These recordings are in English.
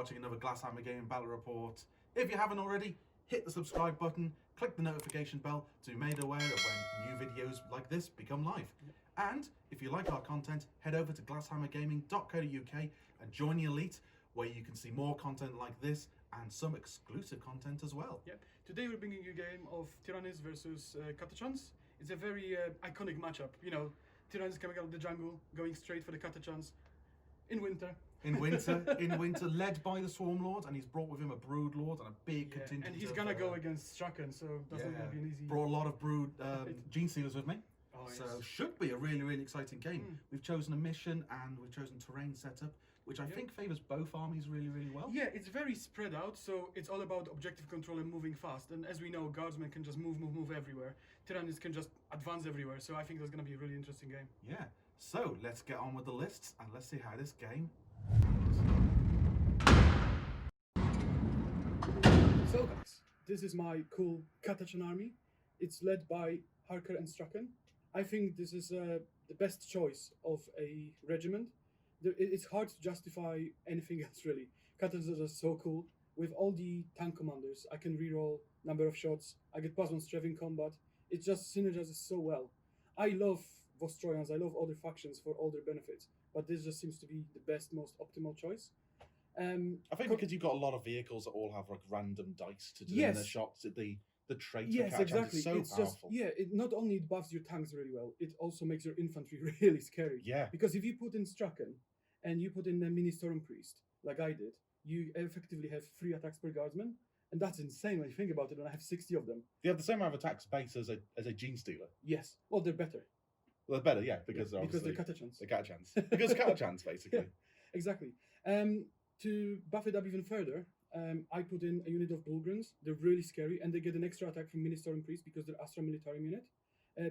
watching another Glasshammer Gaming Battle Report. If you haven't already, hit the subscribe button, click the notification bell to be made aware of when new videos like this become live. And if you like our content, head over to glasshammergaming.co.uk and join the Elite, where you can see more content like this and some exclusive content as well. Yeah. Today we're bringing you a game of Tyranids versus Catachans. It's a very iconic matchup. You know, Tyranids coming out of the jungle, going straight for the Catachans in winter. In winter, led by the Swarmlord, and he's brought with him a Broodlord and a big contingent. And he's gonna go against Straken, so that's not gonna be an easy. Brought a lot of Brood Gene Stealers with me. Oh, So yes. should be a really, really exciting game. We've chosen a mission and we've chosen terrain setup, which I think favours both armies really, really well. Yeah, it's very spread out, so it's all about objective control and moving fast. And as we know, guardsmen can just move everywhere. Tyranids can just advance everywhere, so I think that's going to be a really interesting game. Yeah. So let's get on with the lists and let's see how this game. So guys, this is my cool Catachan army. It's led by Harker and Straken. I think this is the best choice of a regiment. It's hard to justify anything else really. Catachans are just so cool. With all the tank commanders, I can reroll number of shots. I get +1 strength in combat. It just synergizes so well. I love Vostroyans, I love other factions for all their benefits, but this just seems to be the best, most optimal choice. I think because you've got a lot of vehicles that all have like random dice to do their shots, the trait Yes, of Catachans exactly. is so It's powerful. just it not only buffs your tanks really well, it also makes your infantry really scary. Yeah. Because if you put in Straken and you put in a mini Storm Priest, like I did, you effectively have 3 attacks per guardsman, and that's insane when you think about it. And I have 60 of them. They have the same amount of attacks base as a Gene Stealer. Yes. Well, they're better Well, they're better, yeah, because they're obviously Catachans. the Catachans. Because Catachans, basically. Exactly. To buff it up even further, I put in a unit of Bullgrins. They're really scary, and they get an extra attack from Mini Storm Priest because they're Astra Militarum unit.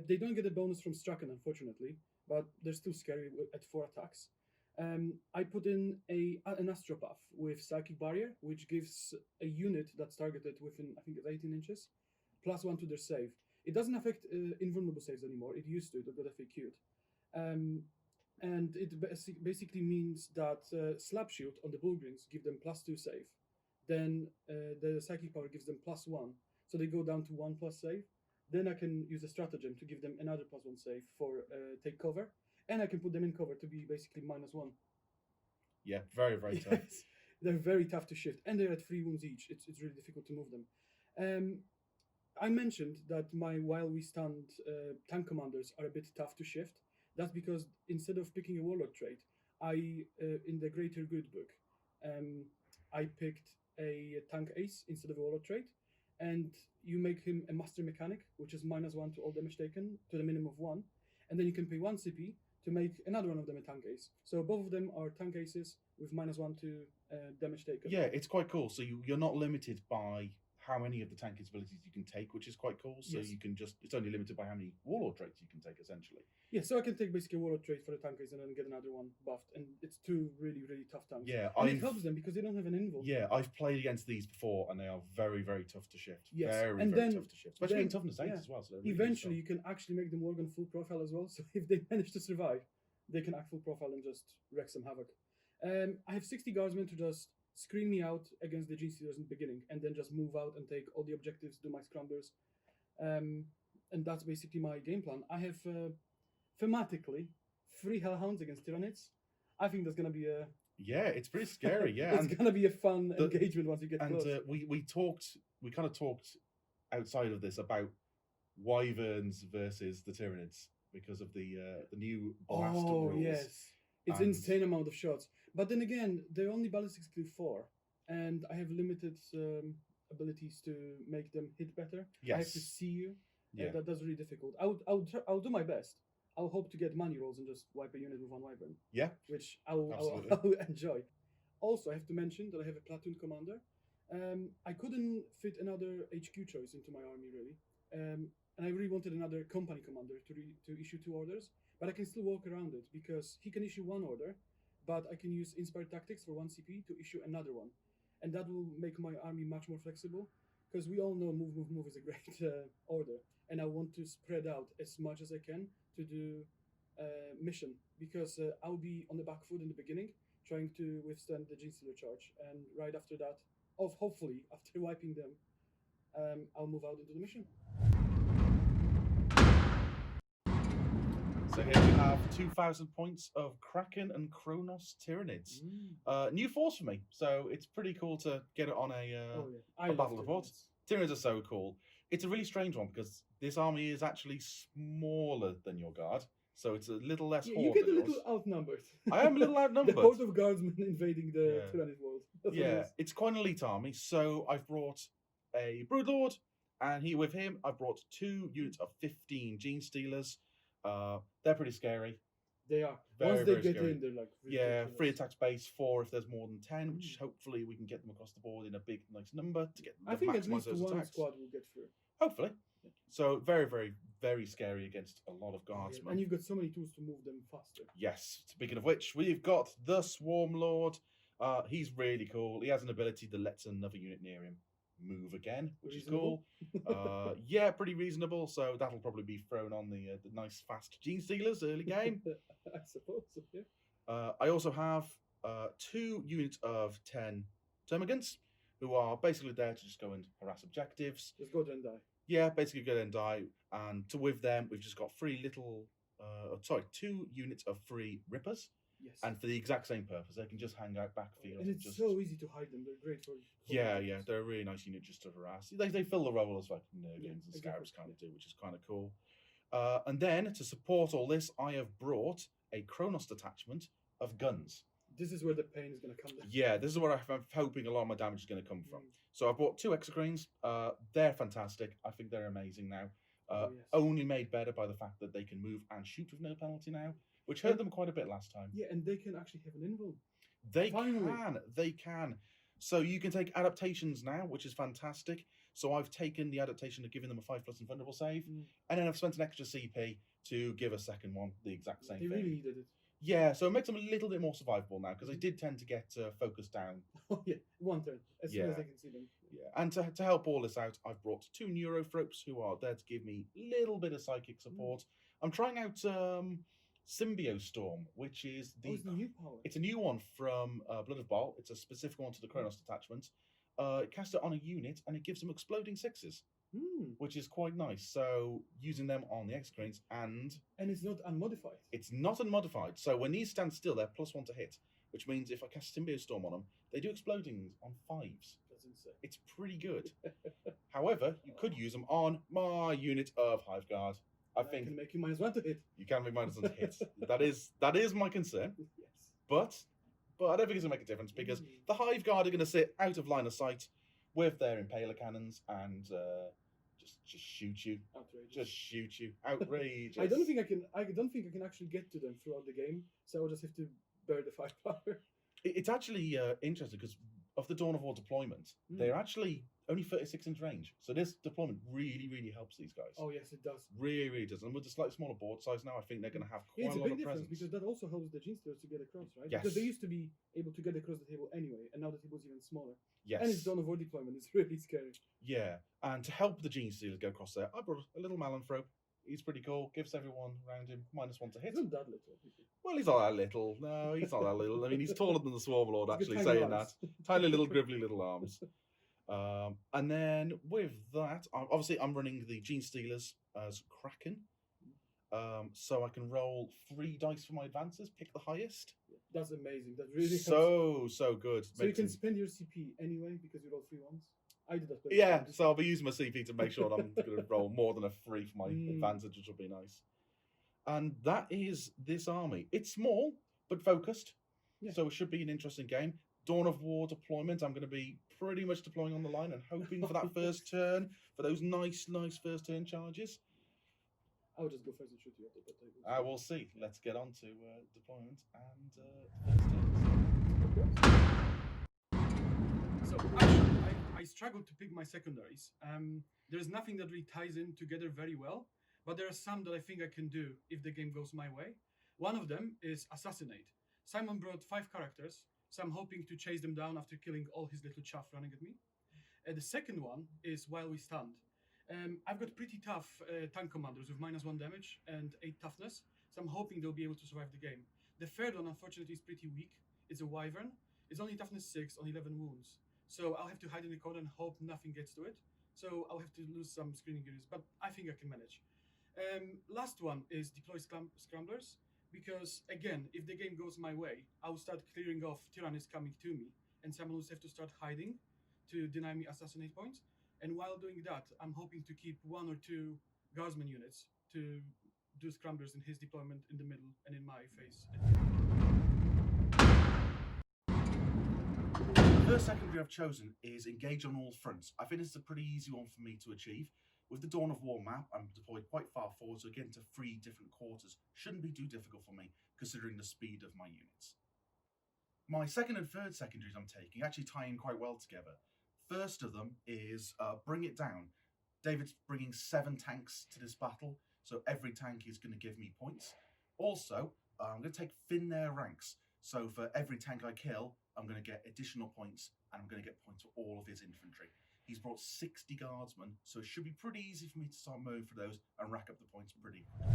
They don't get a bonus from Straken, unfortunately, but they're still scary at 4 attacks. I put in an Astro buff with Psychic Barrier, which gives a unit that's targeted within, I think it's 18 inches, +1 to their save. It doesn't affect invulnerable saves anymore. It used to, it got FAQ'd. And it basically means that Slap Shield on the Bullgrins give them +2 save. Then the Psychic Power gives them +1, so they go down to 1+ save. Then I can use a stratagem to give them another +1 save for take cover, and I can put them in cover to be basically -1. Yeah, very, very tough. Yes. They're very tough to shift, and they're at 3 wounds each. It's really difficult to move them. I mentioned that my While We Stand tank commanders are a bit tough to shift. That's because instead of picking a Warlord trait, I in the Greater Good book, I picked a tank ace instead of a Warlord trait, and you make him a Master Mechanic, which is -1 to all damage taken to the minimum of 1, and then you can pay 1 CP to make another one of them a tank ace. So both of them are tank aces with -1 to damage taken. Yeah, it's quite cool. So you're not limited by how many of the tank abilities you can take, which is quite cool. So Yes. you can it's only limited by how many Warlord traits you can take, essentially. Yeah, so I can take basically a Warlord trait for the tank ace and then get another one buffed, and it's 2 really, really tough tanks. Yeah, and it helps them because they don't have an invul. Yeah, I've played against these before, and they are very, very tough to shift. Yes, Very, and very then- tough to shift, especially then- in toughness 8 yeah. as well. So they're really Eventually, strong. you can actually make them work on full profile as well. So if they manage to survive, they can act full profile and just wreak some havoc. I have 60 guardsmen to just screen me out against the Gene Stealers in the beginning, and then just move out and take all the objectives, do my scramblers. And that's basically my game plan. I have, thematically, 3 Hellhounds against Tyranids. I think that's going to be a... Yeah, it's pretty scary. Yeah, it's going to be a fun engagement once you get and close. we kind of talked outside of this about Wyverns versus the Tyranids because of the new blaster rules. Yes. It's And- insane amount of shots. But then again, they're only ballistics skill 4, and I have limited abilities to make them hit better. I have to Yes. see you. Yeah. That's really difficult. I'll do my best. I'll hope to get money rolls and just wipe a unit with 1 Wyvern, Yeah. which I'll Absolutely. enjoy. Also, I have to mention that I have a platoon commander. I couldn't fit another HQ choice into my army really, and I really wanted another company commander to issue 2 orders. But I can still walk around it because he can issue 1 order, but I can use Inspired Tactics for 1 CP to issue another one. And that will make my army much more flexible, because we all know move is a great order. And I want to spread out as much as I can to do mission, because I'll be on the back foot in the beginning, trying to withstand the Genestealer charge. And right after that, hopefully after wiping them, I'll move out into the mission. So here we have 2,000 points of Kraken and Kronos Tyranids. New force for me, so it's pretty cool to get it on a battle report. Tyranids are so cool. It's a really strange one because this army is actually smaller than your guard, so it's a little less horde. You get a than little yours. outnumbered. I am a little outnumbered. The horde of guardsmen invading the Yeah. Tyranid world. That's what it Yeah, is. it's quite an elite army. So I've brought a Broodlord, and with him I've brought 2 units of 15 Gene Stealers. They're pretty scary. They are. Very, Once they very get scary. in, they're like Yeah, ridiculous. 3 attack space, 4 if there's more than 10, which hopefully we can get them across the board in a big, nice number to get I think at maximize least those one attacks. squad will get through. Hopefully. So very, very, very scary against a lot of guardsmen. And you've got so many tools to move them faster. Yes. Speaking of which, we've got the Swarmlord. He's really cool. He has an ability that lets another unit near him move again, which Reasonable. is cool. Yeah, pretty reasonable. So that'll probably be thrown on the nice fast Gene Stealers early game. I suppose. Yeah. I also have 2 units of 10 Termagants who are basically there to just go and harass objectives. Just go there and die. Yeah, basically go there and die. And with them, we've just got 2 units of 3 Rippers. Yes. And for the exact same purpose, they can just hang out backfield. And it's just... so easy to hide them. They're great for Yeah, objectives. they're a really nice unit just to harass. They fill the role as like Nurglings Yeah, and exactly, Scarabs kind of do, which is kind of cool. And then to support all this, I have brought a Kronos detachment of guns. This is where the pain is going to come down. Yeah, this is where I'm hoping a lot of my damage is going to come from. So I bought 2 Exocrines. They're fantastic. I think they're amazing now. Yes. Only made better by the fact that they can move and shoot with no penalty now, which hurt them quite a bit last time. Yeah, and they can actually have an invuln. They Finally. They can. So you can take adaptations now, which is fantastic. So I've taken the adaptation of giving them a 5+ invulnerable save, and then I've spent an extra CP to give a second one the exact same They thing. really needed it. Yeah, so it makes them a little bit more survivable now, because they did tend to get focused down. Oh yeah, one turn as soon Yeah. as they can see them. Yeah, and to help all this out, I've brought 2 Neurothropes who are there to give me a little bit of psychic support. I'm trying out Symbiostorm, which is It's the new power. It's a new one from Blood of Baal. It's a specific one to the Kronos detachment. Cast it on a unit, and it gives them exploding 6s, which is quite nice. So using them on the Exocrines, and it's not unmodified. it's not unmodified. So when these stand still, they're +1 to hit, which means if I cast Symbiostorm on them, they do exploding on 5s. That's insane. It's pretty good. However, you could use them on my unit of Hive Guard. I think can make you -1 to hit. you can be -1 to hit. that is my concern. Yes. But I don't think it's going to make a difference, because the Hive Guard are going to sit out of line of sight with their Impaler cannons and just shoot you. Outrageous. Just shoot you. Outrageous. I don't think I can actually get to them throughout the game, so I'll just have to bear the firepower. It's actually interesting, because of the Dawn of War deployment, they're actually only 36-inch range. So this deployment really, really helps these guys. Oh yes, it does. Really, really does. And with the slightly smaller board size now, I think they're going to have quite It's a a lot big of difference presence. because that also helps the Genestealers to get across, right? Yes. Because they used to be able to get across the table anyway, and now the table's even smaller. Yes. And it's Dawn of War deployment. It's really scary. Yeah, and to help the Gene Stealers get across there, I brought a little Malanthrope. He's pretty cool. Gives everyone around him -1 to hit. It's not that little. Well, he's not that little. No, he's not that little. I mean, he's taller than the Swarmlord, He's got actually, tiny saying arms. that. Tiny little, gribbly little arms. And then with that, obviously, I'm running the Gene Stealers as Kraken. So I can roll 3 dice for my advances, pick the highest. That's amazing. That really helps. So good. So you Makes can him- spend your CP anyway because you roll 3 ones. I did that. Yeah, so I'll be using my CP to make sure that I'm going to roll more than a 3 for my advantage, which will be nice. And that is this army. It's small, but focused. Yeah. So it should be an interesting game. Dawn of War deployment, I'm going to be pretty much deploying on the line and hoping for that first turn, for those nice first turn charges. I'll just go first and shoot you at the table. We'll see. Let's get on to deployment and first turns. So actually, I struggled to pick my secondaries. There's nothing that really ties in together very well, but there are some that I think I can do if the game goes my way. One of them is Assassinate. Simon brought 5 characters, so I'm hoping to chase them down after killing all his little chaff running at me. The second one is While We Stand. I've got pretty tough tank commanders with -1 damage and 8 toughness, so I'm hoping they'll be able to survive the game. The third one, unfortunately, is pretty weak. It's a wyvern. It's only toughness 6 on 11 wounds. So I'll have to hide in the corner and hope nothing gets to it. So I'll have to lose some screening units, but I think I can manage. Last one is deploy scramblers, because again, if the game goes my way, I'll start clearing off Tyranids coming to me, and someone will have to start hiding to deny me assassinate points. And while doing that, I'm hoping to keep 1 or 2 guardsman units to do scramblers in his deployment in the middle and in my face. The first secondary I've chosen is Engage on All Fronts. I think it's a pretty easy one for me to achieve. With the Dawn of War map, I'm deployed quite far forward, so again to 3 different quarters shouldn't be too difficult for me, considering the speed of my units. My second and third secondaries I'm taking actually tie in quite well together. First of them is Bring It Down. David's bringing 7 tanks to this battle, so every tank is going to give me points. Also, I'm going to take Thin Their Ranks, so for every tank I kill, I'm going to get additional points, and I'm going to get points for all of his infantry. He's brought 60 guardsmen, so it should be pretty easy for me to start moving for those and rack up the points pretty quick.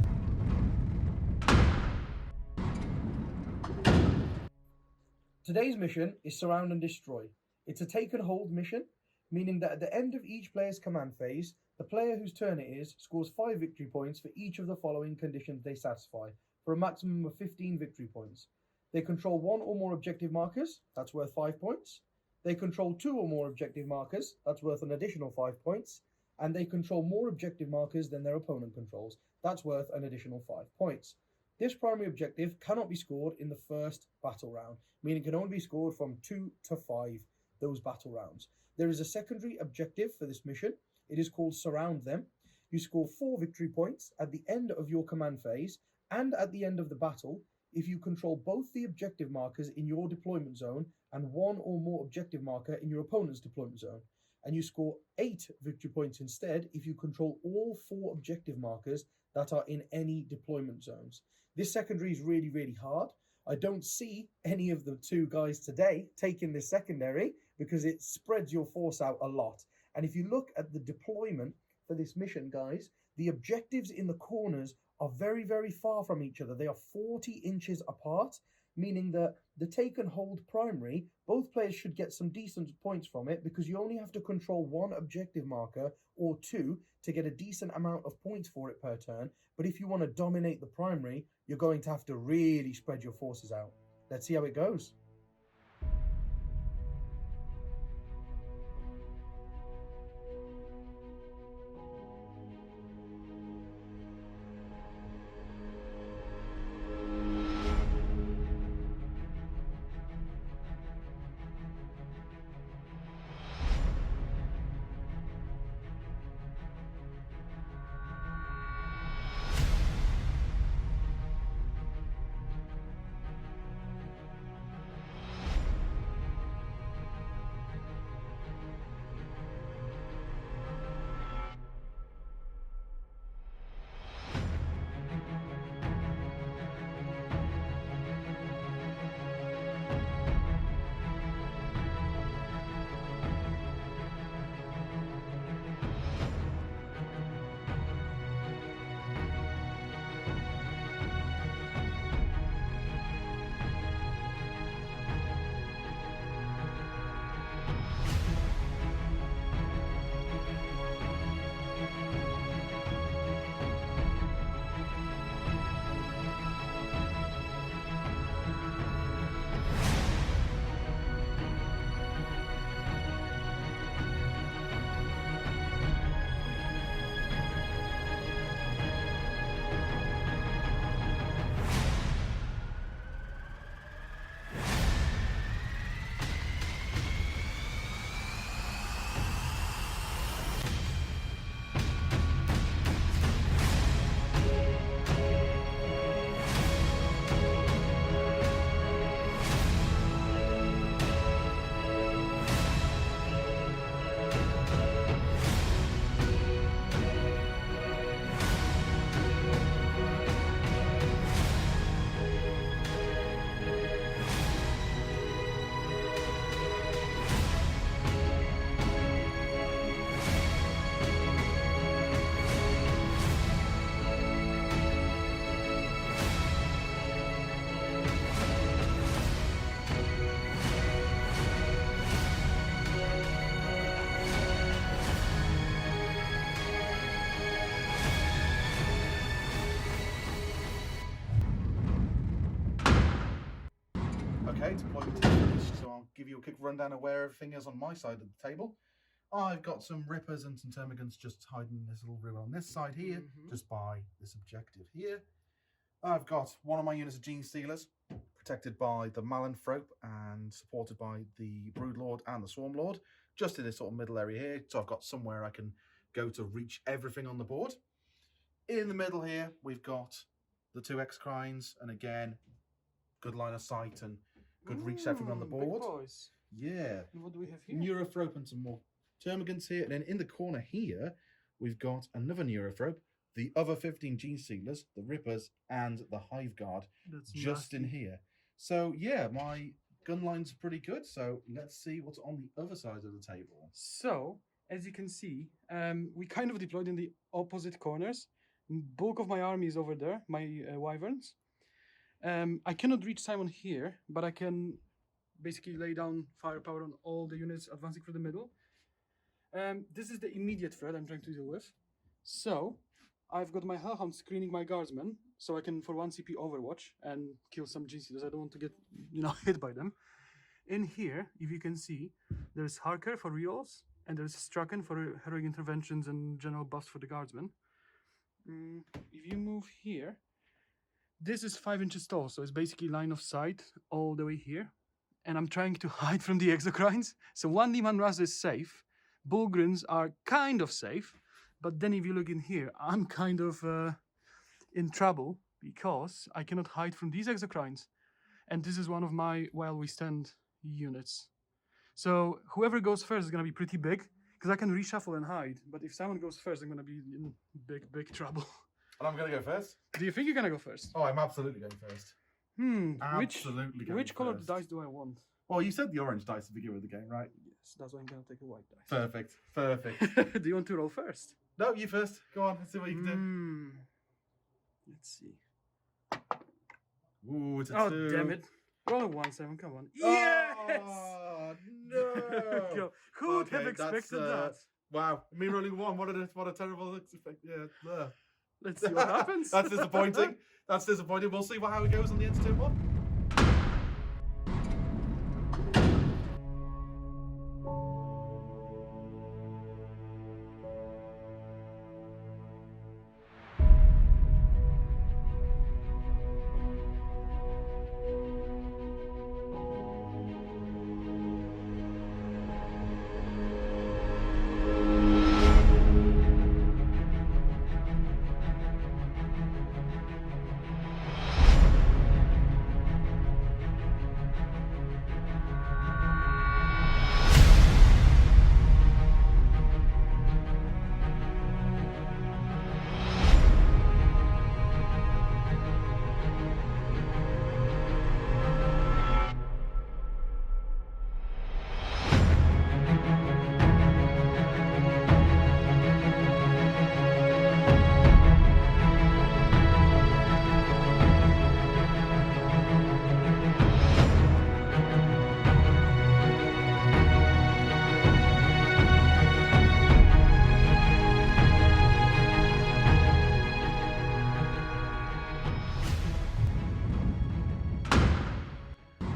Today's mission is Surround and Destroy. It's a take and hold mission, meaning that at the end of each player's command phase, the player whose turn it is scores 5 victory points for each of the following conditions they satisfy, for a maximum of 15 victory points. They control 1 or more objective markers, that's worth 5 points. They control 2 or more objective markers, that's worth an additional 5 points. And they control more objective markers than their opponent controls, that's worth an additional 5 points. This primary objective cannot be scored in the first battle round, meaning it can only be scored from 2 to 5, those battle rounds. There is a secondary objective for this mission. It is called Surround Them. You score 4 victory points at the end of your command phase and at the end of the battle if you control both the objective markers in your deployment zone and 1 or more objective marker in your opponent's deployment zone. And you score 8 victory points instead if you control all 4 objective markers that are in any deployment zones. This secondary is really, really hard. I don't see any of the 2 guys today taking this secondary because it spreads your force out a lot. And if you look at the deployment for this mission, guys, the objectives in the corners are very, very far from each other. They are 40 inches apart, meaning that the take and hold primary, both players should get some decent points from it because you only have to control 1 objective marker or 2 to get a decent amount of points for it per turn. But if you want to dominate the primary, you're going to have to really spread your forces out. Let's see how it goes. give you a quick rundown of where everything is on my side of the table. I've got some Rippers and some Termagants just hiding in this little room on this side here, just by this objective here. I've got one of my units of Gene Stealers, protected by the Malanthrope and supported by the Broodlord and the Swarmlord, just in this sort of middle area here. So I've got somewhere I can go to reach everything on the board. In the middle here, we've got the 2 X-Crines, and again, good line of sight and good reach to everything on the board. Big boys. Yeah. And what do we have here? Neurothrope and some more Termagants here. And then in the corner here, we've got another Neurothrope, the other 15 Gene Stealers, the Rippers, and the Hive Guard just in here. So, yeah, my gun line's pretty good. So, let's see what's on the other side of the table. So, as you can see, we kind of deployed in the opposite corners. Bulk of my army is over there, my Wyverns. I cannot reach Simon here, but I can basically lay down firepower on all the units advancing through the middle. This is the immediate threat I'm trying to deal with. So, I've got my Hellhound screening my Guardsmen, so I can for 1 CP overwatch and kill some Gene Stealers. I don't want to get, hit by them. In here, if you can see, there's Harker for rerolls, and there's Straken for heroic interventions and general buffs for the Guardsmen. If you move here, this is 5 inches tall, so it's basically line of sight all the way here. And I'm trying to hide from the Exocrines. So 1 Leman Raz is safe. Bullgryns are kind of safe. But then if you look in here, I'm kind of in trouble because I cannot hide from these Exocrines. And this is one of my While We Stand units. So whoever goes first is going to be pretty big because I can reshuffle and hide. But if someone goes first, I'm going to be in big trouble. And I'm going to go first? Do you think you're going to go first? Oh, I'm absolutely going first. Absolutely going Which colored first. dice do I want? Well, you said the orange dice to begin with the game, right? Yes, that's why I'm going to take a white dice. Perfect. Do you want to roll first? No, you first. Go on, let's see what you can do. Let's see. Ooh, it's a 2. Oh, damn it. Roll a 1-7, come on. Yes! Yes! Oh, no! Who would have Okay, expected that's, that? Wow, me rolling 1, what a terrible effect. Yeah. Let's see what happens. That's disappointing. That's disappointing. We'll see how it goes on the end turn 1.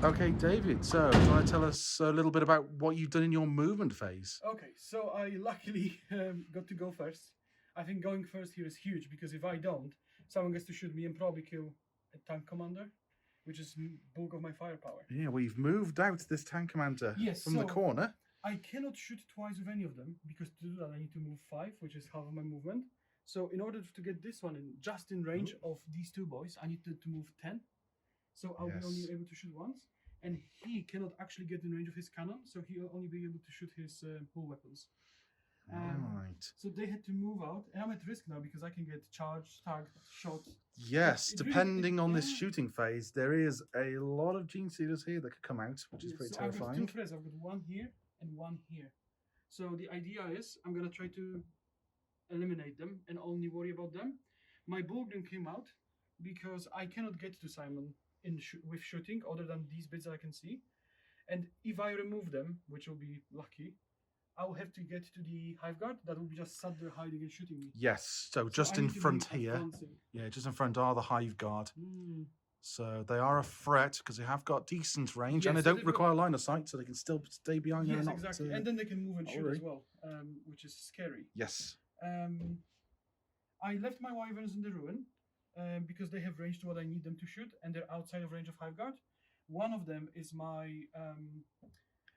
Okay, David, so do you want to tell us a little bit about what you've done in your movement phase? Okay, so I luckily got to go first. I think going first here is huge because if I don't, someone gets to shoot me and probably kill a tank commander, which is bulk of my firepower. Yeah, we've moved out this tank commander from the corner. I cannot shoot twice with any of them because to do that I need to move 5, which is half of my movement. So in order to get this one in just in range of these 2 boys, I need to move 10. So I'll be only able to shoot once. And he cannot actually get in range of his cannon, so he'll only be able to shoot his bull weapons. Right. So they had to move out, and I'm at risk now because I can get charged, tagged, shot. Yes, depending on this shooting phase, there is a lot of Gene Stealers here that could come out, which is pretty terrifying. I've got 2 threats. I've got 1 here and 1 here. So the idea is I'm going to try to eliminate them and only worry about them. My Bullgrim came out because I cannot get to Simon with shooting other than these bits that I can see. And if I remove them, which will be lucky, I'll have to get to the Hive Guard that will be just sat there hiding and shooting me. Yes, so just in front here. Yeah, just in front are the Hive Guard. So they are a threat because they have got decent range and Yes, they so don't they've require line of sight, so they can still stay behind there. Yes, And not, exactly. And then they can move and shoot worry. as well, which is scary. Yes. I left my wyverns in the ruin because they have range to what I need them to shoot, and they're outside of range of Hive Guard. One of them is my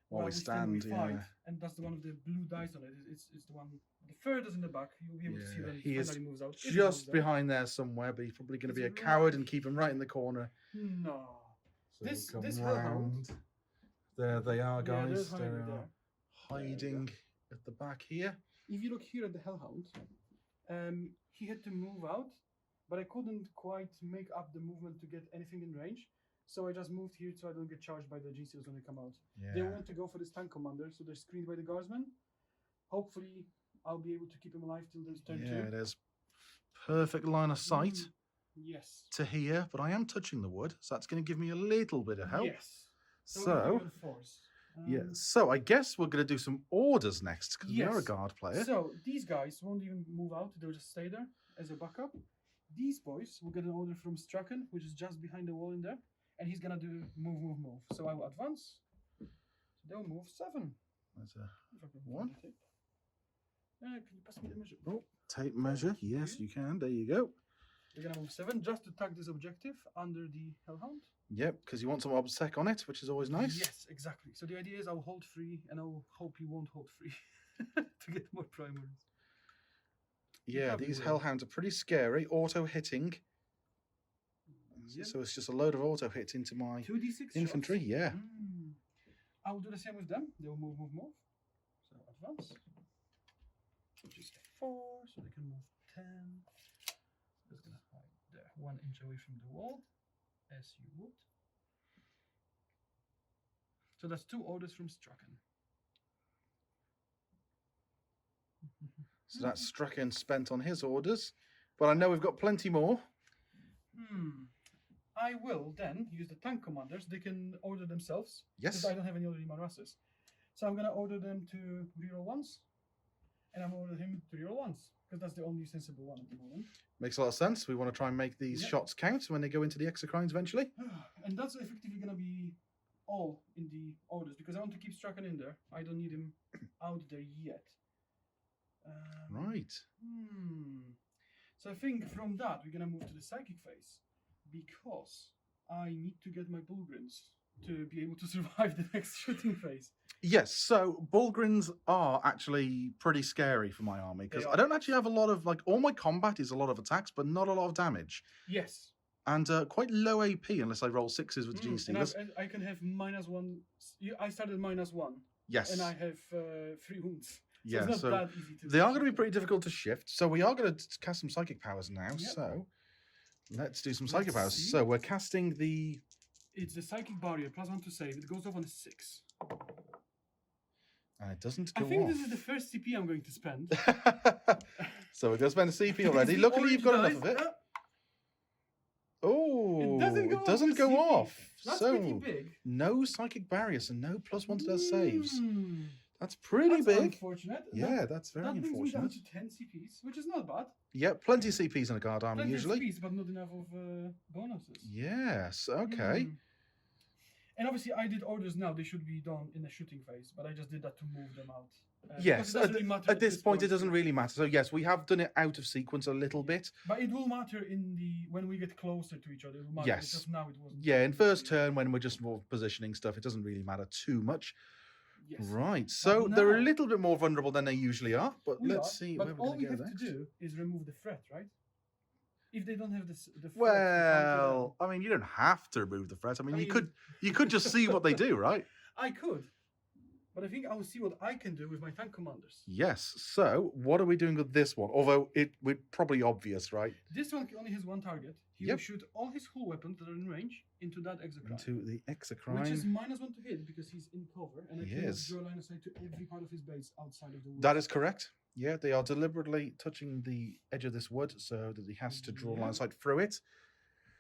While we stand, fight, yeah. and that's the one with the blue dice on it. It's the one. The third is in the back. You'll be able to see when he is finally moves out. If he moves just out. behind there somewhere, but he's probably going to be a Is he coward right? and keep him right in the corner. No. So This come hellhound. There they are, Yeah, guys. they're hiding there. Hiding at the back here. If you look here at the hellhound, he had to move out, but I couldn't quite make up the movement to get anything in range. So I just moved here so I don't get charged by the GCs when they come out. They want to go for this tank commander, so they're screened by the guardsmen. Hopefully, I'll be able to keep him alive till there's turn 2. There's perfect line of sight Yes. to here, but I am touching the wood, so that's going to give me a little bit of help. Yes. So, force. so I guess we're going to do some orders next because we are a Yes. guard player. So these guys won't even move out; they'll just stay there as a backup. These boys will get an order from Straken, which is just behind the wall in there, and he's gonna do move, move, move. So I will advance. So they'll move 7. That's a If I can one. find the tape. Can you pass me the measure? oh, tape measure. Yes, you can. There you go. They're gonna move 7 just to tag this objective under the Hellhound. Yep, because you want some obsec on it, which is always nice. Yes, exactly. So the idea is I'll hold 3, and I'll hope he won't hold 3 to get more primaries. Yeah, probably these will. hellhounds are pretty scary. Auto hitting. Yep. So it's just a load of auto hits into my 2d6 infantry. shots. Yeah. I will do the same with them. They'll move, move, move. So advance. Which is 4, so they can move 10. That's gonna hide there, 1 inch away from the wall, as you would. So that's 2 orders from Straken. So that's Straken spent on his orders. But I know we've got plenty more. I will then use the tank commanders. They can order themselves. Yes. Because I don't have any other Marasses. So I'm going to order them to reroll 1s. And I'm order him to reroll 1s. Because that's the only sensible one at the moment. Makes a lot of sense. We want to try and make these shots count when they go into the exocrines eventually. And that's effectively going to be all in the orders. Because I want to keep Straken in there. I don't need him out there yet. Right. So I think from that we're gonna move to the psychic phase because I need to get my Bullgrins to be able to survive the next shooting phase. Yes, so Bullgrins are actually pretty scary for my army because I don't actually have a lot of, like, all my combat is a lot of attacks, but not a lot of damage. Yes. And quite low AP unless I roll 6s with the GC. And I can have -1. I started -1. Yes. And I have 3 wounds. So Yeah, it's not so that easy to they are going to be pretty difficult to shift. So we are going to cast some psychic powers now. Yep. So let's do some psychic Let's powers. see. So we're casting the... It's the psychic barrier, +1 to save. It goes off on a 6. And it doesn't go I think off. this is the first CP I'm going to spend. So we're going to spend a CP already. It's the Luckily, you've got orange enough of it. dice. Oh, It doesn't go off. That's so pretty big. no psychic barriers and no +1 to their saves. Mm. That's pretty That's big. unfortunate. Yeah, that's very that brings me down unfortunate. to 10 CPs, which is not bad. Yeah, plenty of CPs in a guard army Plenty usually. of CPs, but not enough of bonuses. Yes, okay. And obviously, I did orders now. They should be done in the shooting phase, but I just did that to move them out. Yes, because it doesn't really matter at this point it doesn't really matter. So yes, we have done it out of sequence a little bit. But it will matter when we get closer to each other. It will matter. Yes. It's just now it wasn't. Yeah, in first turn when we're just more positioning stuff, it doesn't really matter too much. Yes. Right, so they're a now- little bit more vulnerable than they usually are, but We let's are, see but where we're all going we to go have next. to do is remove the threat, right? If they don't have the threat, to counter Well, I mean, you don't have to remove the threat. I mean, you could just see what they do, right? I could, but I think I will see what I can do with my tank commanders. Yes. So, what are we doing with this one? Although it would probably obvious, right? This one only has 1 target. He will shoot all his hull weapons that are in range into that exocrine. Into the exocrine. Which is -1 to hit because he's in cover, and I He can is. draw a line of sight to every part of his base outside of the wood. That is correct. Yeah, they are deliberately touching the edge of this wood so that he has to draw a line of sight through it.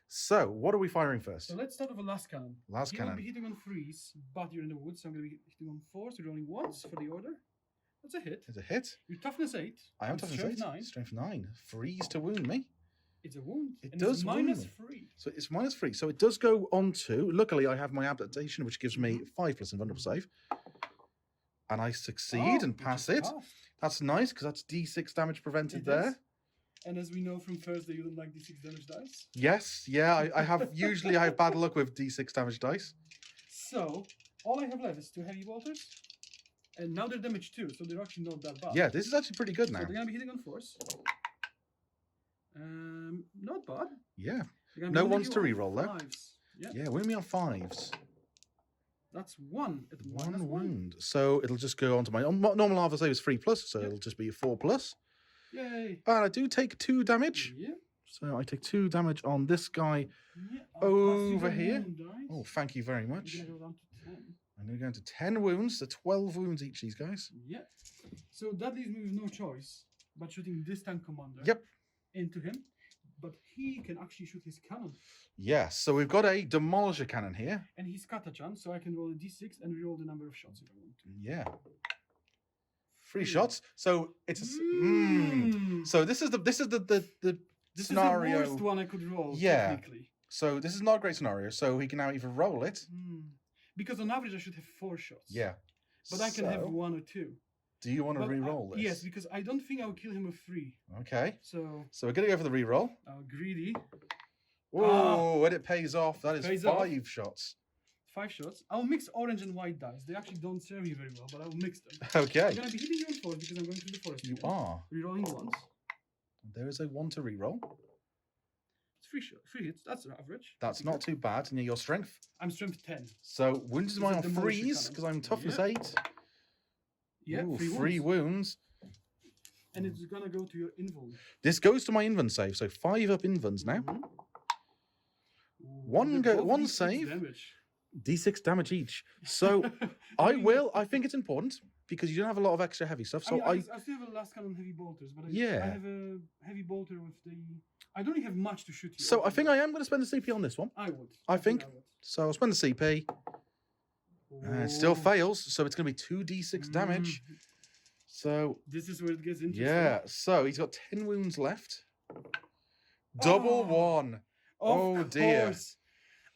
So, what are we firing first? So let's start with a last cannon. Last He cannon. will be hitting on 3s, but you're in the woods, so I'm going to be hitting on 4s. So rolling 1s for the order. That's a hit. It's a hit. Your toughness 8. I am and toughness strength 8. 9. Strength 9. Freeze to wound me. It's a wound. It and does it's wound me. -3. So it's -3. So it does go on to. Luckily, I have my adaptation, which gives me 5+ invulnerable save. And I succeed and pass it. That's nice because that's D6 damage prevented there. And as we know from Thursday, you don't like D6 damage dice. Yes, yeah, I have. Usually, I have bad luck with D6 damage dice. So all I have left is 2 heavy bolters, and now they're damage 2, so they're actually not that bad. Yeah, this is actually pretty good So now. they're gonna be hitting on force. Not bad. Yeah. They're gonna No be ones hitting to you on reroll, though. 5s. Yeah. Yeah, wound me on 5s. That's 1 at One -1. wound. So it'll just go on to my normal half save is 3+, so it'll just be a 4+. Yay. And I do take 2 damage. Yeah. So I take 2 damage on this guy Yeah. over here. Dice. Oh, thank you very much. You're gonna go down to 10. I'm going to go into 10 wounds, so 12 wounds each, these guys. Yeah. So that leaves me with no choice but shooting this tank commander Yep. into him. But he can actually shoot his cannon. Yes, so we've got a Demolisher Cannon here. And he's Catachan, so I can roll a d6 and reroll the number of shots if I want to. Yeah. 3 shots. So it's a... So this is the This scenario. is the worst one I could roll, Yeah. technically. So this is not a great scenario. So he can now either roll it. Because on average I should have 4 shots. Yeah. But I can have So, 1 or 2. Do you want to But re-roll this? Yes, because I don't think I'll kill him with 3. Okay. So, So we're going to go for the re-roll. greedy. Oh, and it pays off. That is Pays 5 off. shots. 5 shots. I'll mix orange and white dice. They actually don't serve me very well, but I'll mix them. Okay. I'm going to be hitting you on 4 because I'm going through the forest. You again. are. Rerolling once. There is a 1 to re-roll. It's 3 hits. That's average. That's not too bad near your strength. I'm strength 10. So wounds Is mine it on Demolisher 3s Cannon? because I'm toughness Yeah. 8. Yeah, Ooh, 3 wounds. wounds. And it's going to go to your invuln. This goes to my invuln save, so 5 up invulns now. One D6 save. Damage. D6 damage each. So I think it's important because you don't have a lot of extra heavy stuff. So I still have a last cannon heavy bolters, but I have a heavy bolter with the... I don't really have much to shoot you. So I think I am going to spend the CP on this one. I would. I think. I would. So I'll spend the CP. And it still fails, so it's going to be 2d6 damage. So This is where it gets interesting. yeah, so he's got 10 wounds left. Double 1. Oh, dear. Course.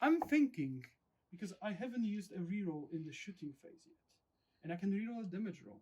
I'm thinking, because I haven't used a reroll in the shooting phase yet, and I can reroll a damage roll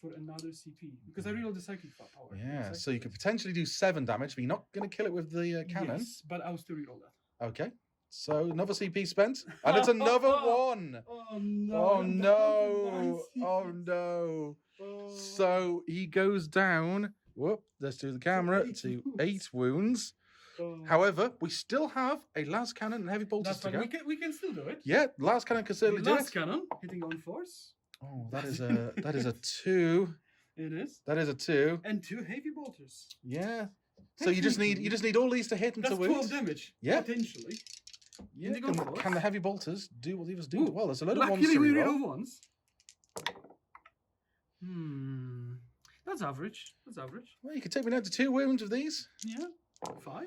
for another CP, because I reroll the psychic power. Yeah, so you could potentially do 7 damage, but you're not going to kill it with the cannon. Yes, but I'll still reroll that. Okay, so another CP spent, and it's another 1. Oh no! Oh no! Oh no! Oh. So he goes down. Whoop! Let's do the camera to 8 wounds. Oh. However, we still have a las cannon and heavy bolters That's to fine. go. We can still do it. Yeah, las cannon can certainly do Last it. cannon hitting on force. Oh, that is a 2. It is. That is a 2. And 2 heavy bolters. Yeah. So you just need all these to hit and That's to wound. 12 damage. Yeah. Potentially. Yeah. They go force. Can the heavy bolters do what the others do? Ooh, Well, there's a load of ones luckily to we reroll. reroll once. That's average. That's average. Well, you could take me down to 2 wounds of these. Yeah. 5s.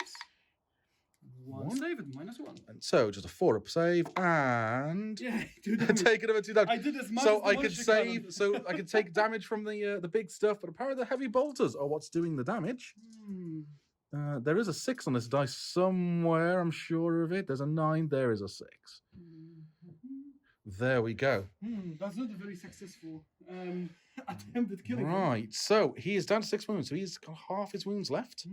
1 One. save at -1. And so just a 4-up save and Yeah, 2 damage. take another 2 damage. I did as much So as I the could Demolisher save, Cannon. so I could take damage from the big stuff, but apparently the heavy bolters are what's doing the damage. There is a 6 on this dice somewhere, I'm sure of it. There's a 9, there is a 6. There we go. That's not a very successful attempt at killing him. Right, so he is down to 6 wounds, so he's got half his wounds left.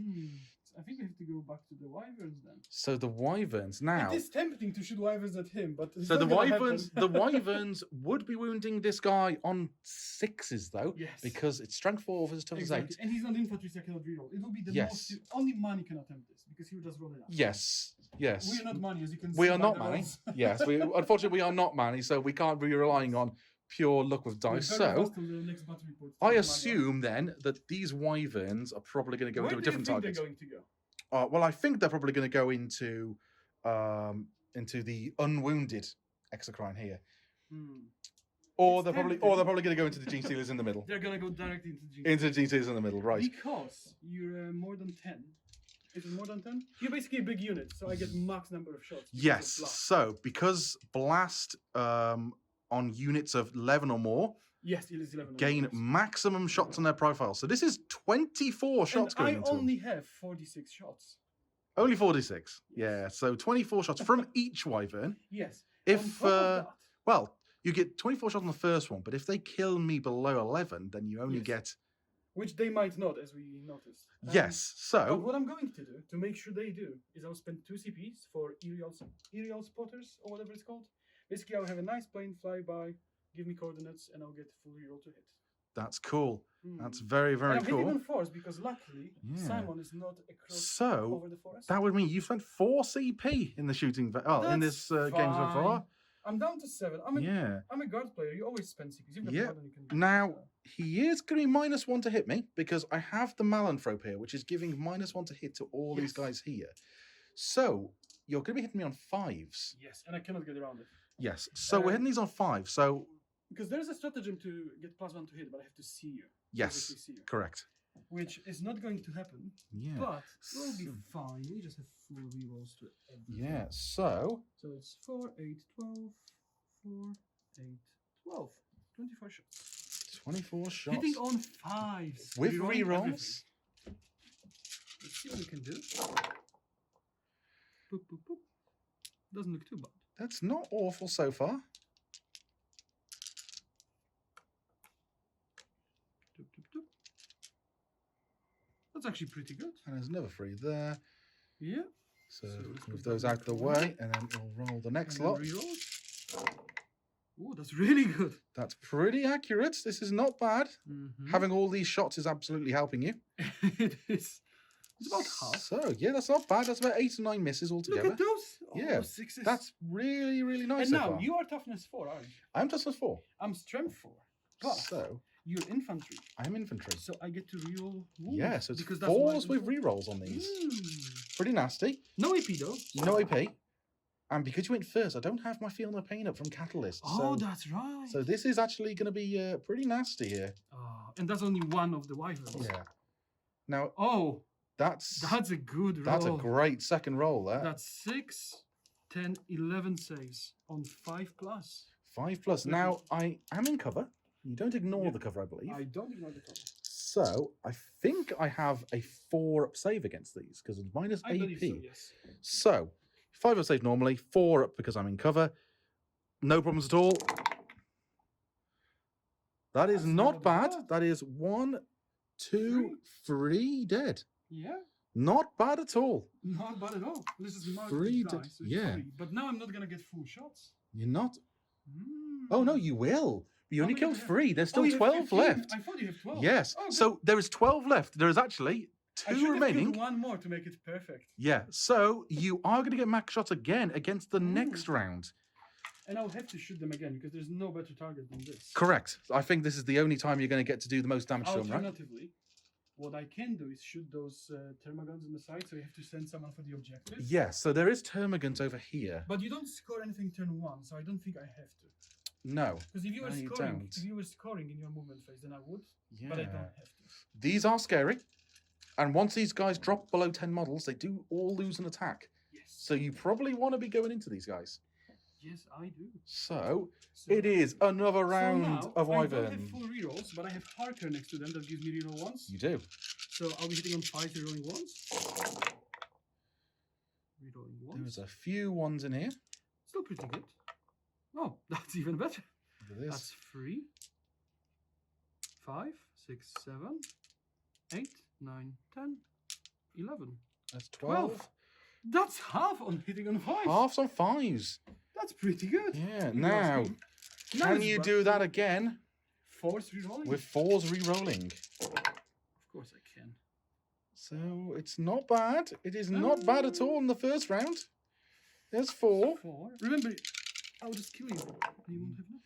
I think we have to go back to the wyverns then. So the wyverns now. It is tempting to shoot wyverns at him, but it's So not the gonna wyverns, happen. the wyverns would be wounding this guy on 6s though, Yes. because it's strength 4 versus toughness 8. Exactly. And he's not infantry, so I cannot reroll. It will be the Yes. most... Only Manny can attempt this, because he will just roll it out. Yes, yes. We are not Manny, as you can see. We are by not the Manny. rolls. Yes, unfortunately we are not Manny, so we can't be relying on pure luck with We're dice. very So fast on the next battle report. I Manny. assume then that these wyverns are probably going to go Where into a do you different think target. they're going to go? Well, I think they're probably going to go into the unwounded exocrine here, or It's they're probably tempting. going to go into the Gene Stealers in the middle. They're going to go directly into the G. Into the Gene Stealers in the middle, right? Because you're more than 10. Is it more than 10? You're basically a big unit, so I get max number of shots. because of Yes. blast. So because blast on units of 11 or more Yes, it is 11. gain maximum shots on their profile. So this is 24 shots going I into them. only have 46 shots. Only 46. Yeah, so 24 shots from each wyvern. Yes. If, On top of that, well, you get 24 shots on the first one, but if they kill me below 11, then you only Yes. get... which they might not, as we noticed. Yes, But so... what I'm going to do to make sure they do is I'll spend 2 CPs for aerial spotters or whatever it's called. Basically, I'll have a nice plane fly by, give me coordinates, and I'll get full reroll to hit. That's cool. Hmm. That's very, very and I'm hitting cool. on 4s because luckily Yeah. Simon is not across So, over the forest. that would mean you spent 4 CP in the shooting... in this game so far. fine. I'm down to 7. Yeah. I'm a guard player. You always spend CPs. You've got Yeah. more than you can do. Now, he is going to be -1 to hit me because I have the Malanthrope here, which is giving -1 to hit to all these Yes. guys here. So, you're going to be hitting me on 5s. Yes, and I cannot get around it. Yes. So, we're hitting these on 5. So, Because there's a stratagem to get +1 to hit, but I have to see you. yes, Physically see you. correct. Which is not going to happen, Yeah. but we'll be So- fine. We just have full rerolls to everything. Yeah, so... So it's 4, 8, 12, 4, 8, 12. 24 shots. 24 shots. Hitting on 5s. With rerolling rerolls? everything. Let's see what we can do. Boop, boop, boop. Doesn't look too bad. That's not awful so far. Doop, doop, doop. That's actually pretty good. And there's another 3 there. Yeah. So, So let's move put those that out the back way, and then we'll roll the next And then lot. rerolls. Oh, that's really good. That's pretty accurate. This is not bad. Mm-hmm. Having all these shots is absolutely helping you. It is. It's about half. So, yeah, that's not bad. That's about 8 or 9 misses Look altogether. at those. Oh, Yeah, those 6s. That's really, really nice and so now far. you are toughness 4, aren't you? I'm toughness 4. I'm strength 4. But So, you're infantry. I'm infantry. So I get to reroll wounds. Yeah, so it's because that's what I 4s can with do. rerolls on these. Mm. Pretty nasty. No AP though. No AP. And because you went first, I don't have my Feel No Pain up from Catalyst. Oh, so, that's right. so this is actually going to be pretty nasty here. Oh, and that's only one of the wyverns. Yeah. Now, Oh, that's that's a good roll. a great second roll there. That's 6, 10, 11 saves on 5 plus. 5+. Now, I am in cover. You don't ignore Yeah. the cover, I believe. I don't ignore the cover. So, I think I have a 4-up save against these because it's minus I AP. believe so, yes. So, 5-up save normally, 4-up because I'm in cover. No problems at all. That is That's not not bad. bad. That is 1, 2, 3 dead. Yeah, Not bad at all. not bad at all. This is marked 3 die, to- so it's yeah. 3. But now I'm not going to get full shots. You're not. Mm. Oh, no, you will. You How only many killed do you have? 3. There's still you have 12 15. left. I thought you have 12. Yes. Oh, good. So there is 12 left. There is actually I 2 should have remaining. killed one more to make it perfect. Yeah. So you are going to get max shots again against the next Ooh. round. And I'll have to shoot them again because there's no better target than this. Correct. I think this is the only time you're going to get to do the most damage to them, right? Alternatively, what I can do is shoot those thermaguns on the side, so you have to send someone for the objective. Yes. So there is Termagant over here. But you don't score anything turn 1, so I don't think I have to. No. Because if you were No, you scoring, don't. if you were scoring in your movement phase, then I would. Yeah. But I don't have to. These are scary. And once these guys drop below 10 models, they do all lose an attack. Yes. So you probably want to be going into these guys. Yes, I do. So So it is another so round now, of I don't have Wyvern. full rerolls, but I have Harker next to them that gives me reroll once. You do. So I'll be hitting on 5, rerolling once. Rerolling once. There's a few ones in here. Still pretty good. Oh, that's even better. Look at this. That's 3, 5, 6, 7, 8, 9, 10, 11. That's 12. 12. That's half on hitting on 5. Halves on 5s. That's pretty good. Yeah. You Now, ask me. Now can it's you back do to that again Force rerolling? with 4s re-rolling? Of course I can. So it's not bad. It is not bad at all in the first round. There's 4. 4. Remember, I'll just kill you. You won't have enough.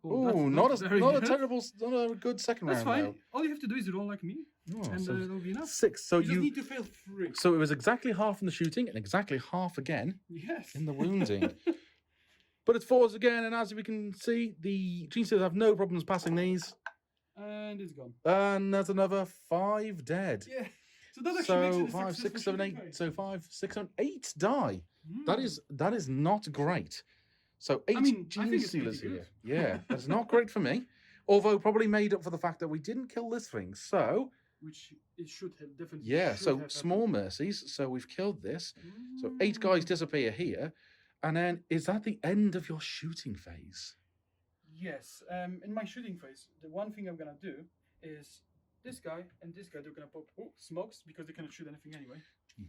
Oh, that's very not a good. terrible, not a good second That's round fine. All you have to do is roll like me, though. Oh, and so it'll be enough. 6. So you just you. need to fail 3. So it was exactly half in the shooting and exactly half again Yes. in the wounding. But it's 4s again, and as we can see, the Geniuses have no problems passing these. And it's gone. And there's another 5 dead. Yeah. So that actually makes So it a 5, 6, successful 7, 8. shooting phase. So 5, 6, 7, 8 die. Mm. That is not great. So 8 mean, I Gene think it's Stealers pretty here. Yeah, that's not great for me. Although probably made up for the fact that we didn't kill this thing. So, Which it should have definitely. yeah, should so have small happened. mercies. So we've killed this. So 8 guys disappear here. And then, is that the end of your shooting phase? Yes. In my shooting phase, the one thing I'm gonna do is this guy and this guy. They're gonna pop smokes because they cannot shoot anything anyway.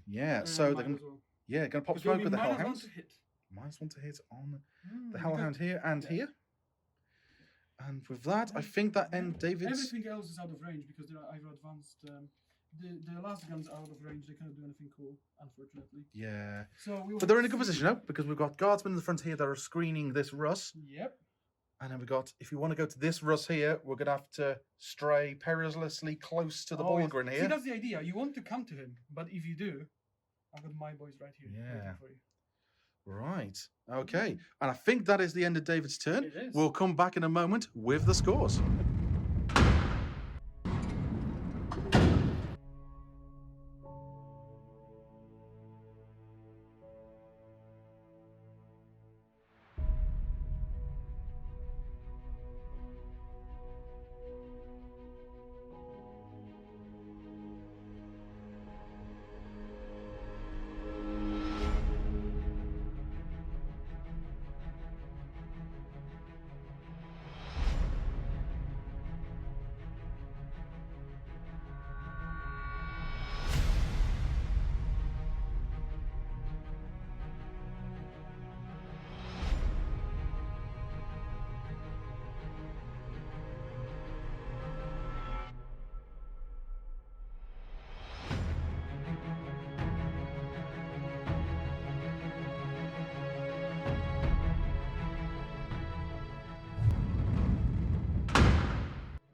Yeah, so they're going to pop Because there'll smoke be with the -1 hellhounds. to hit. -1 to hit on the because- hellhound here and yeah. here. And with that, I think that ends David's. Everything else is out of range because they're either advanced. The last guns are out of range. They cannot do anything cool, unfortunately. Yeah. So we. But they're in a good position now because we've got guardsmen in the front here that are screening this Russ. Yep. And then we've got, if you want to go to this Russ here, we're going to have to stray perilously close to the Bulgrin See, here. that's the idea. You want to come to him, but if you do, I've got my boys right here. Yeah. waiting for you. Right. Okay. And I think that is the end of David's turn. It is. We'll come back in a moment with the scores.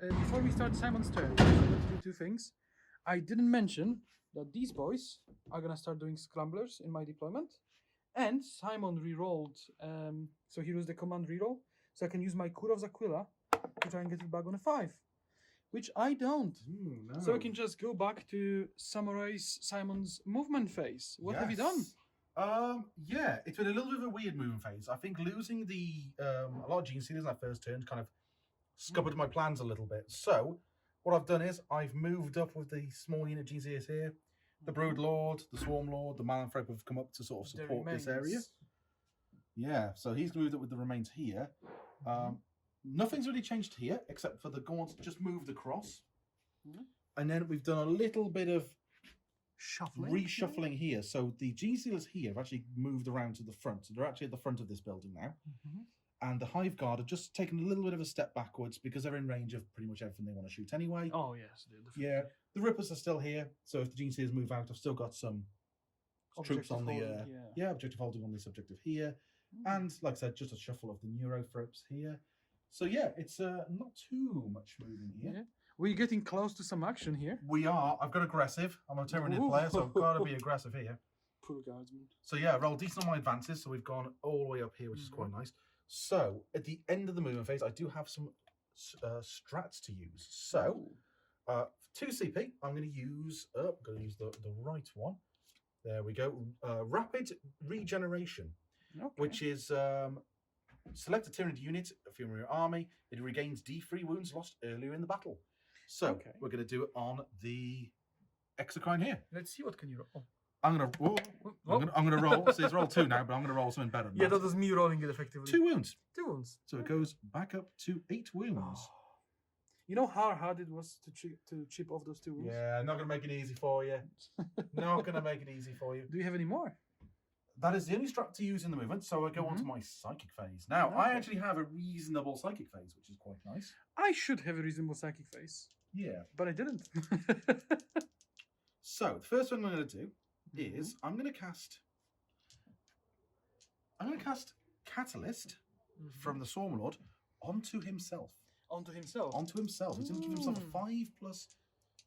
Before we start Simon's turn, I want to do two things. I didn't mention that these boys are gonna start doing scramblers in my deployment, and Simon re-rolled. So he was the command reroll, so I can use my Kurov's Aquila to try and get it back on a 5, which I don't. No. So I can just go back to summarize Simon's movement phase. What have you done? Yeah, it's been a little bit of a weird moving phase. I think losing the a lot of gene sealers in that first turn kind of scuppered my plans a little bit. So what I've done is I've moved up with the small unit gene sealers here. The Brood Lord, the Swarmlord, the Malanthrope have come up to sort of support this area. Yeah, so he's moved up with the remains here. Nothing's really changed here except for the Gaunts just moved across. And then we've done a little bit of reshuffling here. So the gene sealers here have actually moved around to the front. So they're actually at the front of this building now. And the Hive Guard have just taken a little bit of a step backwards because they're in range of pretty much everything they want to shoot anyway. Oh yes, Yeah, the Rippers are still here. So if the gene sealers move out, I've still got some troops on the objective holding on this objective here. And like I said, just a shuffle of the Neurothrips here. So yeah, it's not too much moving here. Yeah. We're getting close to some action here. We are. I've got aggressive. I'm a Tyranid player, so I've got to be aggressive here. Poor guardsman. So yeah, roll decent on my advances. So we've gone all the way up here, which is quite nice. So at the end of the movement phase, I do have some strats to use. So 2 CP, I'm going to use. I'm going to use the right one. There we go. Rapid regeneration, which is select a Tyranid unit from your army. It regains D3 wounds lost earlier in the battle. So we're going to do it on the exocrine here. Let's see what can you roll. I'm gonna roll. So it's roll 2 now, but I'm gonna roll something better than that. that was me rolling it effectively. 2 wounds. 2 wounds. So it goes back up to 8 wounds. You know how hard it was to chip off those 2 wounds? Yeah, not gonna make it easy for you. Not gonna make it easy for you. Do you have any more? That is the only strat to use in the movement. So I go on to my psychic phase. Now I actually have a reasonable psychic phase, which is quite nice. I should have a reasonable psychic phase. Yeah, but I didn't. So the first thing I'm gonna do is I'm gonna cast Catalyst from the Swarmlord onto himself. Onto himself. Onto himself. He's going to give himself a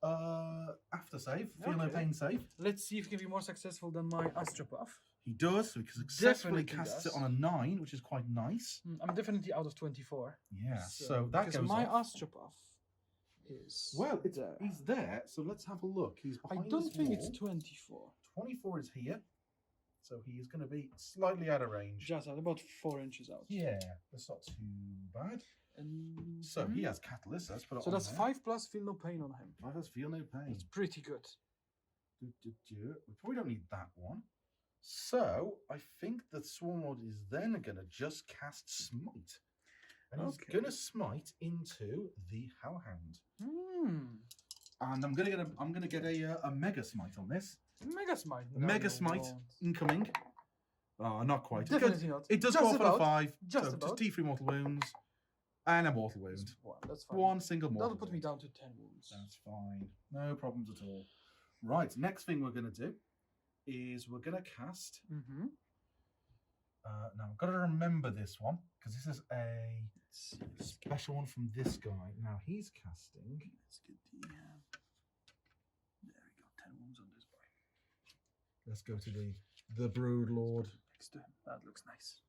5+ after save, feel no pain save. Let's see if he can be more successful than my Astra buff. He does, so he successfully casts it on a 9, which is quite nice. I'm definitely out of 24. Yeah, so that goes my off. Astra buff is he's there, so let's have a look. He's behind I don't think wall. it's 24. 24 is here, so he is going to be slightly out of range. Just out, about 4 inches out. Yeah, that's not too bad. And So he has Catalyst. Let's put it So on that's there. 5+, feel no pain on him. 5 has Feel No Pain. It's pretty good. We probably don't need that one. So I think that Swarmlord is then going to just cast Smite. And he's Okay. going to smite into the Hellhound. Hmm. And I'm going to get a Mega Smite on this. Mega Smite. Mega you Smite won't. incoming. Oh, not quite. Definitely not. It does Just go off on a about. 5. Just so about. just D3 mortal wounds. And a mortal wound. Just one. That's fine. One single mortal That'll put me wound. down to 10 wounds. That's fine. No problems at all. Right, next thing we're going to do is we're going to cast... Mm-hmm. Now, I've got to remember this one, because this is a special one from this guy. Now, he's casting... Let's get the... there we go. 10 wounds on this boy. Let's go to the Brood Lord. Next to him. That looks nice.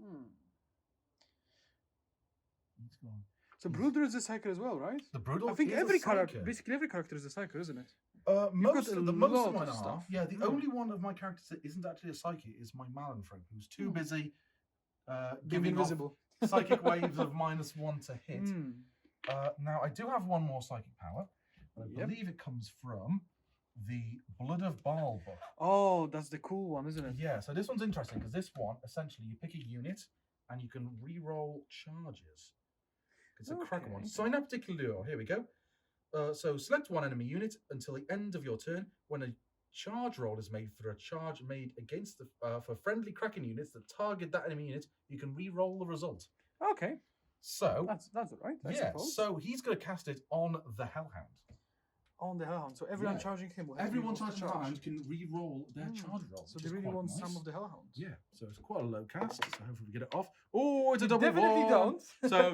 Hmm. He's gone. So Brooder is a Psyker as well, right? The Brood Lord I think is every a character, Psyker. basically every character is a Psyker, isn't it? Most got of a most lot of mine of are. stuff. Yeah, the Yeah. only one of my characters that isn't actually a Psychic is my Malanthrope, who's too Hmm. busy Being giving off invisible. psychic waves of -1 to hit. Hmm. Now, I do have one more psychic power, but I Yep. believe it comes from the Blood of Baal book. Oh, that's the cool one, isn't it? Yeah, so this one's interesting because this one, essentially, you pick a unit and you can re-roll charges. It's a Kraken one. Okay. Synaptic Lure, here we go. So select one enemy unit until the end of your turn. When a charge roll is made for a charge made against the for friendly Kraken units that target that enemy unit, you can re-roll the result. Okay, So, that's all right. I yeah, suppose. so he's going to cast it on the Hellhound. On the Hellhound. So everyone Yeah. charging him will have Everyone re-rolls to charging the Hellhound can re-roll their charge roll. So which they is really quite want nice. some of the Hellhounds. Yeah, so it's quite a low cast, so hopefully we get it off. Oh, it's a We double definitely one. don't. So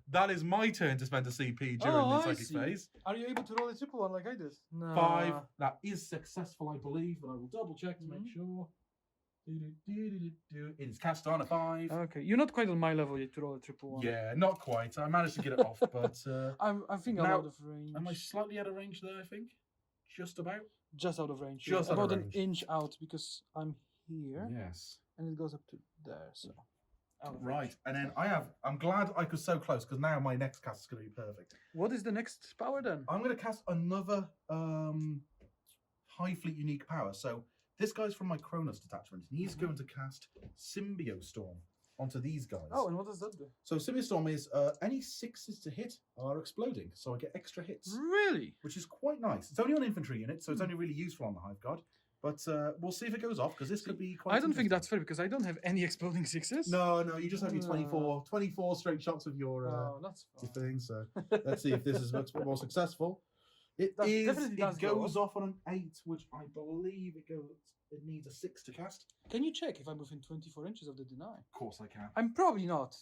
that is my turn to spend a CP during Oh, the I psychic see. phase. Are you able to roll a triple one like I did? No. 5. That is successful, I believe, but I will double check to make Mhm. sure. It is cast on a 5. Okay, you're not quite on my level yet to roll a triple one. Yeah, not quite. I managed to get it off, but I think I'm Now, out of range. am I slightly out of range there? I think just about. Just out of range. Just yeah. out of About range. an inch out because I'm here Yes. and it goes up to there. So out of Right, range. and then I'm glad I was so close because now my next cast is going to be perfect. What is the next power then? I'm going to cast another High Fleet unique power. So this guy's from my Kronos detachment, and he's going to cast Symbiostorm onto these guys. Oh, and what does that do? So Symbiostorm is any 6s to hit are exploding, so I get extra hits, Really? which is quite nice. It's only on infantry units, so it's only really useful on the Hive Guard. But we'll see if it goes off because this could be quite. I don't think that's interesting. fair because I don't have any exploding sixes. No, you just have your 24 straight shots of your. Oh, that's Your fine. thing. So let's see if this is much more successful. It That is. definitely does It go goes off on an 8, which I believe it goes. It needs a 6 to cast. Can you check if I'm within 24 inches of the deny? Of course I can. I'm probably not,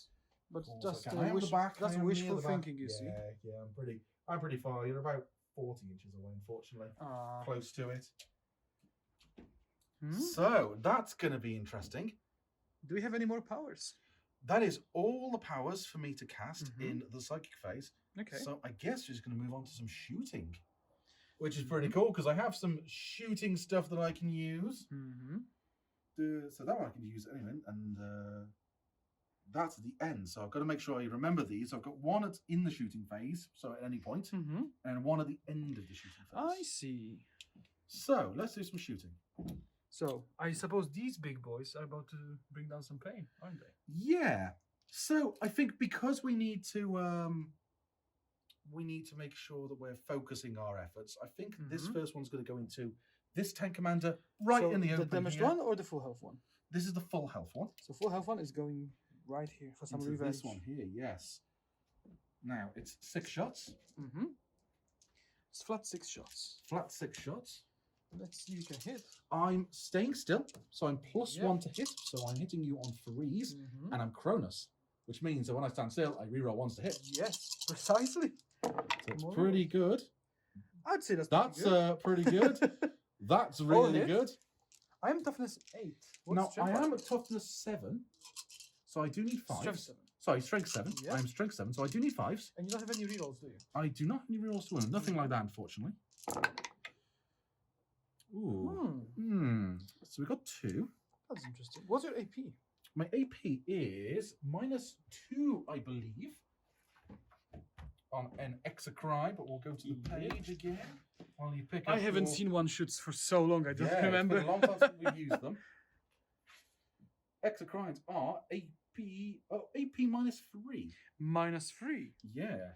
but Of course I just can. I am the back. that's I am wishful near the back. thinking, you see. Yeah. I'm pretty far. You're about 40 inches away, unfortunately. Ah. Close to it. Hmm? So that's going to be interesting. Do we have any more powers? That is all the powers for me to cast Mhm. in the psychic phase. Okay. So I guess we're just going to move on to some shooting, which is pretty cool because I have some shooting stuff that I can use. Mm-hmm. So that one I can use anyway, and that's at the end. So I've got to make sure I remember these. So I've got one that's in the shooting phase, so at any point, Mm-hmm. and one at the end of the shooting phase. I see. So let's do some shooting. So I suppose these big boys are about to bring down some pain, aren't they? Yeah. So I think because we need to make sure that we're focusing our efforts. I think this Mhm. first one's going to go into this tank commander right So in the open. The damaged here. one or the full health one? This is the full health one. So full health one is going right here for some Into revenge. this one here, yes. Now it's 6 shots. Mm-hmm. It's flat 6 shots. Flat 6 shots. Let's see if you can hit. I'm staying still, so I'm plus Yeah. 1 to hit. So I'm hitting you on 3s, Mm-hmm. and I'm Cronus, which means that when I stand still, I reroll 1s to hit. Yes, precisely. So it's More pretty good. I'd say that's That's pretty good. pretty good. That's really hit. good. I'm toughness 8. What's Now I strength am five? at toughness 7, so I do need 5s. Strength 7. Sorry, strength 7. Yeah. I'm strength 7, so I do need 5s. And you don't have any rerolls, do you? I do not have any rerolls to win. Nothing like that, unfortunately. Ooh. So we got 2. That's interesting. What's your AP? My AP is -2, I believe, on an exocrine, but we'll go to the page again while you pick up I haven't your- seen one shoots for so long. I don't Yeah, remember. It's been a long time since we've used them. Exocrines are AP. Oh, AP -3. -3. Yeah.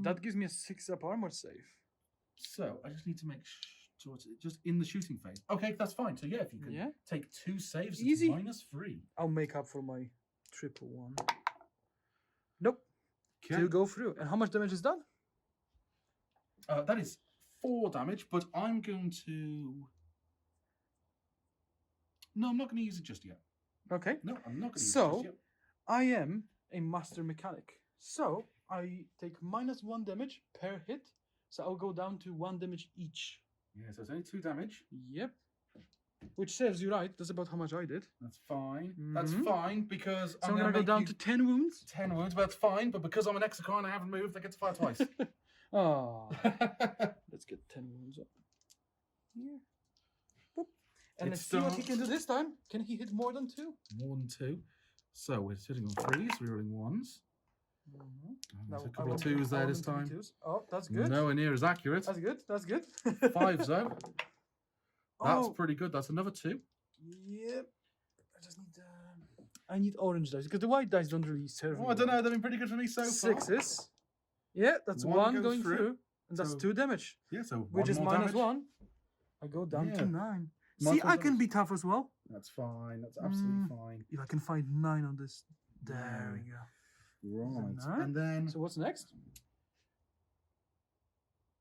That gives me a 6-up armor save. So I just need to make sure it's just in the shooting phase. Okay, that's fine. So yeah, if you can Yeah. take 2 saves, it's Easy. -3. I'll make up for my triple one. Nope. Okay. 2 go through. And how much damage is that? That is 4 damage, but I'm going to. No, I'm not going to use it just yet. Okay. No, I'm not going to use it So, just yet. I am a master mechanic. So, I take -1 damage per hit. So, I'll go down to 1 damage each. Yeah, so it's only 2 damage. Yep. Which serves you right. That's about how much I did. That's fine. That's Mhm. fine because So, I'm I'm going going to go to down to 10 wounds. 10 wounds, but that's fine. But because I'm an exocrine, I haven't moved. I get to fire twice. Ah. Let's get 10 wounds up. Here. Boop. And let's see what he can do this time. Can he hit more than 2? More than 2. So we're sitting on 3s, rerolling 1s. Mm-hmm. There's a couple of 2s there this time. Oh, that's good. Nowhere near as accurate. That's good. That's good. 5s though. That's Oh, pretty good. That's another 2. yep. I just need. I need orange dice because the white dice don't really serve. Oh, me I don't well. know. They've been pretty good for me so far. 6s. Yeah, that's One 1 goes going through. through, and that's So 2 damage, Yeah, so which is one more damage. -1. I go down Yeah. to 9. Minus See, one I can damage. be tough as well. That's fine. That's absolutely fine. If I can find 9 on this, there we go. Right. nine? And then So what's next?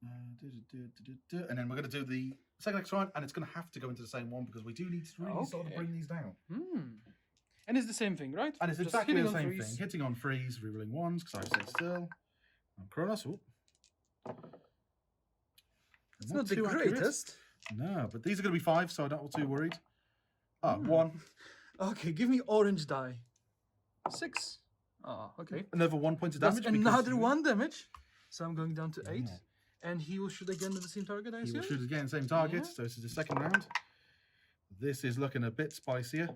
and then we're going to do the second exocrine, and it's going to have to go into the same one because we do need to really sort of Okay. bring these down. And it's the same thing, right? And it's Just exactly hitting the on same threes. thing. Hitting on 3s, rerolling 1s because I stay still. And Kronos. Oh. It's not the greatest. No, but these are going to be 5, so I'm not too worried. Ah, 1. Okay, give me orange die. 6. Ah, okay. Another 1 point of That's damage. because another you- 1 damage. So I'm going down to 8. Yeah. And he will shoot again at the same target, I He will assume? shoot again, same target. Yeah. So this is the second round. This is looking a bit spicier.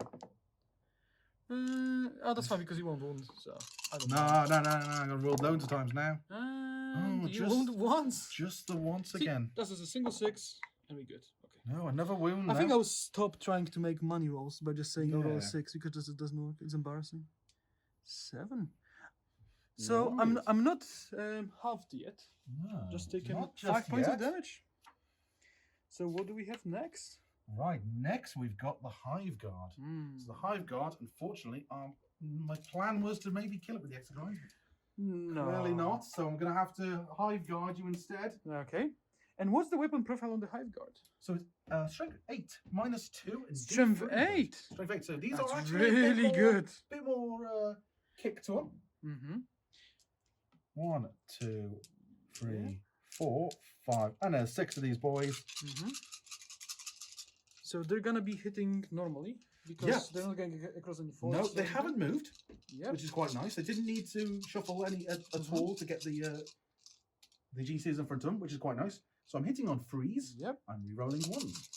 That's fine because he won't wound, so I don't No. I'm going to roll loads of times now. And you just- wound once. Just the once See, again. That's just a single 6, and we're good. Okay. No, another wound. I think now. I will stop trying to make money rolls by just saying I'll roll Yeah. a 6 because it doesn't work. It's embarrassing. 7. So I'm Right. not halved yet. No, Just taking not 5 points yet. of damage. So what do we have next? Right, next we've got the Hive Guard. So the Hive Guard, unfortunately, my plan was to maybe kill it with the exocrine. No. Clearly not, so I'm going to have to Hive Guard you instead. Okay. And what's the weapon profile on the Hive Guard? So it's strength 8, -2. And Strength D3. 8. Strength 8. So these That's are actually a bit really more- good. Bit more kick to them. Mm-hmm. 1, 2, 3, 4, 5, and there's 6 of these boys. Mm-hmm. So they're gonna be hitting normally because Yeah. they're not going to get across any force. No, they haven't moved, Yep. which is quite nice. They didn't need to shuffle any at all to get the GCs in front of them, which is quite nice. So I'm hitting on 3s. Yep. I'm re-rolling 1s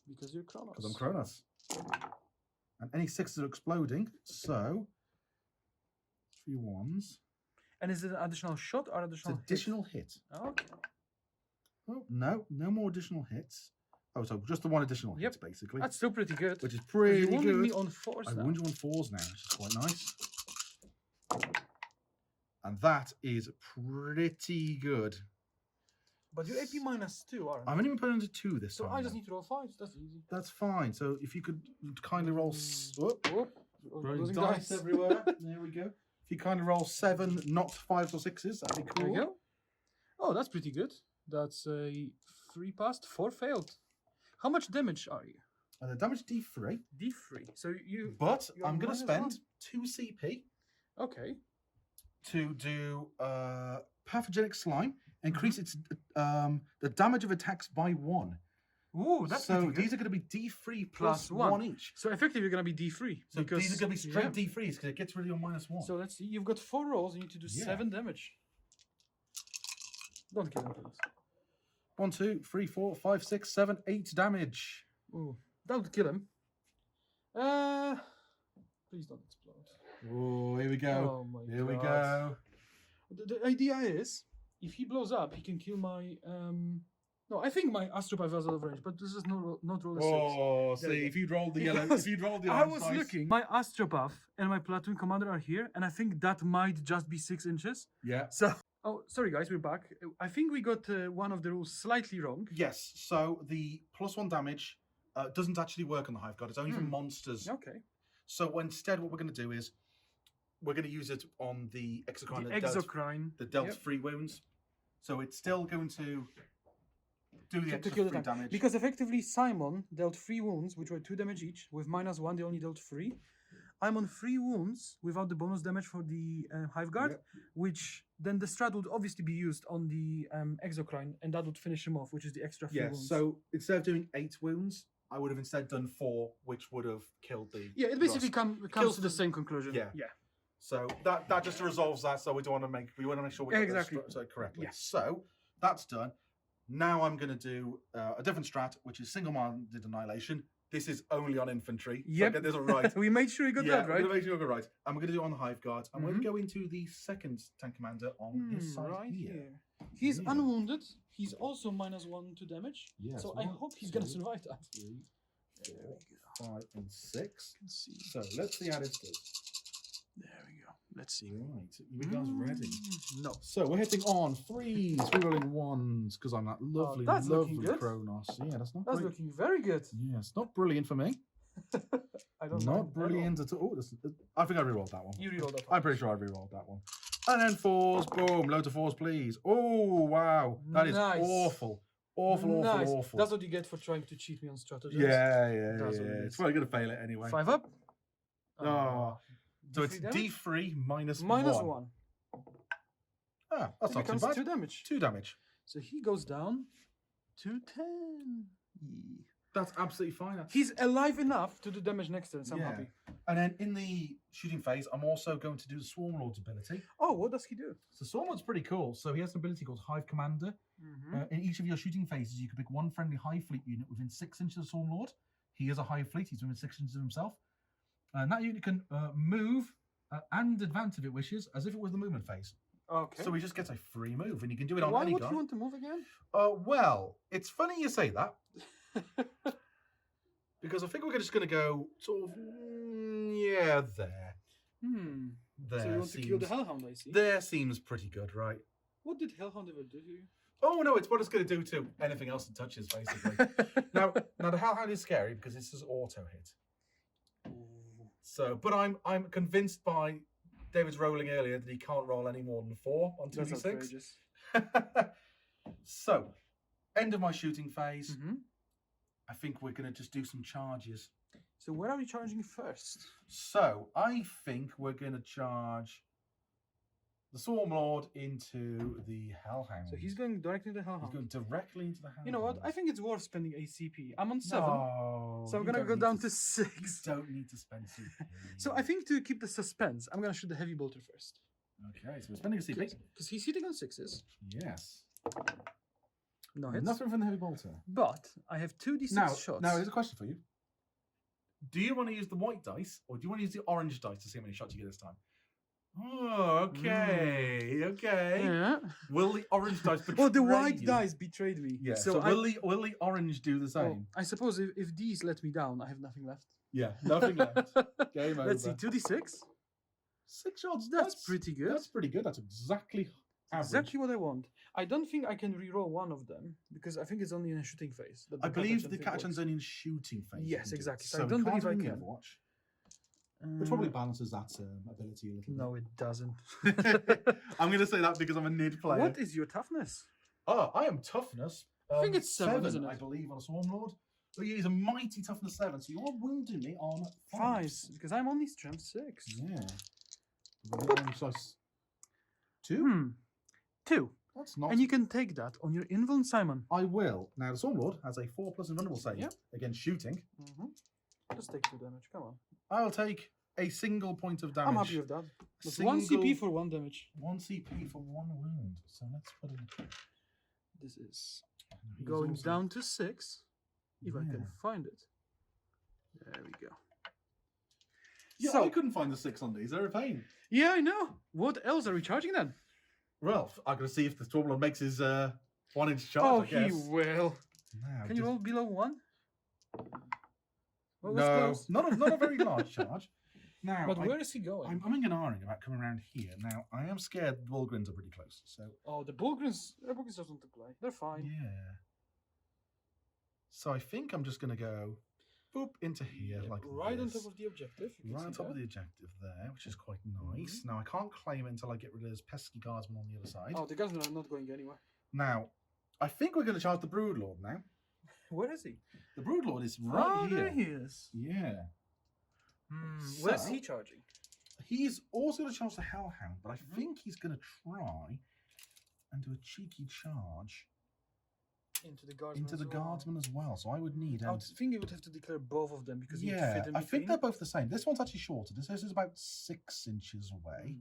Because you're Kronos. because I'm Kronos. And any 6s are exploding, so 3 1s. And is it an additional shot or It's additional? additional hit. Okay. Oh, no more additional hits. Oh, so just the 1 additional hit, Yep. basically. That's still pretty good. Which is 'Cause pretty you're wounding good. me on 4s I now. wound you on 4s now, which is quite nice. And that is pretty good. But you're AP -2, aren't you? I've only been put into 2 this So time. I just though. need to roll 5s. That's easy. That's fine. So if you could kindly roll... Whoop. Rolling Losing dice everywhere. There we go. If you kind of roll 7, not 5s or 6s, that'd be There cool. you go. Oh, that's pretty good. That's a 3 passed, 4 failed. How much damage are you? The damage D3, D3. So you. but you're I'm going to -1. spend 2 CP Okay. to do pathogenic slime, increase its the damage of attacks by 1. Ooh, that's so pretty good. these are going to be D3 Plus plus one. 1 each. So effectively, you're gonna be D3. So because, these are going to be straight yeah. D3s because it gets rid of your -1. So let's see. You've got 4 rolls. You need to do Yeah. 7 damage. Don't kill him, please. 1, 2, 3, 4, 5, 6, 7, 8 damage. Ooh, don't kill him. Please don't explode. Oh, here we go. Oh my Here we God. go. The idea is, if he blows up, he can kill my. No, I think my Astropath was out of range, but this is not roll a 6. Oh, There we see, go. if you'd rolled the yellow, Because if you'd rolled the I orange was dice- looking. My Astropath and my platoon commander are here, and I think that might just be 6 inches. Yeah. So, oh, sorry guys, we're back. I think we got one of the rules slightly wrong. Yes. So the +1 damage doesn't actually work on the Hive Guard. It's only for monsters. Okay. So instead, what we're going to do is we're going to use it on the Exocrine. The Exocrine. The dealt Yep. 3 wounds. So it's still going to do the To extra kill the 3 tank. damage. Because effectively Simon dealt 3 wounds, which were 2 damage each. With -1, they only dealt 3. I'm on 3 wounds without the bonus damage for the Hive Guard, Yep. which then the strat would obviously be used on the Exocrine, and that would finish him off, which is the extra 3 Yeah. wounds. So instead of doing 8 wounds, I would have instead done 4, which would have killed the. yeah, it basically Ross. comes Kills to the the- same conclusion. Yeah. Yeah. So that just resolves that. So we want to make sure we get Exactly. that correctly. Yes. So that's done. Now I'm going to do a different strat, which is single-minded annihilation. This is only on infantry. So Yep. get this right. We made sure you got that We're right. going to make sure we got it right. And we're going to do it on the Hive Guard. And we're Mhm. going to go into the second tank commander on this side right here. here. He's Yeah. unwounded. He's also -1 to damage. Yes, So I 1, hope he's going to 2, survive that. 3, There 4, we go. 5, and 6. Let's see. So let's see how this goes. There we go. Let's see. Right, you guys ready? No. So we're hitting on 3s, rerolling 1s, because I'm that lovely, that's looking lovely good. Kronos. Yeah, that's not That's great. looking very good. Yeah, it's not brilliant for me. I don't Not mind. brilliant at all. I think I rerolled that one. You rerolled that. I'm pretty sure I rerolled that one. And then 4s, boom, loads of 4s, please. Oh, wow. That is Nice. awful. Awful, Nice. awful. That's what you get for trying to cheat me on strategy. Yeah. That's what it It's is. probably going to fail it anyway. 5 up. Oh. So it's D3 damage? D3 minus -1. Ah, that's It not too becomes bad. 2 damage. 2 damage. So he goes down to 10. Yeah. That's absolutely fine. That's... He's alive enough to do damage next turn, so I'm Yeah. happy. And then in the shooting phase, I'm also going to do the Swarmlord's ability. Oh, what does he do? So Swarmlord's pretty cool. So he has an ability called Hive Commander. In each of your shooting phases, you can pick one friendly Hive Fleet unit within 6 inches of Swarmlord. He is a Hive Fleet. He's within 6 inches of himself. And that unit can move and advance if it wishes, as if it was the movement phase. Okay. So he just gets a free move, and you can do it on Why any would guy. he want to move again? Well, it's funny you say that. Because I think we're just going to go sort of, yeah, there. There So you want to kill the seems- Hellhound, I see. There seems pretty good, right? What did Hellhound ever do to you? Oh no, it's what it's going to do to anything else it touches, basically. now the Hellhound is scary because this is auto hit. So, but I'm convinced by David's rolling earlier that he can't roll any more than 4 on That's 2d6. outrageous. So, end of my shooting phase. Mhm. I think we're going to just do some charges. So where are we charging first? So, I think we're going to charge the Swarmlord into the Hellhound. So he's going directly to the He's Hellhound. going directly into the Hellhound. You know what? I think it's worth spending ACP. I'm on 7. No, So I'm you going to don't go need down to to 6. You don't need to spend CP. So I think to keep the suspense, I'm going to shoot the Heavy Bolter first. Okay, so we're spending a CP. Because he's hitting on 6s. Yes. No hits. Nothing from the heavy bolter. But I have 2d6 shots. Now, here's a question for you. Do you want to use the white dice, or do you want to use the orange dice to see how many shots you get this time? Oh, okay, okay. Yeah. Will the orange dice betray Oh, the white you? dice betrayed me. Yeah. So, So, I, will the orange do the oh, same? I suppose if these let me down, I have nothing left. Yeah. Nothing left. Game over. Let's see, 2d6. 6 shots. That's pretty good. That's pretty good. That's exactly average. Exactly what I want. I don't think I can re-roll one of them because I think it's only in a shooting phase. that I believe the thing Catachan's works. only in shooting phase. you Yes, can do it. exactly. So So I we don't can't believe I do the can. Overwatch, which probably balances that ability a little No, it doesn't. bit. I'm going to say that because I'm a NID player. What is your toughness? Oh, I am toughness. I think it's 7, isn't it? I believe, on a Swarmlord. But he's a mighty toughness 7, so you're wounding me on 5. 5, because I'm only strength 6. Yeah. Size 2? 2. That's not. And you can take that on your Invuln Simon. I will. Now, the Swarmlord has a 4+ invulnerable save Yep. against shooting. Just take 2 damage, come on. I'll take a single point of damage. I'm happy with that. That's 1 CP for 1 damage. 1 CP for 1 wound. So let's put in. This is He's going also- down to 6, if I can Yeah. find it. There we go. Yeah, So- I couldn't find the 6 on these. They're a pain. Yeah, I know. What else are we charging then? Well, I'm going to see if the Swarmlord makes his 1-inch charge, Oh, I guess. he will. Now, Can you roll below 1? Well, was no, close. not a very large charge. Now, But where is he going? I'm umming and ahhing about coming around here. Now, I am scared the Vulgrins are pretty close. So, Oh, the Bulgrins doesn't want to play. They're fine. yeah. So I think I'm just going to go boop into here like Right on this. top of the objective. you can Right see on top that. of the objective there, which is quite nice. Now, I can't claim it until I get rid of those pesky guardsmen on the other side. Oh, the guardsmen are not going anywhere. Now, I think we're going to charge the Broodlord now. Where is he? The Broodlord is right here. There he is. Yeah. Where is So- he charging? He's also going to charge the Hellhound, but I Mm-hmm. think he's going to try and do a cheeky charge Into the guardsmen. into the as well. Guardsman as well. So I would need... I would think you would have to declare both of them because you yeah, fit in I think between. they're both the same. This one's actually shorter. This is about 6 inches away.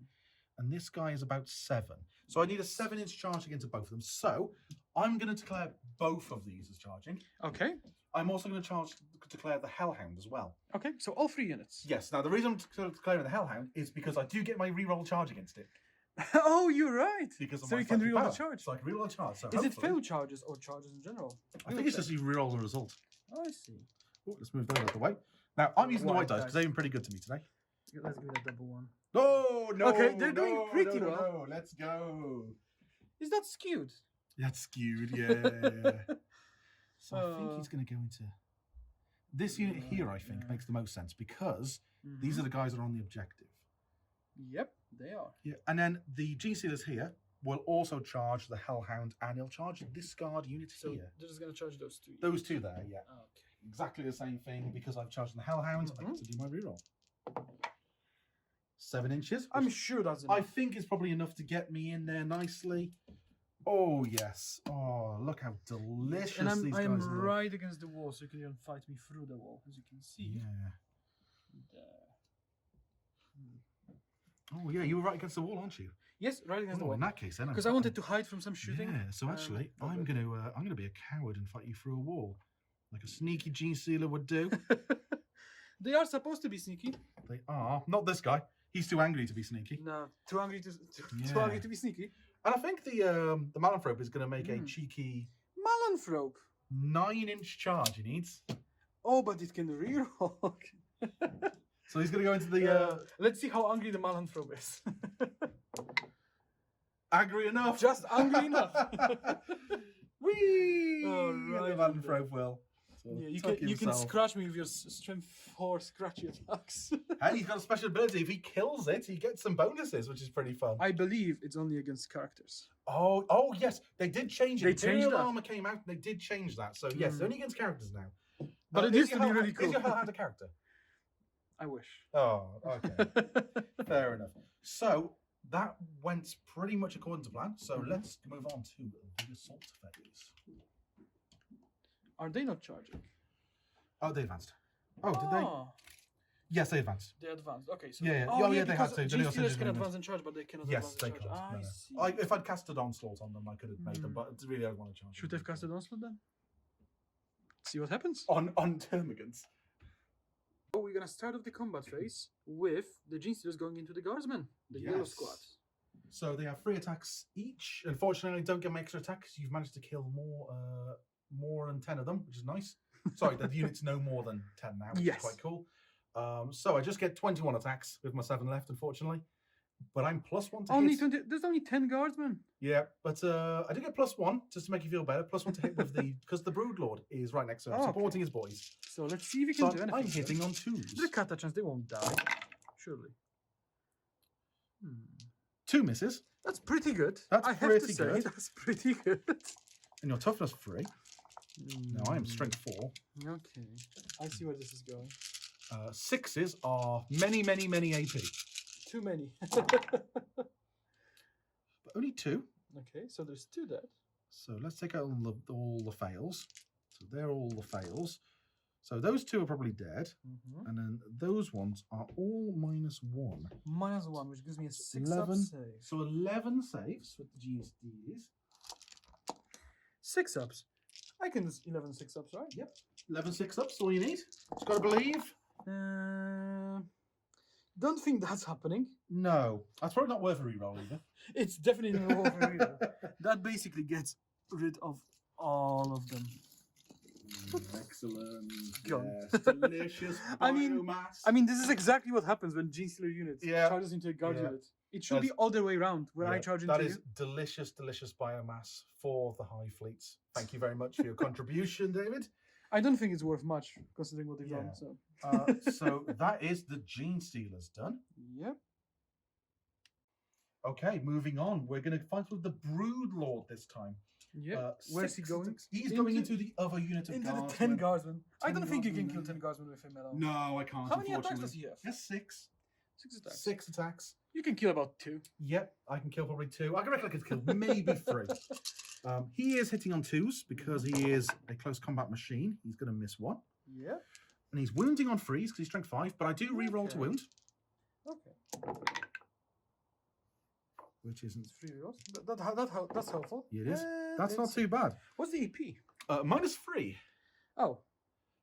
And this guy is about 7. So I need a 7-inch charge against both of them. So I'm going to declare both of these as charging. Okay. I'm also going to declare the Hellhound as well. Okay. So all 3 units. Yes. Now the reason I'm declaring the Hellhound is because I do get my reroll charge against it. Oh, you're right. Because of So my you can fighting reroll the power. charge. So I can reroll a charge. So Is it hopefully- failed charges or charges in general? I think it's just you reroll the result. Oh, I see. Ooh, let's move those out of the way. Now I'm using the White white dice dice. because they've been pretty good to me today. Let's give it a double one. No, no. Okay, they're doing no, pretty no, no, well. no. Let's go. Is that skewed? That's skewed, yeah. So I think he's going to go into this unit here. I think makes the most sense because these are the guys that are on the objective. Yep, they are. Yeah, and then the Gene Stealers here will also charge the Hellhound, and he'll charge this guard unit So here. they're just gonna charge those 2. Those 2 there, yeah. Okay. Exactly the same thing because I've charged the Hellhound. I get to do my reroll. 7 inches. I'm which sure that's I enough. think is probably enough to get me in there nicely. Oh yes. Oh, look how delicious And these I'm guys look. right against the wall, so you can even fight me through the wall, as you can see. Yeah. There. Oh yeah, you were right against the wall, aren't you? Yes, right against the Oh, wall. in that case, then. Because I wanted to hide from some shooting. Yeah. So actually, I'm gonna be a coward and fight you through a wall, like a sneaky Gene Stealer would do. They are supposed to be sneaky. They are not this guy. He's too angry to be sneaky. No, too angry to Yeah. angry to be sneaky. And I think the Malanthrope is going to make a Mm. cheeky Malanthrope. 9-inch charge. He needs. Oh, but it can reroll. So he's going to go into the Let's see how angry the Malanthrope is. angry enough. Just angry enough. Whee! Oh, And right. the Malanthrope will. So Yeah, you tuck can himself. scratch me with your strength 4 scratchy attacks. Hey, he's got a special ability. If he kills it, he gets some bonuses, which is pretty fun. I believe it's only against characters. Oh yes, they did change it. They changed Imperial that. Armor came out. They did change that. So yes, Mm. only against characters now. But it is used to your be Hellhound- really cool. Is your Hellhound a character? I wish. Oh, okay. Fair enough. So that went pretty much according to plan. So let's move on to the assault phase. Are they not charging? Oh, they advanced. Oh, did they? Yes, they advanced. They advanced. Okay, so Yeah, yeah. Oh, Oh, yeah, they had because to. They Gene also Stealers did can advance. advance and charge, but they cannot Yes, advance they and can't. charge. No, I no. see. If I'd casted Onslaught on them, I could have made them, but really I don't want to charge Should them. have casted Onslaught then? See what happens. On Termagants. So we're gonna start off the combat phase with the Gene Stealers going into the Guardsmen, the yellow Yes. squad. So they have 3 attacks each. Unfortunately, don't get my extra attacks. You've managed to kill more than 10 of them, which is nice. Sorry, the unit's no more than 10 now, which Yes. is quite cool. So I just get 21 attacks with my 7 left, unfortunately. But I'm +1 to Only hit. 20. There's only 10 Guardsmen. Yeah, but I do get +1 just to make you feel better. +1 to hit with the because the Broodlord is right next to him, Oh, okay. supporting his boys. So let's see if we So can do anything. I'm hitting on 2s. The Catachans, they won't die. Surely. 2 misses, That's pretty good. That's I have to pretty say, good. that's pretty good. and your toughness 3. Now I am strength 4. Okay. I see where this is going. 6s are many AP, Too many. but only 2. Okay, so there's 2 dead. So let's take out all the fails. So they're all the fails. So those 2 are probably dead, and then those ones are all -1. -1, which gives me a 6 11. up save. So 11 saves with the GSDs. 6 ups. I can do 11 6 ups, right? Yep. 11 6 ups, all you need. Just got to believe. don't think that's happening. No, that's probably not worth a reroll either. It's definitely not over real. That basically gets rid of all of them. Excellent. Gone. Yes, delicious I mean- biomass. I mean, this is exactly what happens when Gene Stealer units Yeah. charges into a guard Yeah. unit. It should be all the way around, where I Yeah, charge into that is you. delicious, delicious biomass for the Hive fleets. Thank you very much for your contribution, David. I don't think it's worth much, considering what they've done. Yeah. So. So that is the Gene Stealers done. Yep. Okay, moving on. We're going to fight with the Brood Lord this time. Yep. Where's he 6 going? attacks. He's going into the other unit of Into the guardsmen. 10 guardsmen. I 10 don't think you can kill guardsmen. 10 guardsmen with him alone. No, I can't. How many attacks unfortunately. does he have? Yes, 6. 6 attacks. 6 attacks. You can kill about 2. Yep, I can kill probably 2. I reckon I could kill maybe 3. He is hitting on 2s because he is a close combat machine. He's going to miss 1. Yep. And he's wounding on 3s because he's strength 5, but I do re-roll to Okay. wound, Okay. which isn't... 3 rerolls. That's helpful. It is. And That's not it's- too bad. What's the AP? -3. Oh,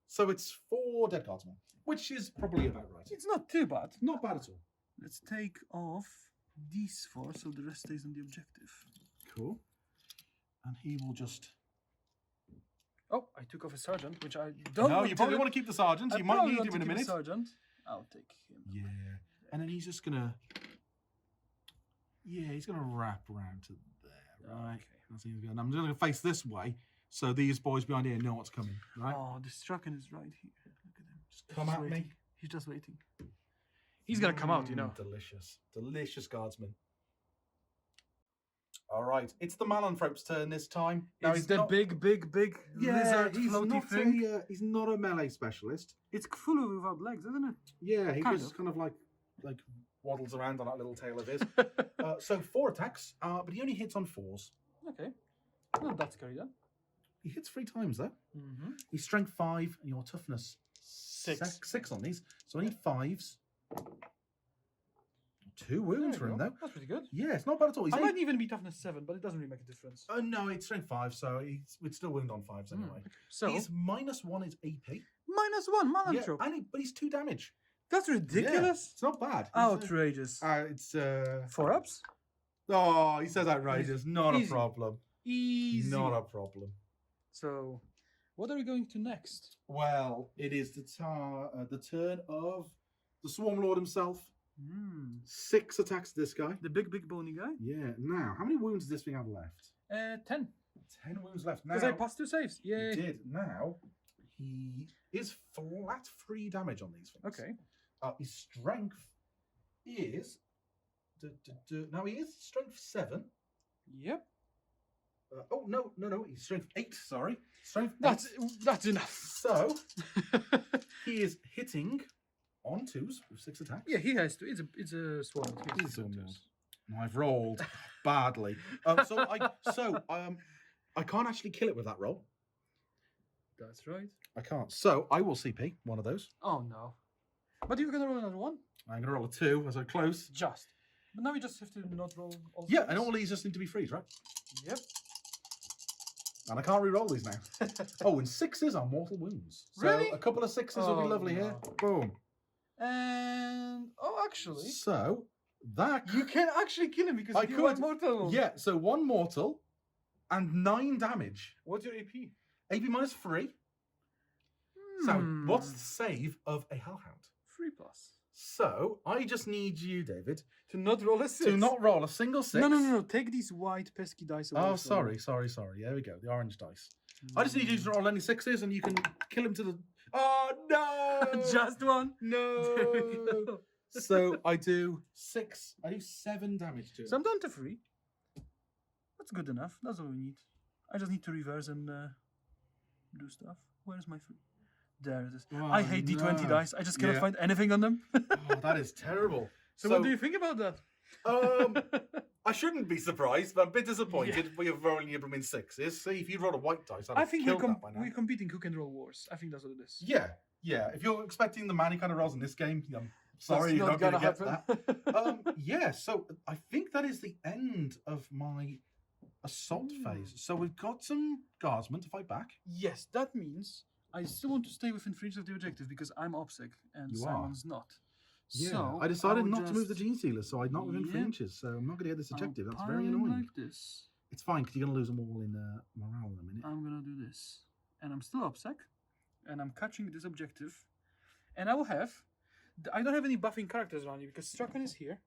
So it's 4 dead guardsmen, which is probably about right. it's not too bad. Not bad at all. Let's take off these 4 so the rest stays on the objective. Cool. And he will just... Oh, I took off a sergeant, which I don't No, want you to probably do. want to keep the sergeant. I You might probably need want him in to a keep minute. Sergeant. I'll take him. Yeah. And then he's just going to... Yeah, he's going to wrap around to there, right? Okay. That's how he's going. I'm going to face this way, so these boys behind here know what's coming, right? Oh, the Straken is right here. Look at him. Just come He's at waiting. me. He's just waiting. He's gonna come out, you know. Delicious. Delicious guardsman. All right. It's the Malanthrope's turn this time. Now It's the not- big lizard he's floaty not thing. he's not a melee specialist. It's full of without legs, isn't it? Yeah, he Kind just of. kind of like waddles around on that little tail of his. So 4 attacks, but he only hits on 4s. Okay. Not that scary then. He hits 3 times though. Mm-hmm. He's strength 5 and your toughness 6. 6 on these. So I need 5s. 2 wounds for him though. That's pretty good. Yeah, it's not bad at all. He's I only- might even be toughness 7, but it doesn't really make a difference. no, it's strength 5, so we'd still wound on 5s anyway. Okay. So He's -1 is AP. -1 Yeah, Malanthrope. but he's 2 damage. That's Yeah, ridiculous. it's not bad. Outrageous. It's 4 ups. Oh, he says outrageous. Not Easy. a problem. Easy. Not a problem. So, what are we going to next? Well, it is the turn of the Swarmlord himself. 6 attacks to this guy. The big bony guy. Yeah. Now, how many wounds does this thing have left? 10. 10 wounds left. Now, Because I passed 2 saves. he Yay. did. Now, he is flat 3 damage on these things. Okay. His strength is... Now, he is strength 7. Yep. No. He's strength 8, sorry. Strength 8. That's enough. So, he is hitting on 2s with 6 attacks. Yeah, he has to. It's a swarm. He's a Swarmlord. No, I've rolled badly. I can't actually kill it with that roll. That's right. I can't. So, I will CP one of those. Oh no. But you're gonna roll another one? I'm going to roll a 2 as I close. Just. But now we just have to not roll all Yeah, saves. and all these just need to be freeze, right? Yep. And I can't re-roll these now. Oh, and 6s are mortal wounds. So Really? a couple of 6s will be Oh, lovely here. no. Boom. And actually, So that you can actually kill him because I you are could. mortal. Yeah, so 1 mortal and 9 damage. What's your AP? AP -3. So what's the save of a Hellhound? 3+. So I just need you, David, To not roll a 6. to not roll a single 6. No. Take these white pesky dice away. Oh, from sorry. There we go. The orange dice. I just need you to roll any 6s and you can kill him to the... Oh, no! Just one. No! There we go. So I do 7 damage to him. So I'm down to 3. That's good enough. That's all we need. I just need to reverse and do stuff. Where's my 3? There it is. Oh, I hate D20 no. dice. I just cannot Yeah. find anything on them. Oh, that is terrible. So what do you think about that? I shouldn't be surprised, but I'm a bit disappointed. We are rolling them in 6s. See, if you rolled a white dice, I'd I have think killed that by now. we're competing who can roll worse. I think that's what it is. Yeah. If you're expecting the man kind of rolls in this game, I'm sorry, That's you're not going to get happen. that. Yeah, so I think that is the end of my assault phase. So we've got some guardsmen to fight back. Yes, that means I still want to stay within range of the objective because I'm OPSEC and You are. Simon's not. Yeah, So I decided will not to move the just- Gene Stealer, so I'm not within 3 Yep. inches, so I'm not going to get this I'll objective. That's pile very them annoying. like this. It's fine, because you're going to lose them all in morale in a minute. I'm gonna do this, and I'm still OPSEC, and I'm catching this objective, and I will have. I don't have any buffing characters around you because Straken is here,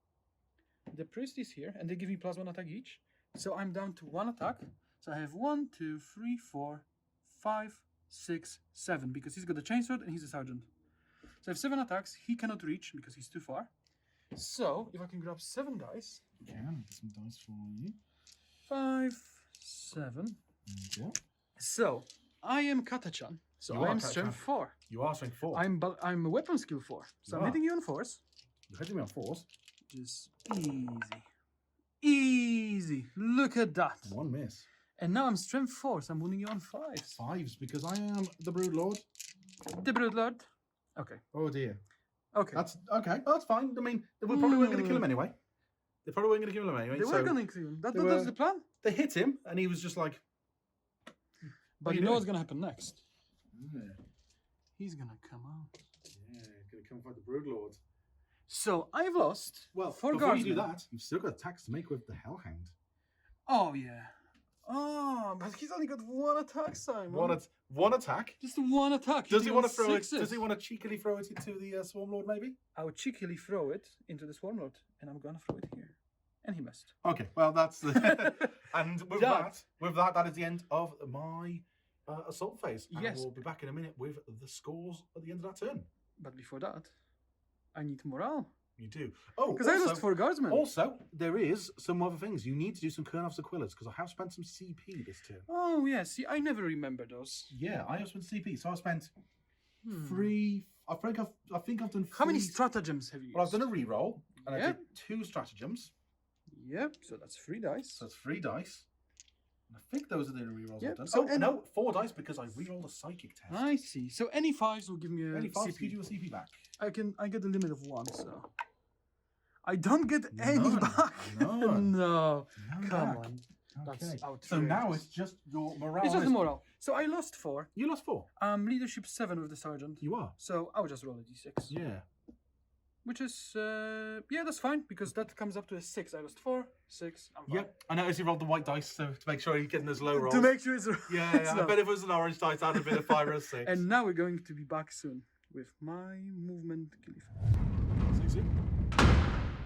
the priest is here, and they give me +1 attack each. So I'm down to 1 attack. So I have 1, 2, 3, 4, 5, 6, 7 because he's got a chainsword and he's a sergeant. So I have 7 attacks. He cannot reach because he's too far. So if I can grab 7 dice, Okay, I'll get some dice for you. 5, 7. There you go. So I am Catachan. So You I are am Catachan. strength 4. You are strength 4. I'm a weapon skill 4. So You I'm are. hitting you on 4s. You're hitting me on 4s. Which is easy. Easy. Look at that. 1 miss. And now I'm strength 4, so I'm winning you on 5s. 5s, because I am the Brood Lord. The Brood Lord. Okay. Oh dear. Okay. That's okay. That's fine. I mean, we probably weren't going to kill him anyway. They probably weren't going to kill him anyway. They so were going to kill him. That's they were- the plan. They hit him, and he was just like, But are you you know what's doing? going to happen next. yeah, He's going to come out. going to come fight the Brood Lord. So I've lost Well, 4 before you do guardsmen. that, you've still got attacks to make with the Hellhound. Oh, yeah. Oh, but he's only got 1 attack, Simon. One attack. Just 1 attack. Does he Hitting want on to throw it? 6s. Does he want to cheekily throw it into the Swarmlord? Maybe. I would cheekily throw it into the Swarmlord, and I'm going to throw it here. And he missed. Okay. Well, that's the. And with That- that is the end of my assault phase. And Yes. we'll be back in a minute with the scores at the end of that turn. But before that, I need morale. You do. Oh, Because I lost 4 guardsmen. Also, there is some other things. You need to do some Kurnov's Aquillas because I have spent some CP this turn. Oh, yeah. See, I never remember those. Yeah, I have spent CP. So I spent Hmm. 3. I think I've done. How many 3 stratagems have you used? Well, I've done a reroll and I Yep. did 2 stratagems. Yep, so that's 3 dice. So it's 3 dice. And I think those are the only rerolls Yep, I've done. so Oh, any- no, 4 dice because I rerolled a psychic test. I see. So any 5s will give me a Any 5 CP. gives you a CP back. I get a limit of 1, so I don't get any None. back. None. No, None come back. on. Okay. That's outrageous. So now it's just your morale. It's just the is- morale. So I lost 4. You lost 4. Leadership 7 with the sergeant. You are. So I will just roll a d6. Yeah. Which is yeah, that's fine because that comes up to a 6. I lost 4, 6. I'm fine. Yep. I noticed you rolled the white dice so to make sure you're getting those low rolls. To make sure it's Yeah, it's yeah. I not. bet if it was an orange dice, that'd have been a 5 or a 6. And now we're going to be back soon with my movement kill effect. See you soon.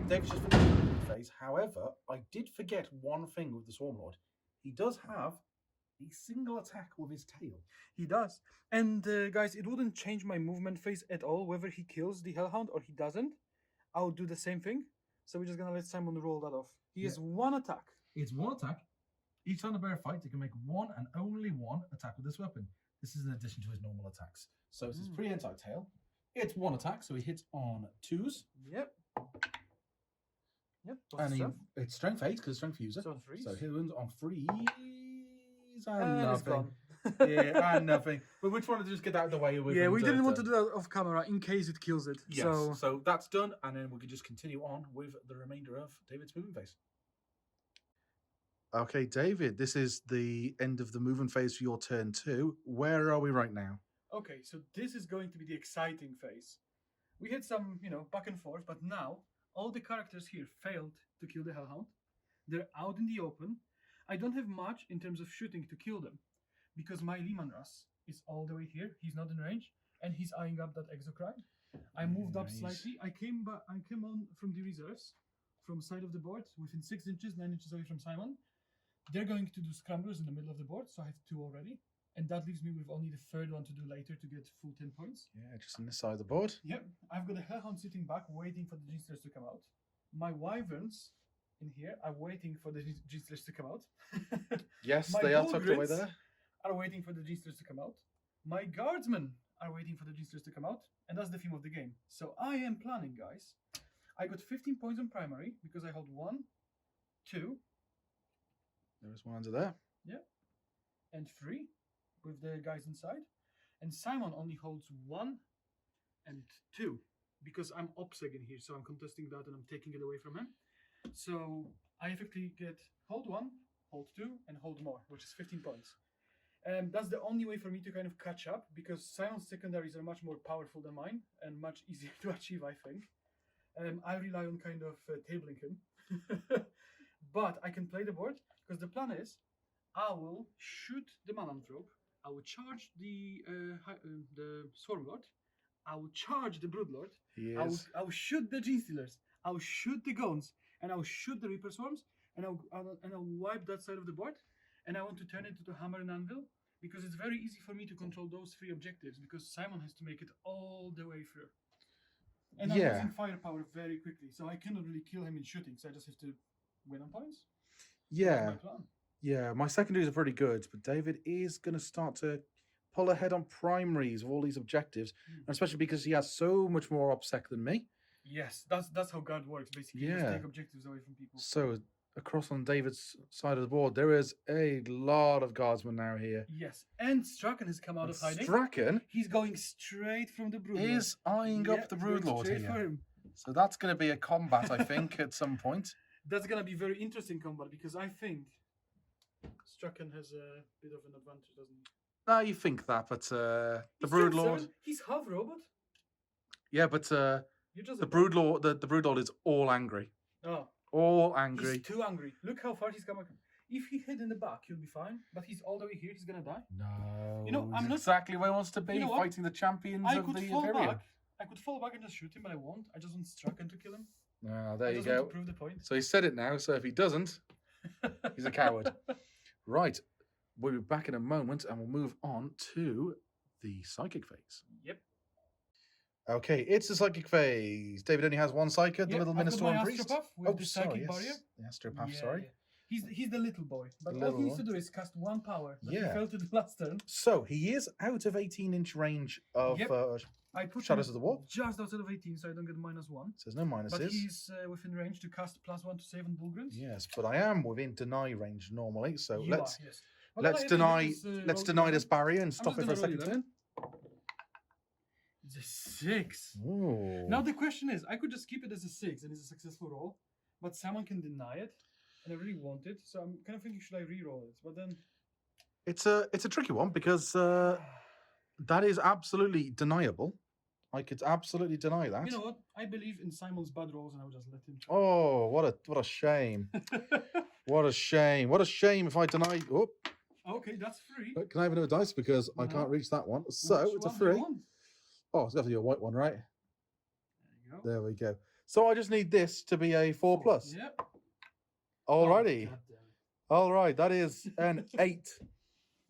Dave's just finished the movement phase. However, I did forget one thing with the Swarmlord. He does have a single attack with his tail. He does. And guys, it wouldn't change my movement phase at all, whether he kills the Hellhound or he doesn't. I'll do the same thing. So we're just gonna let Simon roll that off. He has one attack. It's one attack. Each time the bear fights, he can make one and only one attack with this weapon. This is in addition to his normal attacks. So it's his pre-anti tail. It's one attack, so he hits on 2s. Yep. Yep. And it's strength 8 because strength user. So threes. So he wins on 3s and And it's nothing. gone. Yeah, and nothing. But we just wanted to just get that out of the way. Yeah, we didn't want to do that off camera in case it kills it. Yes, So so that's done, and then we can just continue on with the remainder of David's movement phase. Okay, David, this is the end of the movement phase for your turn 2. Where are we right now? okay, so this is going to be the exciting phase. We had some, back and forth, but now all the characters here failed to kill the Hellhound. They're out in the open. I don't have much in terms of shooting to kill them because my Lehman Russ is all the way here. He's not in range, and he's eyeing up that Exocrine. I moved up slightly. I came on from the reserves, from side of the board, within 6 inches, 9 inches away from Simon. They're going to do scramblers in the middle of the board, so I have 2 already. And that leaves me with only the third one to do later to get full 10 points. Yeah, just on this side of the board. Yep, I've got a Hellhound sitting back, waiting for the Ginsters to come out. My Wyverns in here are waiting for the Ginsters to come out. Yes, My they are tucked away Bullgrids there. are waiting for the Ginsters to come out. My Guardsmen are waiting for the Ginsters to come out. And that's the theme of the game. So I am planning, guys. I got 15 points on primary because I hold 1, 2, There's one under there. and 3 with the guys inside. And Simon only holds 1 and 2 because I'm OPSEG in here, so I'm contesting that and I'm taking it away from him. So I effectively get hold 1, hold 2, and hold more, which is 15 points. And that's the only way for me to kind of catch up because Simon's secondaries are much more powerful than mine and much easier to achieve, I think. I rely on kind of tabling him. But I can play the board because the plan is I will shoot the Mananthrope, I will charge the Swarmlord, I will charge the Broodlord, I will shoot the Genestealers, I will shoot the Gones, and I will shoot the Reaper Swarms, and I'll wipe that side of the board, and I want to turn it to the Hammer and Anvil because it's very easy for me to control those 3 objectives because Simon has to make it all the way through. And I'm losing firepower very quickly, so I cannot really kill him in shooting, so I just have to win on points. Yeah. That's my plan. Yeah, my secondaries are pretty good, but David is going to start to pull ahead on primaries of all these objectives, and especially because he has so much more OPSEC than me. Yes, that's how guard works, basically. You just take objectives away from people. So across on David's side of the board, there is a lot of guardsmen now here. Yes, and Straken has come out of hiding. Straken He's going straight from the Broodlord. is eyeing up the Broodlord straight for here. him. So that's going to be a combat, I think, at some point. That's going to be very interesting combat because I think Straken has a bit of an advantage, doesn't he? No, you think that, but the He's Broodlord... 7. He's half robot. Yeah, but You're just the Broodlord, the Broodlord is all angry. Oh. All angry. He's too angry. Look how far he's come. If he hid in the back, he'll be fine. But he's all the way here. He's gonna die. No, I'm not exactly where he wants to be, fighting the champions of the Imperium. I could fall back and just shoot him, but I won't. I just want Straken to kill him. There you I just go. want to prove the point. So he said it now. So if he doesn't, he's a coward. Right, we'll be back in a moment, and we'll move on to the psychic phase. Yep. Okay, it's the psychic phase. David only has 1 psychic, the little Minister and Priest. With the psychic barrier. The Astropath, sorry. He's the little boy. But all he needs to do is cast 1 power. But he failed to the last turn. So he is out of 18-inch range of I put Shadows of the War. Just outside of 18, so I don't get -1. So there's no minuses. But he's within range to cast +1 to save on Bullgrids. Yes, but I am within deny range normally. So You let's are, yes. let's deny this barrier and stop it for a second turn. It's a 6. Ooh. Now the question is, I could just keep it as a 6 and it's a successful roll, but someone can deny it, and I really want it, so I'm kind of thinking, should I re-roll it? But then it's a tricky one because that is absolutely deniable. I could absolutely deny that. you know what? I believe in Simon's bad rolls, and I will just let him. Oh, what a shame! What a shame! What a shame if I deny. Oh, Okay, that's 3. can I have another dice because I can't reach that one? So Which it's a one do you 3. want? Oh, it's definitely a white one, right? There you go. There we go. So I just need this to be a 4+. Yep. Alrighty. Oh, God damn it. All right, that is an 8.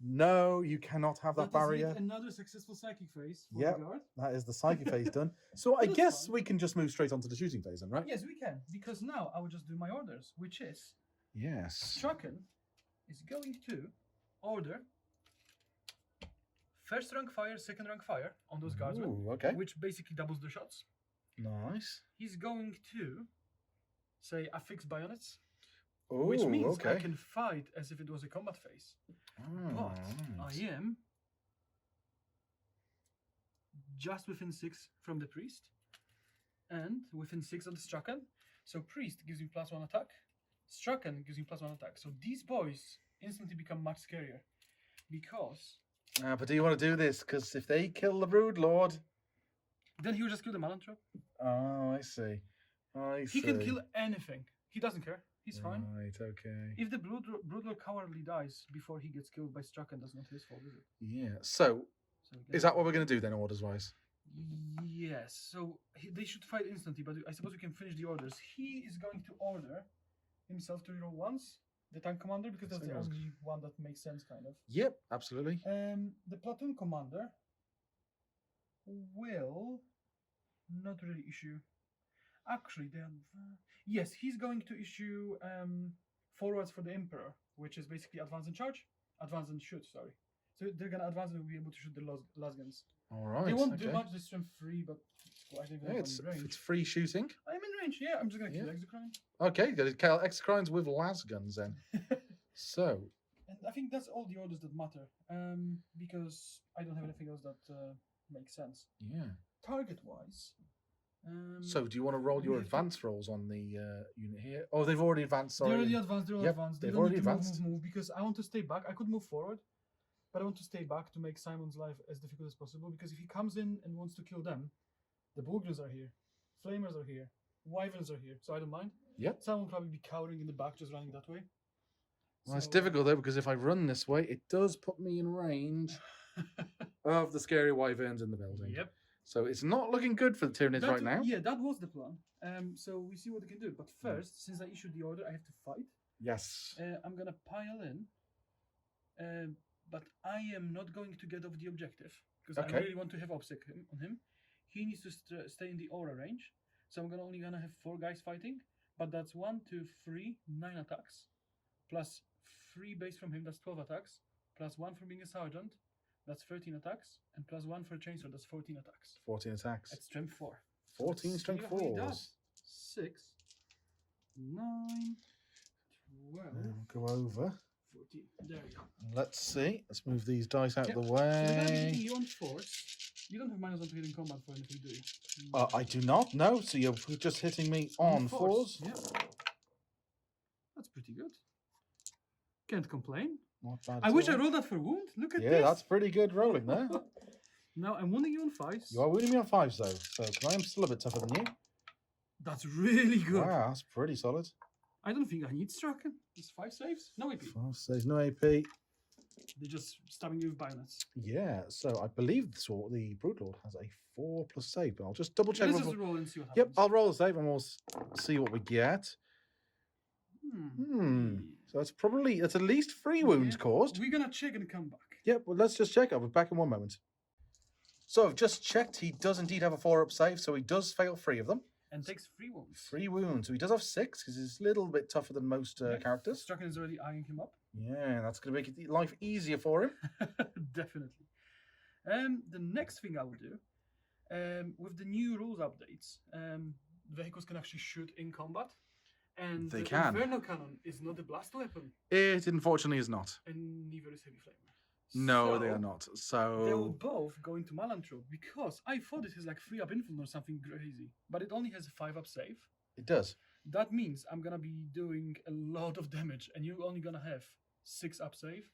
No, you cannot have that That is barrier. yet another successful psychic phase for Yep. the guard. That is the psychic phase done. So I That's guess fine. we can just move straight on to the shooting phase then, right? Yes, we can, because now I will just do my orders, which is Yes. Straken is going to order first rank fire, second rank fire on those guardsmen, Ooh, okay. which basically doubles the shots. Nice. He's going to say affix bayonets, Ooh, which means okay. I can fight as if it was a combat phase. But Alright. I am just within 6 from the priest and within 6 of the Straken. So priest gives me +1 attack, Straken gives me +1 attack. So these boys instantly become much scarier because But do you want to do this? Because if they kill the Brood Lord... then he will just kill the Malanthrope. Oh, I see. I see. He can kill anything. He doesn't care. He's fine. Right, okay. If the Broodlord cowardly dies before he gets killed by Straken, that's not his fault, is it? Yeah. So, So is that what we're going to do then, orders-wise? Yes. So they should fight instantly, but I suppose we can finish the orders. He is going to order himself to reroll once, the tank commander, because that's the Sounds only one that makes sense, kind of. Yep, absolutely. The platoon commander will not really issue. Actually, yes, he's going to issue forwards for the Emperor, which is basically advance and charge, advance and shoot. Sorry, so they're gonna advance and will be able to shoot the lasguns. All right. They won't okay. do much. This strength 3, but it's quite even Yeah, in it's range. free shooting. I'm in range. Yeah, I'm just gonna kill Yeah. Exocrine. Okay, got to kill Exocrines with las guns then. So, And I think that's all the orders that matter. Because I don't have anything else that makes sense. yeah. Target-wise. So, do you want to roll we your have to- advance rolls on the unit here? Oh, they've already advanced. Sorry. They're already advanced. They're all Yep, advanced. They they've don't already need to advanced. move, because I want to stay back. I could move forward, but I want to stay back to make Simon's life as difficult as possible. Because if he comes in and wants to kill them, the Bulgars are here, Flamers are here, Wyverns are here, so I don't mind. Yep. Simon will probably be cowering in the back, just running that way. Well, it's So, difficult though because if I run this way, it does put me in range of the scary wyverns in the building. Yep. So it's not looking good for the Tyranids That- right now. Yeah, that was the plan. So we see what we can do. But first, since I issued the order, I have to fight. Yes. I'm gonna pile in, but I am not going to get off the objective because I Okay. really want to have obsec on him. He needs to stay in the aura range, so I'm only gonna have 4 guys fighting. But that's 1, 2, 3, 9 attacks, plus 3 base from him. That's 12 attacks, plus 1 from being a sergeant. That's 13 attacks, and plus 1 for a chainsaw. That's 14 attacks. 14 attacks. At strength 4. 14 let's strength see how he 4s. does. 6, 9, 12, Go over. 14. There we go. Let's see. Let's move these dice out Yep. of the So the guy way. hitting you on force. You don't have -1 to hitting combat for anything, do you? I do not know. So you're just hitting me on 4s. Yeah. That's pretty good. Can't complain. Not bad. I at wish I all. rolled that for wound. Look at Yeah, this. that's pretty good rolling there. Now I'm wounding you on 5s. You are winning me on 5s though. So 'cause I am still a bit tougher than you. That's really good. Wow, that's pretty solid. I don't think I need Straken. It's 5 saves. No AP. 5 saves, no AP. They're just stabbing you with bayonets. Yeah, so I believe the Broodlord has a 4+ save, but I'll just double check. Let's before- just roll and see what Yep, happens. I'll roll a save and we'll see what we get. Hmm. So that's at least 3 wounds Yeah. caused. We're gonna check and come back. Yep, well, let's just check. I'll be back in one moment. So I've just checked. He does indeed have a 4-up save, so he does fail 3 of them. And takes 3 wounds. 3 wounds. So he does have 6 because he's a little bit tougher than most characters. Straken is already eyeing him up. Yeah, that's going to make life easier for him. Definitely. The next thing I will do, with the new rules updates, vehicles can actually shoot in combat. And They the can. Inferno Cannon is not a blast weapon, It unfortunately is not. and neither is Heavy Flamer. No, they So, are not. They will So both go into Malanthrope because I thought it has like 3-up influence or something crazy, but it only has a 5-up save. it does. That means I'm gonna be doing a lot of damage, and you're only gonna have 6-up save.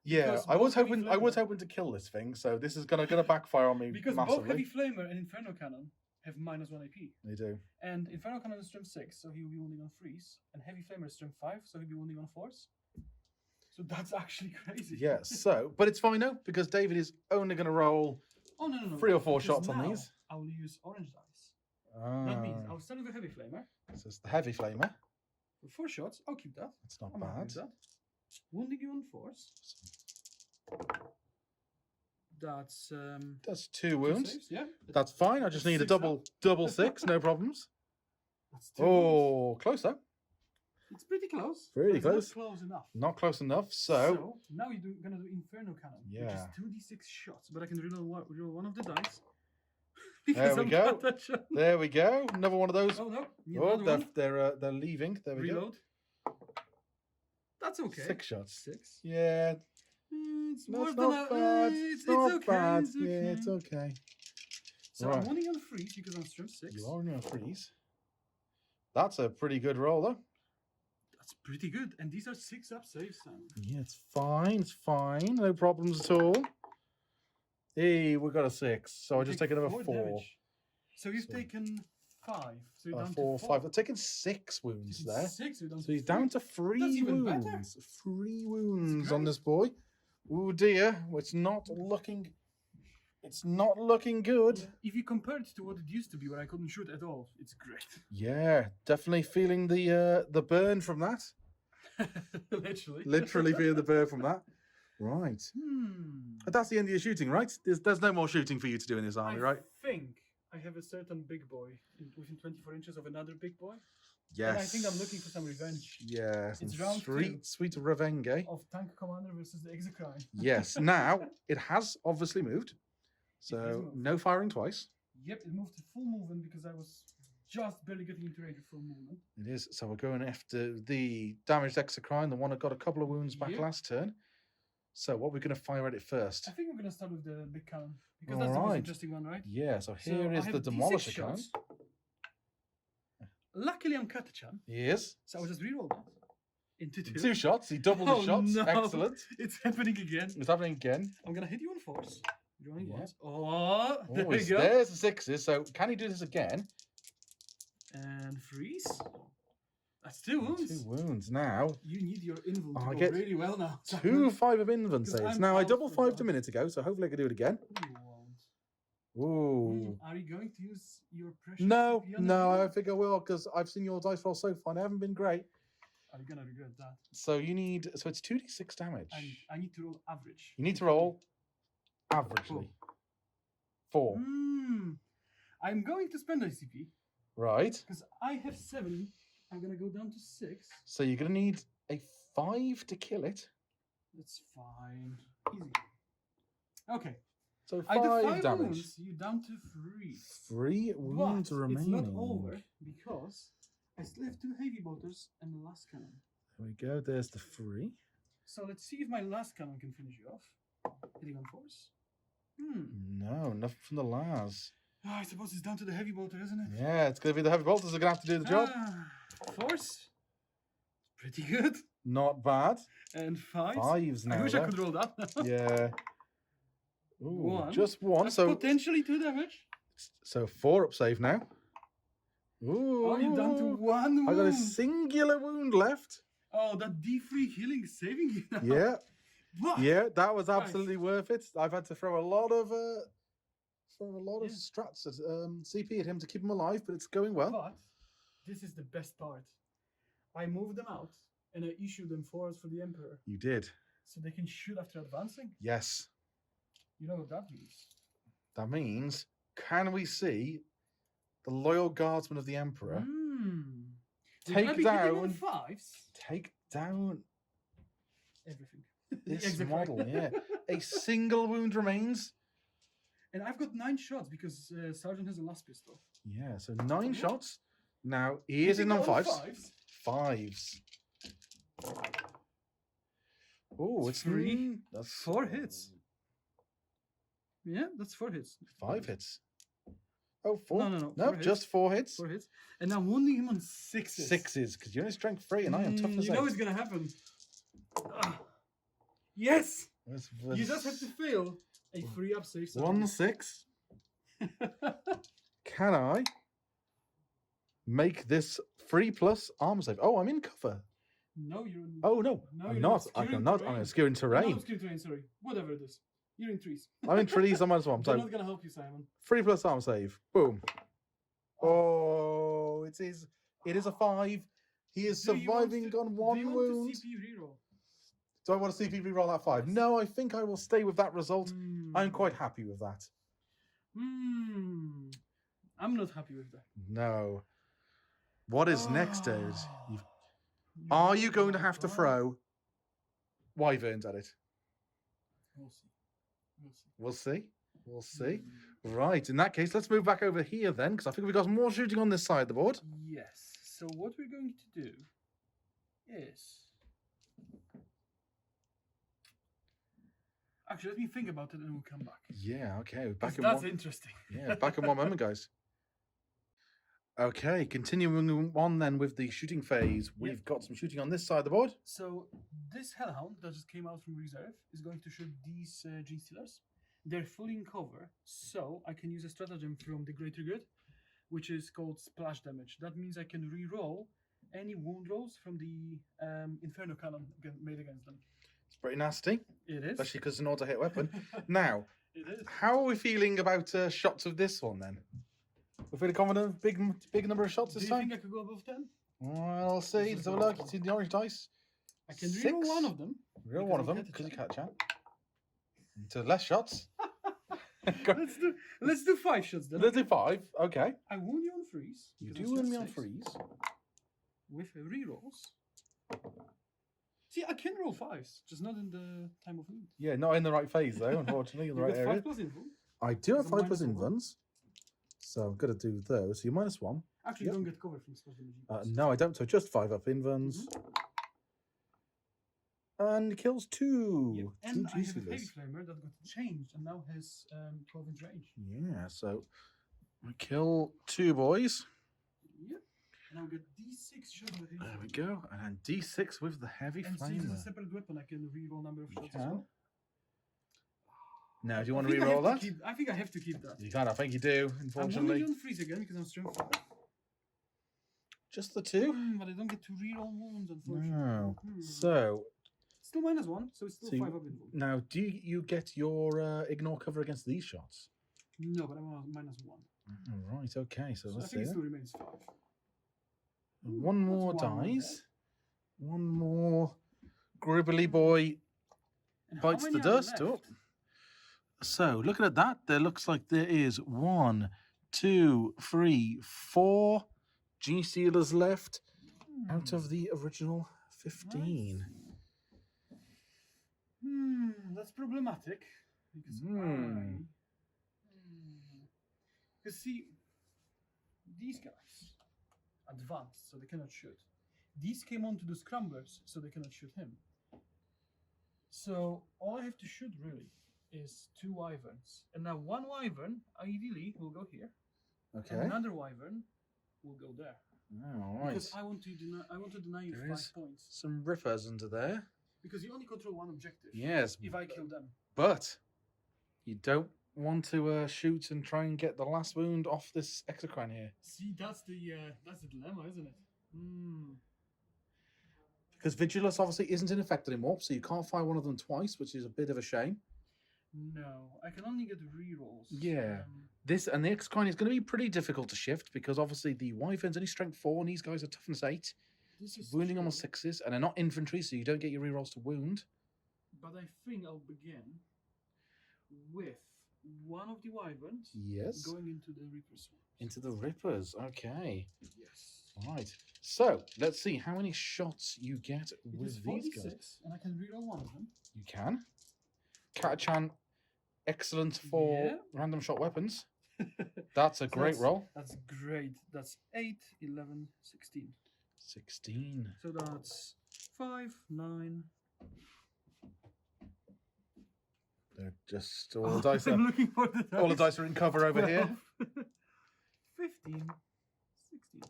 Yeah, Because I was both Heavy hoping I was Flamer- hoping to kill this thing, so this is gonna backfire on me Because massively. both Heavy Flamer and Inferno Cannon have -1 AP. They do. And Inferno Cannon is strength 6, so he'll be wounding on 3s. And Heavy Flamer is strength 5, so he'll be wounding on 4s. So that's actually crazy. Yeah, so but it's fine now because David is only gonna roll Oh, no. 3 or 4 Because shots on now these. I will use orange dice. That means I'll start with a heavy flamer. So it's the heavy flamer. For 4 shots, I'll keep that. It's not I'm happy bad. with that. Wounding you on force. That's That's 2 2 wounds. saves, yeah. That's fine. I just need a 6 up. double 6, no problems. That's 2 wounds. Oh, close though. It's pretty close. Pretty but it's close. Not close enough. Not close enough. So now you're gonna do Inferno Cannon, which is Yeah. 2d6 shots, but I can reroll one of the dice. There we I'm go. Catachan. there we go. Another one of those. Oh no! Need Oh, another one. they're leaving. There we Reload. That's go. okay. 6 shots. 6. Yeah, It's that's worth not bad. It's not okay. bad. It's okay. Yeah, it's okay. So Right. I'm running on freeze because I'm strength 6. You are on your freeze. That's a pretty good roll, though. That's pretty good. And these are 6 up saves, Sam. Yeah, it's fine. It's fine. No problems at all. Hey, we got a 6. So I just take another 4. damage. So you've So- taken 5. So you're down 4, to 5. I've taken 6 wounds Taken there. 6. So, So he's down to 3 That's even better. wounds. 3 wounds on great. this boy. Oh dear, it's not looking. It's not looking good. If you compare it to what it used to be, where I couldn't shoot at all, it's great. Yeah, definitely feeling the burn from that. Literally. Literally feeling the burn from that. Right. But that's the end of your shooting, right? There's no more shooting for you to do in this army, right? I think I have a certain big boy within 24 inches of another big boy. Yes. And I think I'm looking for some revenge Yes. It's round sweet revenge. of Tank Commander versus the Exocrine. Yes. Now it has obviously moved, so moved. no firing twice. Yep, it moved to full movement because I was just barely getting into range of full movement. It is. So we're going after the damaged Exocrine, the one that got a couple of wounds back Yep. last turn. So what we're going to fire at it first? I think we're going to start with the big cannon because that's the most Alright. interesting one, right? Yeah. So So here I is have the D6 Demolisher cannon. shots. Luckily, I'm Catachan, Yes. so I'll just reroll that into 2. 2 shots. He doubled Oh, his shots. no. Excellent. It's happening again. It's happening again. I'm going to hit you on force. Drawing Yeah. once. Oh, there Oh, we go. there's the 6s. So can he do this again? And freeze. That's 2 wounds. 2 wounds now. You need your invul Oh, to I go get really well now. 2 5 of invuln saves. I'm Now I out double for 5'd a that. minute ago, so hopefully I can do it again. You won't. Ooh. Are you going to use your precious No, CP on no, the I think I will because I've seen your dice roll so far. They haven't been great. Are you going to regret that? So you need, so it's 2d6 damage. And I need to roll average. You need to roll averagely. 4. I'm going to spend ICP Right. because I have 7. I'm going to go down to 6. So you're going to need a 5 to kill it. That's fine. Easy. Okay. So I did 5 5 damage. wounds. You're down to 3. 3 wounds But remaining. it's not over because I still have 2 heavy bolters and the last cannon. There we go. There's the 3. So let's see if my last cannon can finish you off. Hitting on force. No, nothing from the Lars. Oh, I suppose it's down to the heavy bolter, isn't it? Yeah, it's going to be the heavy bolters that are going to have to do the job. Force. Pretty good. Not bad. And 5. 5s now. I wish I though. could roll that. Yeah. Ooh, 1. just 1. That's So potentially 2 damage. 4 up save now. Ooh. Oh, you're down to 1 wound. I got a singular wound left. Oh, that D3 healing is saving you now. Yeah. What? Yeah, that was Nice. absolutely worth it. I've had to throw a lot of Yeah. strats at CP at him to keep him alive, but it's going well. But this is the best part. I moved them out and I issued them forwards for the Emperor You did. so they can shoot after advancing. Yes. You know what that means? That means, can we see the loyal guardsman of the Emperor We're gonna take be hitting on down 5s. take down Everything. this Exactly. model? Yeah. A single wound remains. And I've got 9 shots because Sergeant has a last pistol. Yeah, so 9 shots. Now he is in on Hitting 5s. 5s. Oh, it's 3. That's 4 hits. Yeah, that's 4 hits. 5 hits. Oh, 4. No, No, 4 hits. just 4 hits. 4 hits. And I'm wounding him on 6s. 6s, because you're only strength 3 and I am toughness You 8. know it's gonna happen. Ah. Yes! Where's- You just have to fail a 3-up save. 1 6. Can I make this 3+ armor save? Oh, I'm in cover. No, you're in... Oh no, No, I'm you're not. obscuring I'm not. terrain. I'm obscuring No, terrain. obscure terrain, sorry. Whatever it is. You're in trees. I'm in trees. I'm on swamp. They're So not gonna help you, Simon. 3+ armor save. Boom. Oh, it is. It is a 5. He is Do you want surviving to- on do 1 you want to wound. CP reroll? Do I want to CP reroll that 5? Yes. No, I think I will stay with that result. I'm quite happy with that. I'm not happy with that. No. What is next, dude? You Are you going to my have to God. throw wyverns at it? We'll see. We'll see. We'll see. We'll see. Right. In that case, let's move back over here then, because I think we've got more shooting on this side of the board. Yes. So what we're going to do is actually let me think about it and we'll come back. Yeah. Okay. 'Cause Back in that's one. interesting. Yeah. Back in 1 moment, guys. Okay. Continuing on then with the shooting phase, we've got some shooting on this side of the board. So this Hellhound that just came out from reserve is going to shoot these Gene Stealers. They're fully in cover, so I can use a stratagem from the Greater Good, which is called Splash Damage. That means I can re-roll any wound rolls from the Inferno Cannon made against them. It's pretty nasty, It is. especially because it's an auto-hit weapon. Now, It is. how are we feeling about shots of this one then? We're feeling confident, big number of shots Do this you time? think I could go above 10? Well, I'll see. Let's have a look. See the orange dice. I can re-roll 6. one of them. Real because one of of them, because you Catachan. catch out. To less shots. Let's do 5 shots then. Let's do 5. Okay. I wound you on freeze. You because do I'm win me still on 6, freeze. with re-rolls. See, I can roll 5s, just not in the time of need. Yeah, not in the right phase though, unfortunately, in the You right got area. 5 plus info. I do have It's a 5 minus plus one. invulns. So I'm going to do those. So you're -1. Actually, Yep. you don't get cover from special damage. No, I don't. So just 5 up invulns. And kills 2. Yep. 2 And I have a Heavy G-Stealers. Flamer that got changed and now has 12-inch range. Yeah, so we kill 2 boys. Yep. And I'll get D6 shots with There we go. And then D6 with the heavy And since it's a flamer. separate weapon, I can re-roll number of shots as can. well. Now, do you I want to think I re-roll have that? to keep- I think I have to keep that. You can. I think you do, I'm unfortunately. only on freeze again because I'm strength 5. Just the 2? But I don't get to re-roll wounds, unfortunately. No. Hmm. So, Still -1, so it's still So you- 5 up in wound. now, do you get your ignore cover against these shots? No, but I'm on -1. Right, okay, so So I let's think see. it still remains 5. One that's more one more dice. One more gribbly boy And how bites the many are there dust. Oh. left? So, looking at that, there looks like there is 1, 2, 3, 4 G-Stealers left out of the original 15. That's problematic. Because Because see, these guys advanced, so they cannot shoot. These came on to the scramblers, so they cannot shoot him. So all I have to shoot really is 2 wyverns. And now 1 wyvern, ideally, will go here. Okay. And another wyvern will go there. All right. Because I want to deny you There 5 is points. some rippers under there. Because you only control 1 objective. Yes, If I kill them. but you don't want to shoot and try and get the last wound off this exocrine here. See, that's the dilemma, isn't it? Because Vigilus obviously isn't in effect anymore, so you can't fire one of them twice, which is a bit of a shame. No, I can only get rerolls. Yeah. This and the exocrine is going to be pretty difficult to shift because obviously the wyvern's only strength 4 and these guys are toughness 8. This is Wounding true, almost 6s, and they're not infantry, so you don't get your rerolls to wound. But I think I'll begin with one of the wyverns Yes. going into the Reaper Swarms. Into the rippers. Okay. Yes. Right. So let's see how many shots you get It with is these 46, guys. and I can reroll one of them. You can. Catachan, excellent for Yeah. random shot weapons. That's a So great roll. That's great. That's 8, 11, 16. 16. So that's 5, 9. They're just all the dice. I'm looking for the dice. All the dice are in cover over here. 15, 16.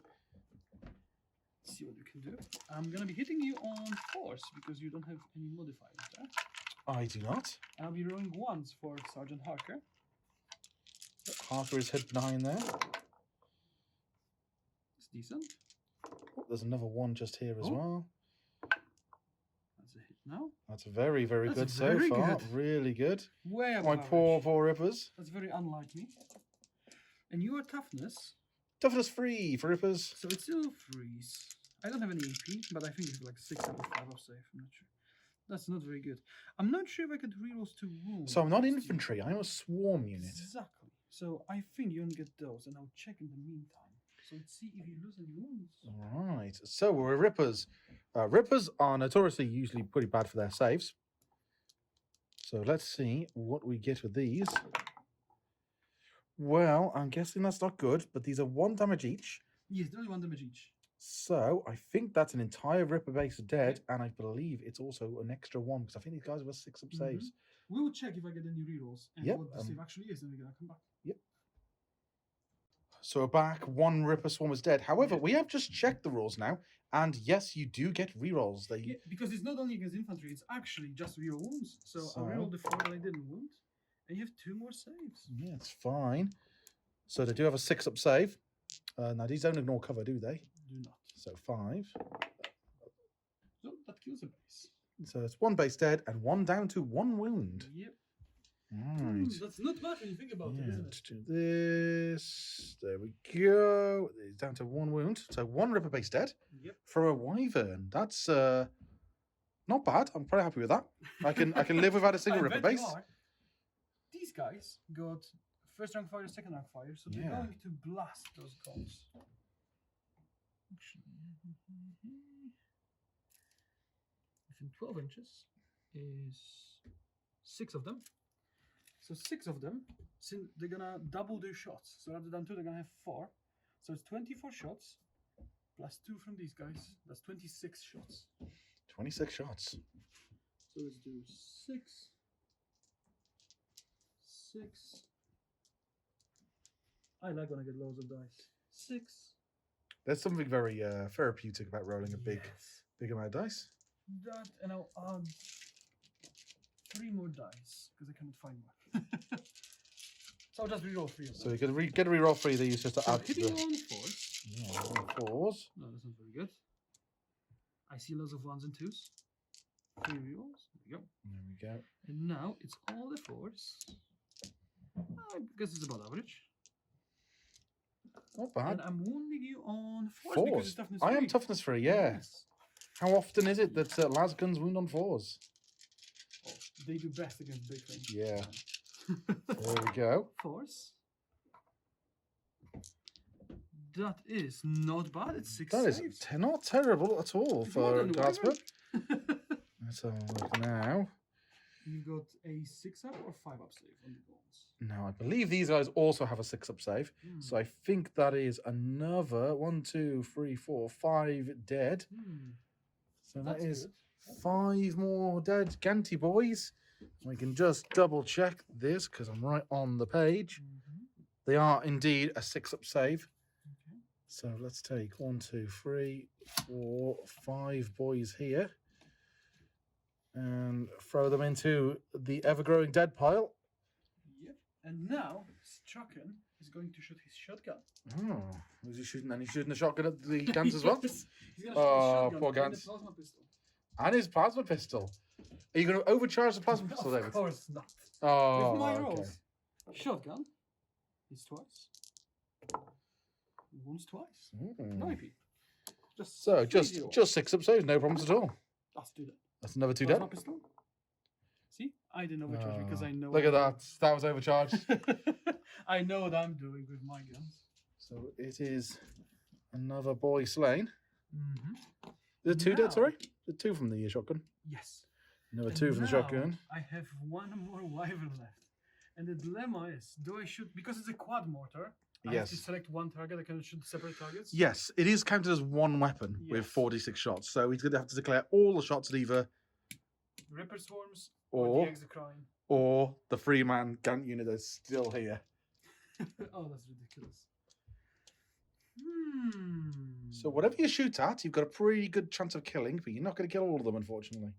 Let's see what we can do. I'm gonna be hitting you on force because you don't have any modifiers there. I do not. I'll be rolling 1s for Sergeant Harker. Harker is hid behind there. It's decent. Oh, there's another 1 just here as Oh. well. That's a hit now. That's very, very That's good so very far. good. Really good. Way above My average. poor rippers. That's very unlike me. And you are toughness. Toughness 3 for Rippers. So it's still freeze. I don't have any AP, but I think it's like 6 out of 5 up save. I'm not sure. That's not very good. I'm not sure if I could rerolls to wound. So I'm not infantry, I'm a swarm unit. Exactly. So I think you only get those, and I'll check in the meantime. So let's see if you lose any wounds. Alright, so we're Rippers. Rippers are notoriously usually pretty bad for their saves. So let's see what we get with these. Well, I'm guessing that's not good, but these are 1 damage each. Yes, there's 1 damage each. So I think that's an entire Ripper base dead, and I believe it's also an extra 1 because I think these guys have 6 up saves. We will check if I get any rerolls and Yep, what the save actually is, and we're gonna come back. Yep. So we're back. 1 Ripper Swarm is dead. However, we have just checked the rules now, and yes, you do get rerolls. They Yeah, because it's not only against infantry; it's actually just reroll wounds. So I'll So- reroll the 4 that I didn't wound, and you have 2 more saves. Yeah, it's fine. So they do have a 6 up save. Now these don't ignore cover, do they? Do not. So 5. So that kills a base. So it's 1 base dead and 1 down to 1 wound. Yep. Right. That's not bad when you think about it, Yeah, isn't let's it? do this. There we go. It's down to 1 wound. So 1 Ripper base dead Yep. for a Wyvern. That's not bad. I'm pretty happy with that. I can live without a single I Ripper bet you base. are. These guys got first rank fire, second rank fire, so they're Yeah. going to blast those guns. Within 12 inches is 6 of them. So 6 of them, since they're gonna double their shots. So rather than 2, they're gonna have 4. So it's 24 shots plus 2 from these guys. That's 26 shots. 26 shots. So let's do 6. 6. I like when I get loads of dice. 6. There's something very therapeutic about rolling a big amount of dice. That, and I'll add 3 more dice because I cannot find more. So I'll just reroll 3 of them. So you can get a reroll 3 that you just to So add to hitting the on 4s. yeah, 4s. No, that's not very good. I see lots of 1s and 2s. 3 rerolls. There we go. There we go. And now it's all the 4s. I guess it's about average. Not bad. And I'm wounding you on 4s because it's 4s. toughness I am 3. toughness 3, yeah. Yes. How often is it that lasguns wound on 4s? Oh, they do best against big things. Yeah. There we go. 4s. That is not bad. It's 6 That is saves. not terrible at all It's more for than the Glasper. Wyvern. Let's have a look now. You got a 6 up or 5 up save on the bones. Now, I believe these guys also have a 6 up save. Hmm. So I think that is another 1, 2, 3, 4, 5 dead. So that That's is good. That's 5 more dead Ganty boys. We can just double check this because I'm right on the page. They are indeed a 6 up save. Okay. So let's take 1, 2, 3, 4, 5 boys here and throw them into the ever-growing dead pile. Yep. And now Straken is going to shoot his shotgun. Oh, was he shooting? And he's shooting the shotgun at the guns as well, Yes. He's gonna shoot Oh, his shotgun poor and the Gans. plasma pistol. and his plasma pistol. Are you going to overcharge the plasma pistol, David? Of course not. Oh, With my okay. rolls. Shotgun is twice. Wounds twice. No AP. Just So 3 just zero. 6 up saves, no problems at all. Let's do that. That's another 2 dead. Plasma pistol. See, I didn't overcharge because I know. Look at that. That was overcharged. I know what I'm doing with my guns. So it is another boy slain. Mm-hmm. The 2 dead, Now- sorry? The 2 from the shotgun. Yes. Another And 2 from the now shotgun. I have 1 more wyvern left. And the dilemma is, do I shoot, because it's a quad mortar, I have to Yes. select 1 target, I can shoot separate targets? Yes, it is counted as 1 weapon with Yes. 46 shots. So he's going to have to declare all the shots at either Ripper Swarms Or- the Exocrine. or the 3-man Gant unit that's still here. Oh, that's ridiculous. So whatever you shoot at, you've got a pretty good chance of killing, but you're not going to kill all of them, unfortunately.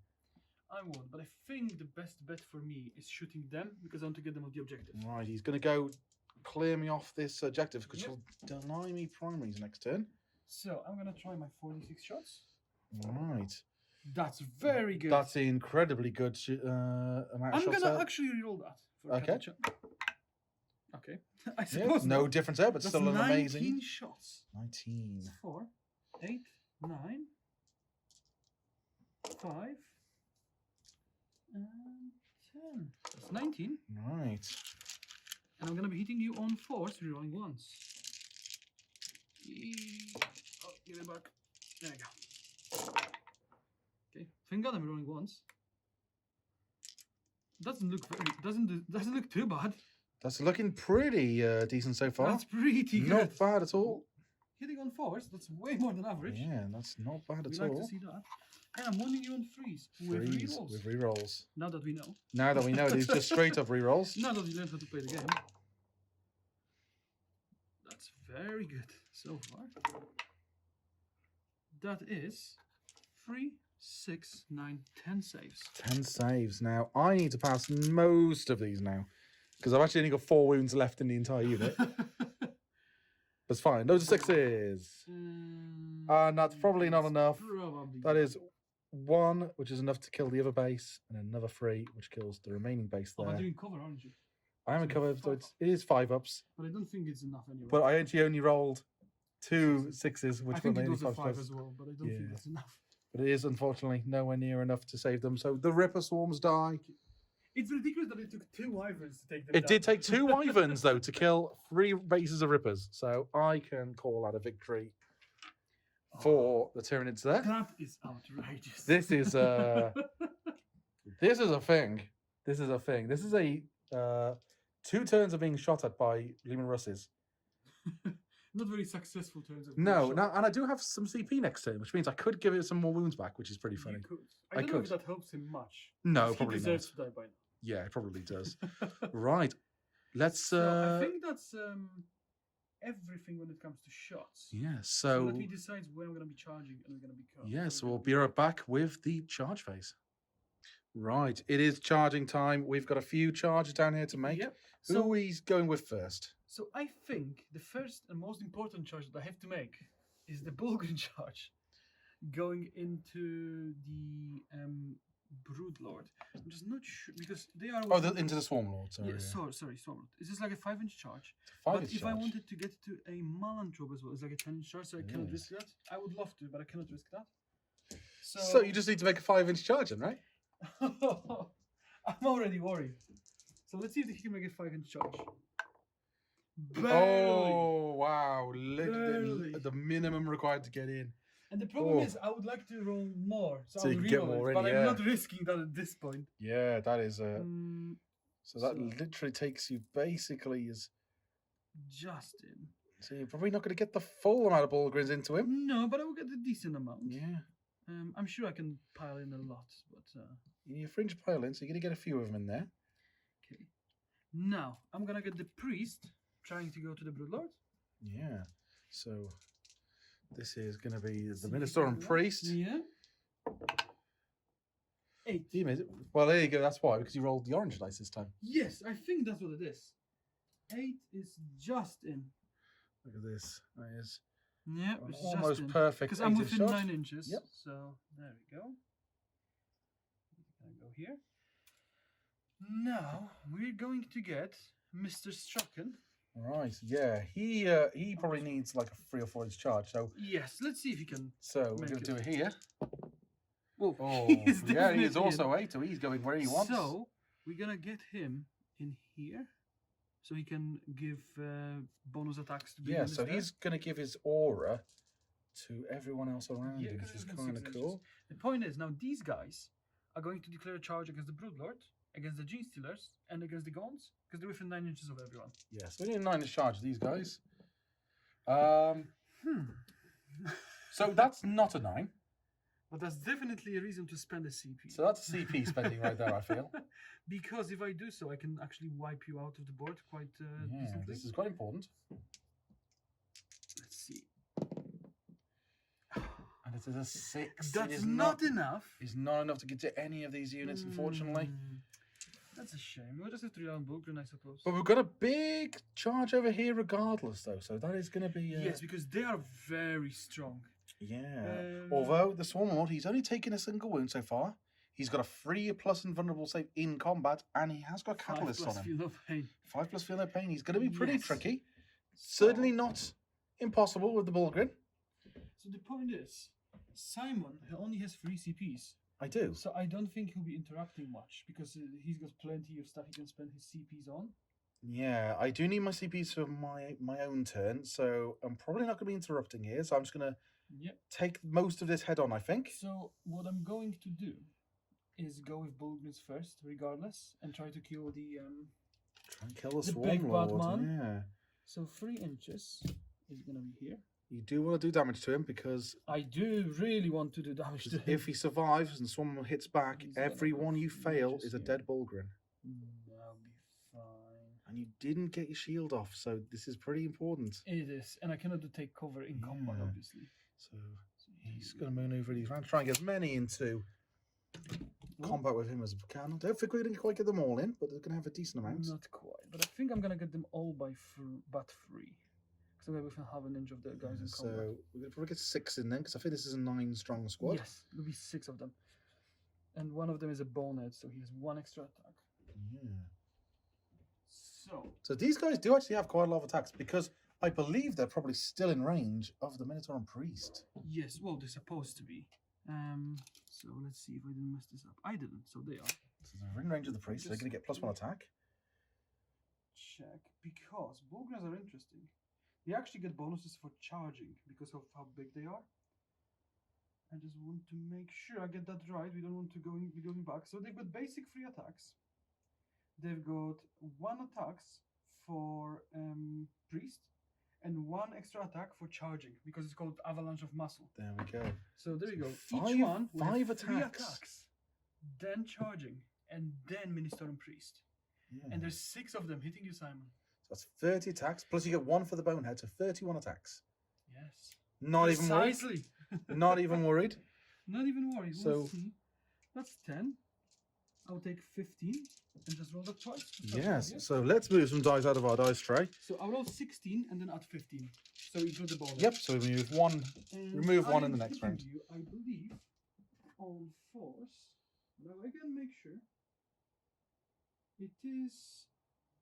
I won't, but I think the best bet for me is shooting them because I want to get them on the objective. Right, he's going to go clear me off this objective, which Yep. will deny me primaries next turn. So I'm gonna try my 46 shots. Right. That's very good. That's an incredibly good amount of I'm shots gonna there. actually reroll that. For Okay. Catachan. Okay. I Yeah, suppose no not. difference there, but That's still an 19 amazing. shots. 19. 4, 8, 9, 5, and 10. That's 19. Right. And I'm going to be hitting you on 4s, rerolling once. Oh, give it back. There you go. Okay, thank God I'm rolling once. Doesn't look too bad. That's looking pretty decent so far. That's pretty good. Not bad at all. Hitting on 4s, that's way more than average. Yeah, that's not bad We at like all. to see that. And I'm wounding you on 3s with Threes rerolls. with rerolls. Now that we know. Now that we know these just straight up rerolls. Now that we learned how to play the game. That's very good so far. That is 3, 6, 9, 10 saves. 10 saves. Now, I need to pass most of these now. Because I've actually only got 4 wounds left in the entire unit. That's fine. Those are 6s. And that's probably not enough. Probably That is 1, which is enough to kill the other base, and another 3, which kills the remaining base Oh, there. but you're in cover, aren't you? I haven't so covered, so five it is 5 ups. But I don't think it's enough anyway. But I actually only rolled 2 6s, which I were think it mainly was a 5 5 plus. as well, but I don't think Yeah. that's enough. But it is unfortunately nowhere near enough to save them. So the Ripper Swarms die. It's ridiculous that it took 2 wyverns to take them It down. did take 2 Wyverns, though, to kill 3 bases of Rippers. So I can call out a victory for the Tyranids there. That is outrageous. This is this is a thing. This is a thing. This is a 2 turns of being shot at by Lehman Russes. Not very successful turns of No, shot. no, and I do have some CP next turn, which means I could give it some more wounds back, which is pretty funny. You could. I I don't know if could. that helps him much. No, He probably not. deserves to die by Yeah, it probably does. now. Right. Let's So I think that's everything when it comes to shots. yeah, So so let me decide when I'm going to be charging and I'm going to be cut. yeah, so we'll be right back with the charge phase. Right, it is charging time. We've got a few charges down here to make. Yep. Who So, are we going with first? so I think the first and most important charge that I have to make is the Bulgarian charge, going into the Broodlord. I'm just not sure because they are. Oh, into the Swarmlord. Sorry. Yeah, sorry, Swarmlord. Is this like a 5-inch charge? Five But is if I charge. wanted to get to a Malantrobe as well, it's like a 10-inch charge, so I cannot Yes. risk that. I would love to, but I cannot risk that. So you just need to make a 5-inch charge, then, right? I'm already worried. So let's see if he can make a 5-inch charge. Barely. Oh wow! Barely. The minimum required to get in. And the problem Oh. is, I would like to roll more, so, So I'll you can get reroll more it, in, but yeah. I'm not risking that at this point. Yeah, that is So that So- literally takes you basically as. Justin. So you're probably not going to get the full amount of Bulgarians into him. No, but I will get a decent amount. Yeah. I'm sure I can pile in a lot, but You fringe pile in, so you're going to get a few of them in there. okay. Now I'm gonna get the priest trying to go to the Broodlord. Yeah. So this is going to be the See if Minister we and can do that. Priest. Yeah. 8. You made it. Well, there you go. That's why, because you rolled the orange dice this time. Yes, I think that's what it is. 8 is just in. Look at this. That is Yeah, an it's almost just in. perfect. Because I'm 8-inch within charge. 9 inches. Yep. So there we go. Gonna go here. Now we're going to get Mr. Straken. Right. Yeah. He probably needs like a 3 or 4-inch charge. So Yes, let's see if he can. we're Make going to do it. it here. Well, Oh, he's yeah. He is definitely also 8, so he's going where he wants. So we're gonna get him in here, so he can give bonus attacks to. Yeah. begin So this he's going to give his aura to everyone else around Yeah, him, because which is he's got kind of 6 cool. inches. The point is now these guys are going to declare a charge against the Broodlord, against the Gene Stealers, and against the Gaunts, because they're within 9 inches of everyone. Yeah. So we need a 9-inch charge. These guys. So that's not a 9. But that's definitely a reason to spend a CP. So that's a CP spending right there, I feel. Because if I do so, I can actually wipe you out of the board quite Yeah, decently. this is quite important. Let's see. And it is a 6. That's it is not enough. It's not enough to get to any of these units, unfortunately. That's a shame. We'll just have to rely on Bulgren, I suppose. But we've got a big charge over here regardless, though. So that is going to be... Yes, because they are very strong. Yeah. Although the Swarmlord, he's only taken a single wound so far. He's got a 3+ invulnerable save in combat, and he has got Catalyst 5+ on him. feel no pain. 5+ feel no pain. He's going to be pretty Yes. tricky. Certainly not impossible with the Bullgrin. So the point is, Simon only has 3 CPs. I do. So I don't think he'll be interacting much because he's got plenty of stuff he can spend his CPs on. Yeah, I do need my CPs for my own turn, so I'm probably not going to be interrupting here. So I'm just going to take most of this head on, I think. So what I'm going to do is go with Bullgrins first, regardless, and try to kill the Try and kill the big bad Swarmlord. man. Yeah. So 3 inches is gonna be here. You do want to do damage to him because I do really want to do damage to him. if he survives and someone hits back, He's gonna every go one you 3 fail inches is a here. dead Bullgrin. That'll be fine. And you didn't get your shield off, so this is pretty important. It is, and I cannot take cover in combat, Yeah. obviously. So he's going to maneuver these around, try and get as many into combat with him as we can. I don't think we're going to quite get them all in, but they're going to have a decent amount. Not quite, but I think I'm gonna get them all by but 3. Because I'm within half an inch of the guys in combat. So we're going to probably get 6 in then, because I think this is a 9-strong squad. Yes, there'll be 6 of them. And one of them is a bonehead, so he has 1 extra attack. Yeah. So, So these guys do actually have quite a lot of attacks, because I believe they're probably still in range of the Minotaur and Priest. yes, well, they're supposed to be. So let's see if I didn't mess this up. I didn't, so they are. So they're in range of the Priest, so they're going to get +1 attack. Check, because Bullgrins are interesting. They actually get bonuses for charging because of how big they are. I just want to make sure I get that right. We don't want to be going back. So they've got basic 3 attacks. They've got 1 attacks for Priest and 1 extra attack for charging because it's called Avalanche of Muscle. There we go. So there you go. Five- Each one will have 5 3 attacks. attacks, then charging, and then Minister and Priest. Yeah. And there's 6 of them hitting you, Simon. So that's 30 attacks, plus you get 1 for the Bonehead, so 31 attacks. Yes. Not even worried. Precisely. Not even worried. Not even worried. So- We'll see. That's 10. I'll take 15 and just roll that twice. Yes. So let's move some dice out of our dice tray. So I'll roll 16 and then add 15. So include the bonus. Yep. So we move 1. And remove I 1 in am the next hitting round. You, I believe, on force. Now I can make sure. It is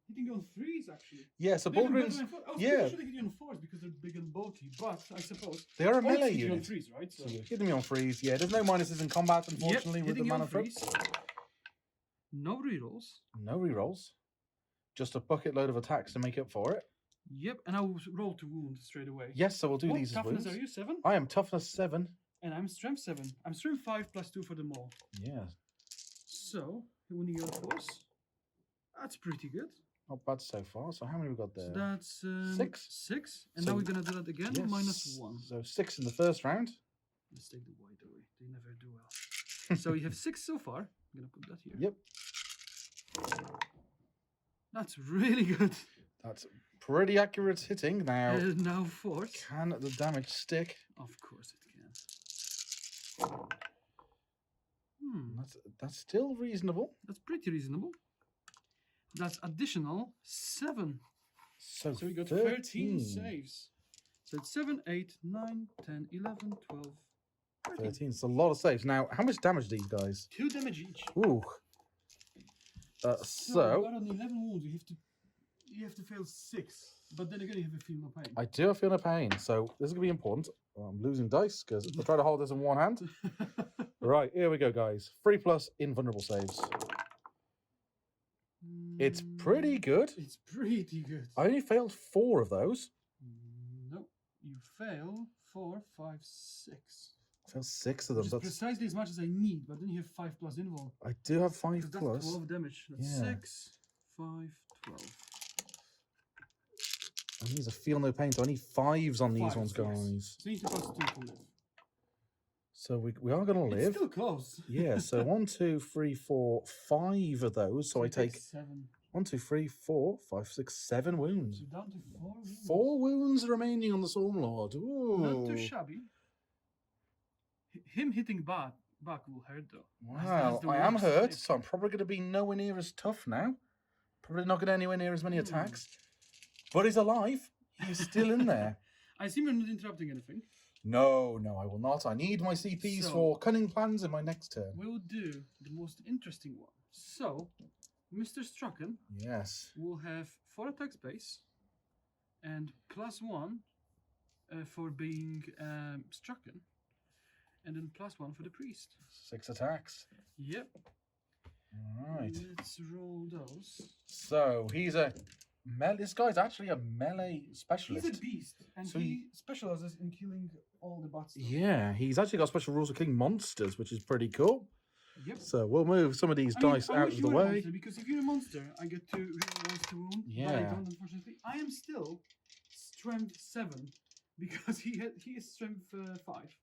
hitting on 3s actually. Yeah. So Maybe better Bullgrins, than 4. I was yeah. pretty sure they hit you on 4s because they're big and bulky. But I suppose they are a all melee hit you on unit. 3s, right? So you're hitting me on freeze. Yeah. There's no minuses in combat, unfortunately, with the hitting you on mana fruit. 3s. No rerolls. No rerolls. Just a bucket load of attacks to make up for it. Yep, and I'll roll to wound straight away. Yes. So we'll do What these as toughness wounds. are you? 7? I am toughness 7. And I'm strength 7. I'm strength 5 plus 2 for them all. Yeah. So, winning your force. That's pretty good. Not bad so far. So how many we got So there? that's 6. 6. And So- now we're going to do that again. Yes. Minus 1. So 6 in the first round. Let's take the white away. They never do well. So you have 6 so far. I'm going to put that here. Yep. That's really good. That's pretty accurate hitting. Now, And now force. can the damage stick? Of course it can. That's still reasonable. That's pretty reasonable. That's additional 7. So, So we got 13 13 saves. So it's 7, 8, 9, 10, 11, 12, 13. 13. It's a lot of saves. Now, how much damage do these guys? 2 damage each. Ooh. So So you got on 11 wounds. You have to fail 6. But then again, you have a feel no pain. I do feel no pain. So this is gonna be important. I'm losing dice because I try to hold this in one hand. Right, here we go, guys. 3+ invulnerable saves. It's pretty good. It's pretty good. I only failed 4 of those. No, you fail 4, 5, 6. I failed 6 of Which them. is That's, precisely as much as I need, but then you have 5 plus invul. I do have 5 Because that's plus. 12 damage. That's Yeah. 6, 5, 12. And these are feel no pain. So I need 5s on these 5, ones, yes. guys. So you need to plus 2 to live. So we are going to It's live. still close. Yeah, so 1, 2, 3, 4, 5 of those. So I you take 7. 1, 2, 3, 4, 5, 6, 7 wounds. So down to 4 wounds. 4 wounds remaining on the Swarmlord. Not too Ooh. shabby. Him hitting back will hurt though. Wow, the I am worst hurt, hit. so I'm probably going to be nowhere near as tough now. Probably not going anywhere near as many attacks. But he's alive. He's still in there. I assume you're not interrupting anything. No, I will not. I need my CPs So- for cunning plans in my next turn. We'll do the most interesting one. So, Mr. Straken Yes. will have 4 attack space and +1 for being Straken, and then +1 for the priest. 6 attacks. Yep. All right. Let's roll those. So he's a this guy's actually a melee specialist. He's a beast, and So he specializes in killing all the bad stuff. Yeah, he's actually got special rules for killing monsters, which is pretty cool. Yep. So we'll move some of these dice I out wish of you the were a way. monster, because if you're a monster, I get to reroll once to wound. But I Yeah. don't, unfortunately. I am still strength 7 because he is strength 5.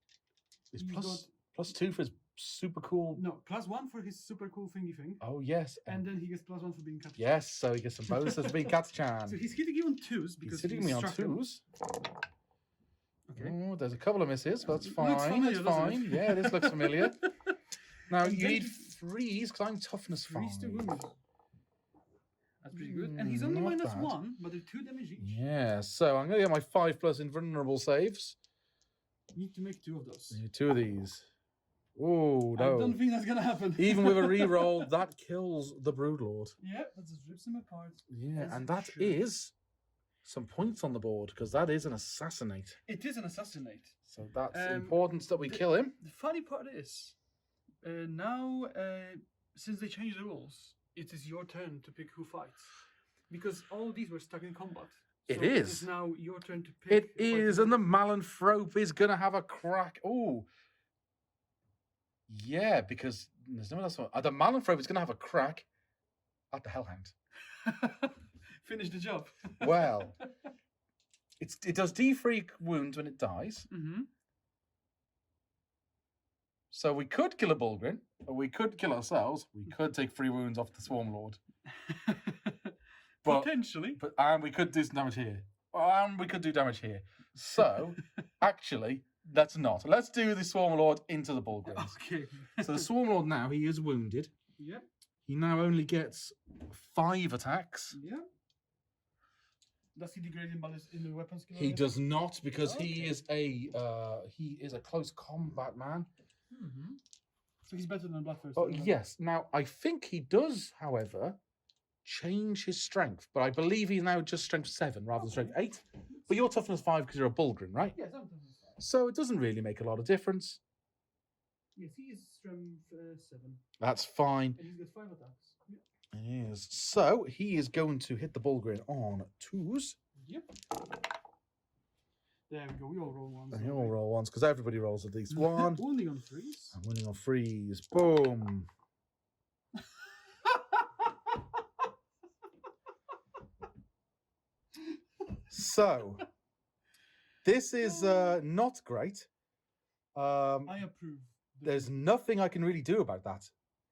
It's He's +2 for his super cool. No, +1 for his super cool thingy thing, Oh yes, and then he gets +1 for being Catachan. yes. So he gets some bonuses for being Catachan. So he's hitting you on 2s because He's hitting me on Straken. 2s. Okay. Oh, there's a couple of misses, but that's Looks fine. familiar, It's doesn't fine. it? Yeah, this looks familiar. Now And you then need he- 3s because I'm toughness 5. 3 to wound. That's pretty good. And he's only Not bad. -1, but they're 2 damage each. Yeah, so I'm going to get my 5+ invulnerable saves. You need to make 2 of those. Yeah, 2 of these. Oh, I no. don't think that's gonna happen. Even with a reroll, that kills the Broodlord. Yeah, that just rips him apart. Yeah, As and it that should. is some points on the board because that is an assassinate. It is an assassinate. So that's Um, important that we kill him. The funny part is, now since they changed the rules, it is your turn to pick who fights, because all these were stuck in combat. It So It is. is now your turn to pick. It who fights is, who. and the Malanthrope is going to have a crack. Oh, yeah, because there's no other one. The Malanthrope is going to have a crack at the Hellhound. Finish the job. Well, it does D3 wounds when it dies. Mm-hmm. So we could kill a Bulgrin, or we could kill ourselves. We could take 3 wounds off the Swarmlord. But- Potentially. And we could do some damage here. And we could do damage here. So, actually, let's not. Let's do the Swarmlord into the Bulgrins. Okay. So the Swarmlord now, he is wounded. Yep. He now only gets 5 attacks. Yeah. Does he degrade in the weapon skill? He does not, because Okay. he is a close combat man. Mm-hmm. So he's better than Bloodthirst. Oh yes. Now I think he does, however, change his strength, but I believe he's now just strength 7 rather than strength 8. But you're toughness 5 because you're a Bulgrin, right? Yes, I'm toughness 5. So it doesn't really make a lot of difference. Yes, he is strength 7. That's fine. And he's got 5 attacks. Yep. It is. So he is going to hit the Bulgrin on 2s. Yep. There we go. We all roll ones. And don't he'll we? roll ones because everybody rolls at least 1. Only on 3s. I'm winning on 3s. Boom. So this is not great. I approve. There's nothing I can really do about that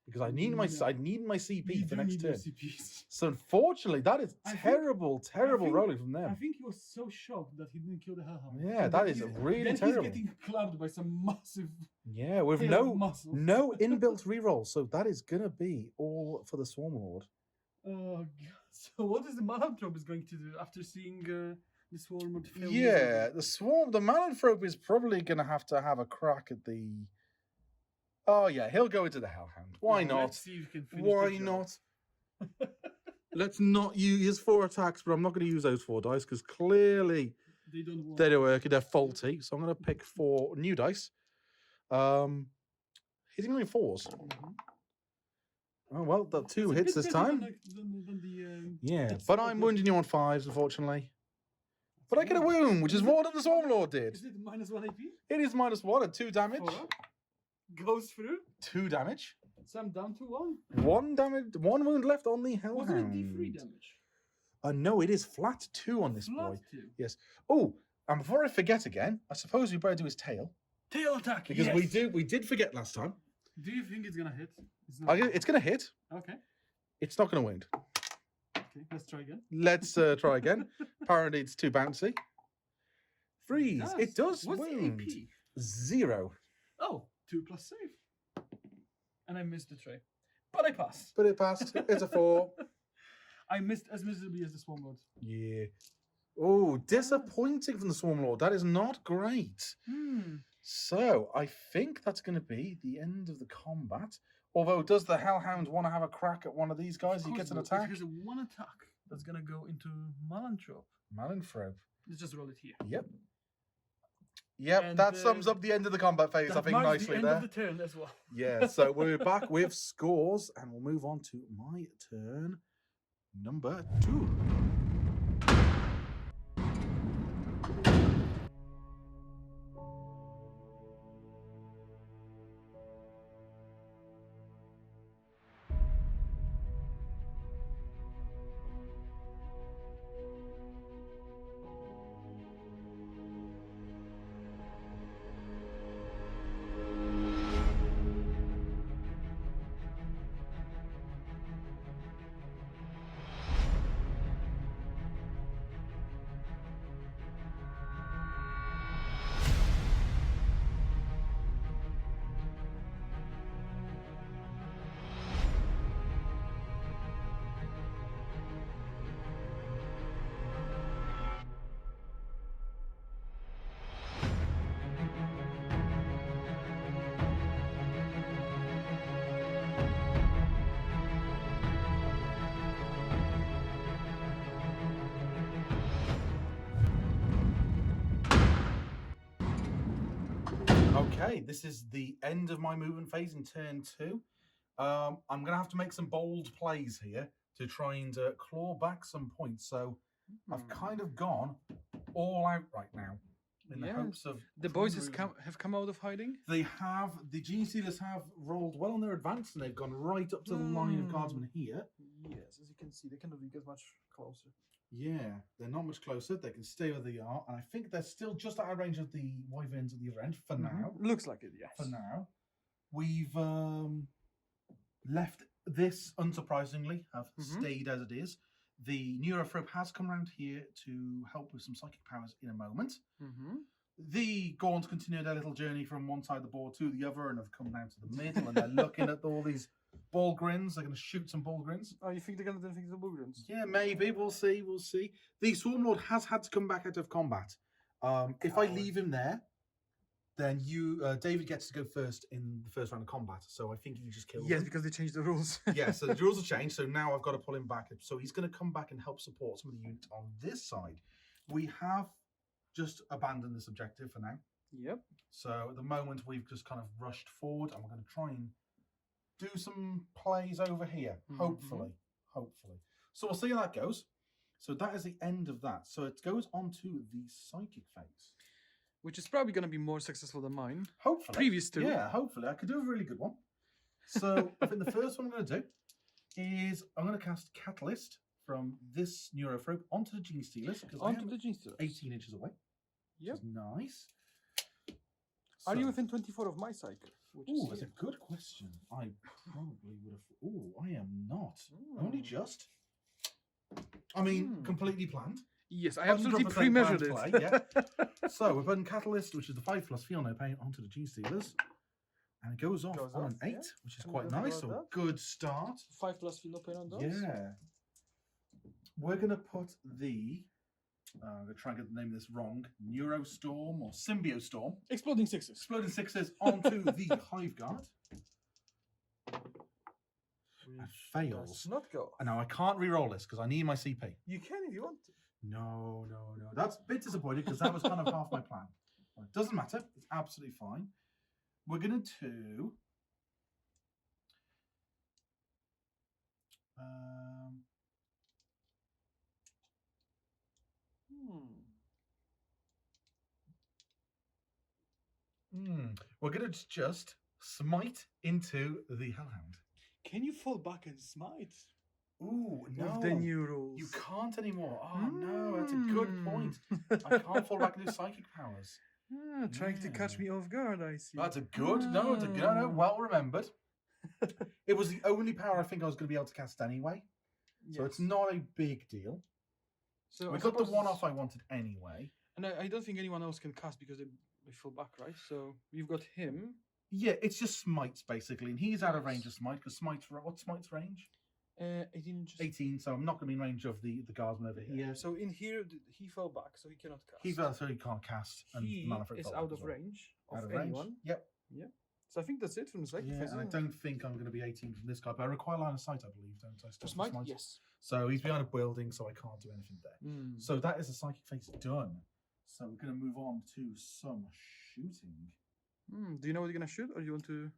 because I need my Yeah. CP You for do next need your turn. CPs. So unfortunately, that is I think- terrible, terrible think- rolling from I them. think he was so shocked that he didn't kill the Hellhound. Yeah, And that then is he's- really then terrible. He's getting clubbed by some massive Yeah, with hail of no muscles. no inbuilt reroll, so that is gonna be all for the Swarmlord. Oh god. So what is the Malanthrope is going to do after seeing the Swarmlord fail? Yeah, the Malanthrope is probably gonna have to have a crack at the. Oh yeah, he'll go into the Hellhound. Why not? Let's see if you can finish Why the job. not? Let's not use his 4 attacks, but I'm not going to use those 4 dice because clearly They don't want. they don't work. They're faulty. So I'm going to pick 4 new dice. Hitting only 4s. Mhm. Oh well, the 2 It's a hits bit this better time. than the, Yeah, it's but not I'm good. wounding you on 5s, unfortunately. But I get a wound, which is more than the Swarmlord did. Is it -1 AP? It is -1 and 2 damage. 4 up. Goes through. 2 damage. So I'm down to 1. 1 damage. 1 wound left on the Was it a Hellhound. D3 damage? No, it is flat 2 on this boy. Flat 2. Yes. Oh, and before I forget again, I suppose we better do his tail Tail attack. because yes! we did forget last time. Do you think it's gonna hit? It's not. It's going to hit. Okay. It's not going to wound. Okay. Let's try again. Let's try again. Apparently, it's too bouncy. Freeze. Yes. It does What's wound. the AP? 0. Oh, 2 plus save. And I missed the tray, but I passed. But it passed. It's a 4. I missed as miserably as the Swarmlord. Yeah. Oh, disappointing from the Swarmlord. That is not great. So I think that's going to be the end of the combat. Although, does the Hellhound want to have a crack at one of these guys? He gets an attack. Here's one attack that's gonna go into Malantrop. Malinthrope. Let's just roll it here. Yep. Yep, And, that sums up the end of the combat phase, I That think, marks nicely the end there. of the turn as well. Yeah, so we're back with scores, and we'll move on to my turn number 2. Okay, this is the end of my movement phase in turn 2. I'm going to have to make some bold plays here to try and claw back some points. So I've kind of gone all out right now in the hopes of... The boys have come out of hiding? They have. The Gene Stealers have rolled well on their advance, and they've gone right up to the line of guardsmen here. Yes, as you can see, they cannot get much closer. Yeah, they're not much closer. They can stay where they are, and I think they're still just out of range of the Wyverns at the other end for now. Looks like it, yes. For now, we've left this, unsurprisingly, have stayed as it is. The Neurophrobe has come around here to help with some psychic powers in a moment. The Gaunts continue their little journey from one side of the board to the other and have come down to the middle, and they're looking at all these ball grins. They're going to shoot some ball grins. Oh, you think they're going to defeat the ball grins? Yeah, maybe. We'll see. We'll see. The Swarmlord has had to come back out of combat. If I leave him there, then David gets to go first in the first round of combat. So I think he just kills him. Because they changed the rules. Yeah, so the rules have changed. So now I've got to pull him back. So he's going to come back and help support some of the units on this side. We have just abandoned this objective for now. Yep. So at the moment, we've just kind of rushed forward, and we're going to try and do some plays over here, hopefully. So we'll see how that goes. So that is the end of that. So it goes on to the psychic phase. Which is probably going to be more successful than mine. Hopefully. Previous to. Yeah, hopefully. I could do a really good one. So I think the first one I'm going to do is I'm going to cast Catalyst from this Neurophrobe onto the Gene Stealers. Onto the Gene Stealers. 18 inches away. Yep. Which is nice. Are you within 24 of my cycle? Oh, that's a good question. I probably would have... Oh, I am not. Only just. I mean, completely planned. Yes, I absolutely 100% pre-measured it. planned play, yeah. So we're putting Catalyst, which is the 5+ Feel No Pain, onto the Gene Stealers. And it goes off on an 8, which is quite nice. So a good start. 5+ Feel No Pain on those? Yeah. We're going to put the... I'm going to try and get the name of this wrong. Neurostorm or Symbiostorm. Exploding 6s. Exploding 6s onto the Hive Guard. That fails. Does not go. And now I can't re-roll this because I need my CP. You can if you want to. No. That's a bit disappointing because that was kind of half my plan. Well, it doesn't matter. It's absolutely fine. We're going to do... We're going to just smite into the Hellhound. Can you fall back and smite? Ooh, no. With the new rules. You can't anymore. Oh, no, that's a good point. I can't fall back and do psychic powers. Trying to catch me off guard, I see. That's a good, no, well remembered. It was the only power I think I was going to be able to cast anyway. So it's not a big deal. So we got the one off I wanted anyway. And I don't think anyone else can cast because they fall back, right? So we've got him. Yeah, it's just smites basically, and he's out of range of smite because what's smite's range? 18 inches. 18, so I'm not going to be in range of the guardsman over here. So in here, he fell back, so he cannot cast. He fell, so he can't cast. And He mana for it is fell out back as of well. range Out of of range. anyone. Yep. So I think that's it from the second Yeah, phase. and I don't think I'm going to be 18 from this guy, but I require line of sight, I believe, don't I? Just Stop might? the Yes. So he's behind a building, so I can't do anything there. So that is the psychic phase done. So we're going to move on to some shooting. Do you know what you're going to shoot, or do you want to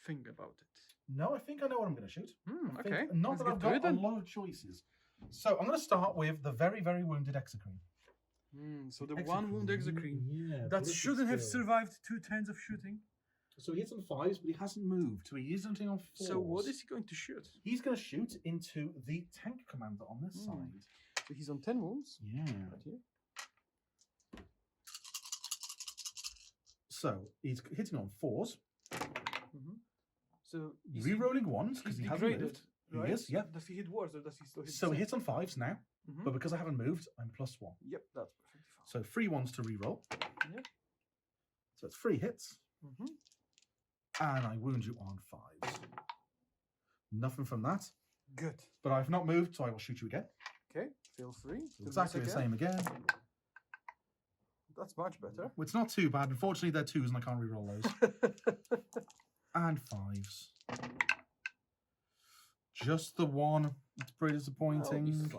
think about it? No, I think I know what I'm going to shoot. I think- Okay. Not Let's that I've get to it got a then. lot of choices. So I'm going to start with the very, very wounded Exocrine. So the one wound Exocrine Yeah, that ballistic shouldn't have skill. survived 2 turns of shooting. So he hits on 5s, but he hasn't moved. So he is hunting on 4s. So what is he going to shoot? He's going to shoot into the tank commander on this side. So he's on 10 wounds. Yeah. Right here. So he's hitting on 4s. So is Re-rolling 1s because he's he hasn't degraded, moved. right? He is, yeah. Does he hit worse, or does he still hit? So the he same? hits on 5s now, but because I haven't moved, I'm +1. Yep, that's perfectly fine. So 3 ones to re-roll. Yep. So it's 3 hits, and I wound you on 5s. Nothing from that, Good. but I've not moved, so I will shoot you again. Okay, feel free. So to exactly miss the same again. That's much better. It's not too bad. Unfortunately, they're 2s, and I can't re-roll those. And 5s. Just the 1. It's pretty disappointing.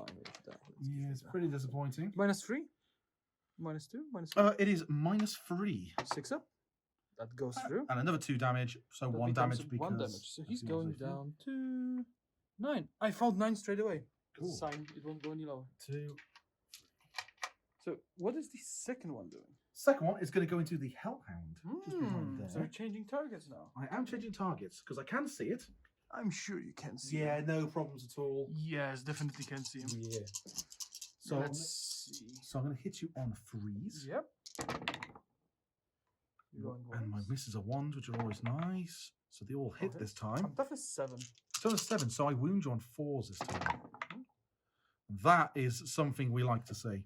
Yeah, it's pretty disappointing. -3, -2, It is -3. 6 up. That goes through. And another 2 damage, so That 1 becomes damage because... 1 damage. So he's that's the going other thing. down to 9. I found 9 straight away. Cool. Sign it won't go any lower. 2. So what is the second one doing? Second one is going to go into the Hellhound. Just behind there. So you're changing targets now. I am changing targets because I can see it. I'm sure you can see. Yeah, him. no problems at all. Yes, definitely can see him. Yeah. So, Let's see. so I'm going to hit you on 3s. Yep. You're going And my once. misses are 1s, which are always nice. So they all hit Okay. this time. I'm tough as 7. So it's 7, so I wound you on 4s this time. That is something we like to see.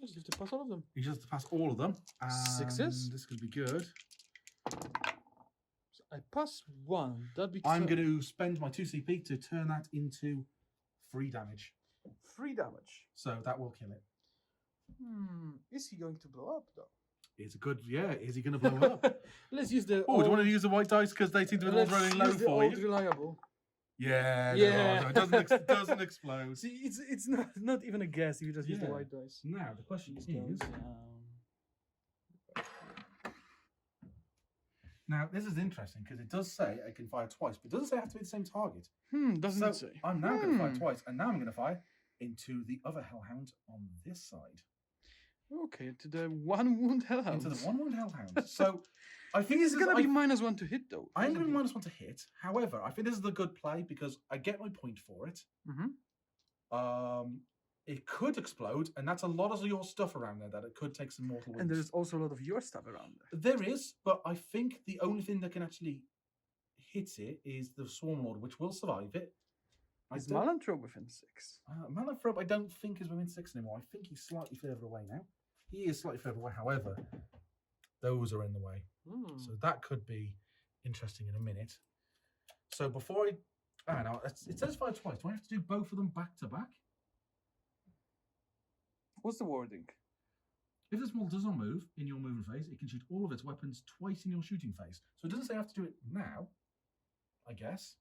Just have to pass all of them. You just have to pass all of them. And 6s? This could be good. So I pass 1. That becomes I'm going to spend my 2 CP to turn that into 3 damage. 3 damage. So that will kill it. Is he going to blow up though? It's a good, yeah. Is he going to blow up? Let's use the. Oh, do you want to use the white dice because they seem to be all let's running low use the for old you? reliable. Yeah, Yeah. no, it doesn't explode. See, it's not even a guess if you just use the Yeah. white dice. Now the question He's is, going down. now this is interesting because it does say I can fire twice, but it doesn't say I have to be the same target. Doesn't So it say? I'm now going to fire twice, and now I'm going to fire into the other Hellhound on this side. Okay, to the 1 wound hellhound. Into the 1 wound Hellhound. So I think He's this is gonna be I- -1 to hit though. I'm going to isn't be -1 to hit. However, I think this is a good play because I get my point for it. he? Mhm. It could explode, and that's a lot of your stuff around there that it could take some mortal wounds. And there's also a lot of your stuff around there. There is, but I think the only thing that can actually hit it is the Swarmlord, which will survive it. Is Malanthrope within 6? Malanthrope, I don't think is within 6 anymore. I think he's slightly further away now. He is slightly further away, however, those are in the way. So that could be interesting in a minute. So before I don't know, it says fire twice. Do I have to do both of them back to back? What's the wording? If the small does not move in your movement phase, it can shoot all of its weapons twice in your shooting phase. So it doesn't say I have to do it now, I guess.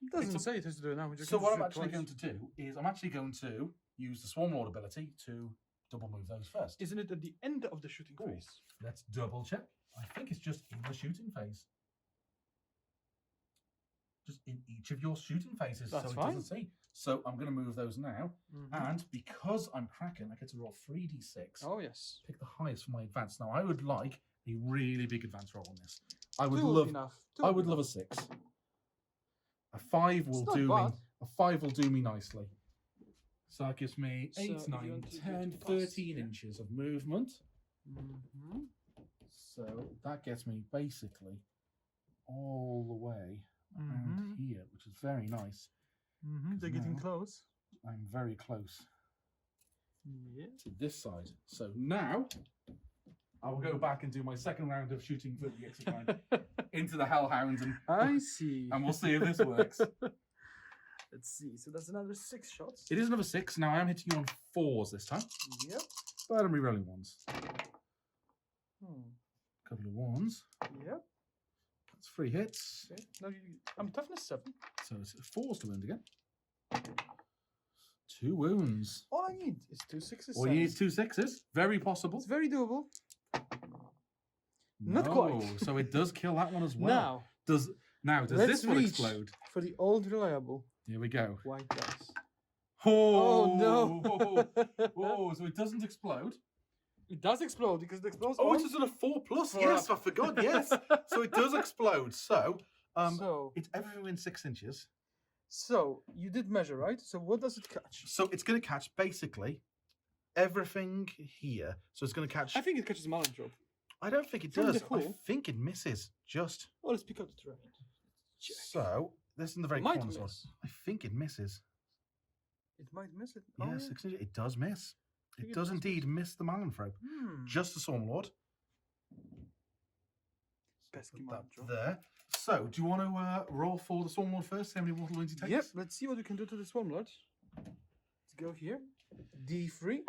It doesn't It's a- say it has to do it now. we just So can what do I'm it actually twice. going to do is I'm actually going to use the Swarmlord ability to double move those first. Isn't it at the end of the shooting Ooh. phase? Let's double check. I think it's just in the shooting phase. Just in each of your shooting phases. That's so it fine. doesn't say. So I'm going to move those now. And because I'm Kraken, I get to roll 3d6. Oh yes. Pick the highest for my advance. Now I would like a really big advance roll on this. I would 2 would love be enough. I would love a 6. A 5 will It's not do me. bad. A 5 will do me nicely. So that gives me So 8, if you 9, want to 10, get past 13 here. inches of movement. So that gets me basically all the way around here, which is very nice. They're getting now- close. I'm very close Yeah. to this side. So now I will go back and do my second round of shooting for the Exocrine into the Hellhounds, I see. and we'll see if this works. Let's see. So that's another 6 shots. It is another 6. Now I am hitting you on 4s this time. Yep. But I'm re-rolling 1s. Hmm. Couple of 1s. Yep. That's 3 hits. Okay. Now I'm toughness 7. So it's 4s to wound again. 2 wounds. All I need is 2 6s. All you need is 2 6s. Very possible. It's very doable. No, Not quite. So it does kill that one as well. Does let's this one reach explode? for the old reliable Here we go. white dice. Oh, no! Oh, so it doesn't explode. It does explode because it explodes. Oh, once. it's just a 4 plus. Four Yes, up. I forgot. Yes. So it does explode. So, so it's everything within 6 inches. So you did measure, right? So what does it catch? So it's going to catch basically everything here. So it's going to catch. I think it catches Malin drop. I don't think it From the does. I hull. think it misses just. Oh, let's pick out the Tyranid. So this is in the very Might corner. So miss. I think it misses. It might miss it. Yeah, Oh, yeah. 6 inches. It does miss. think It it does does indeed miss the Malin-Thrope. Just the Swarmlord. Pesky Put Malin that drop. there. So, do you want to roll for the Swarmlord first? See how many mortal wounds he takes? Yep, let's see what we can do to the Swarmlord. Let's go here. D3.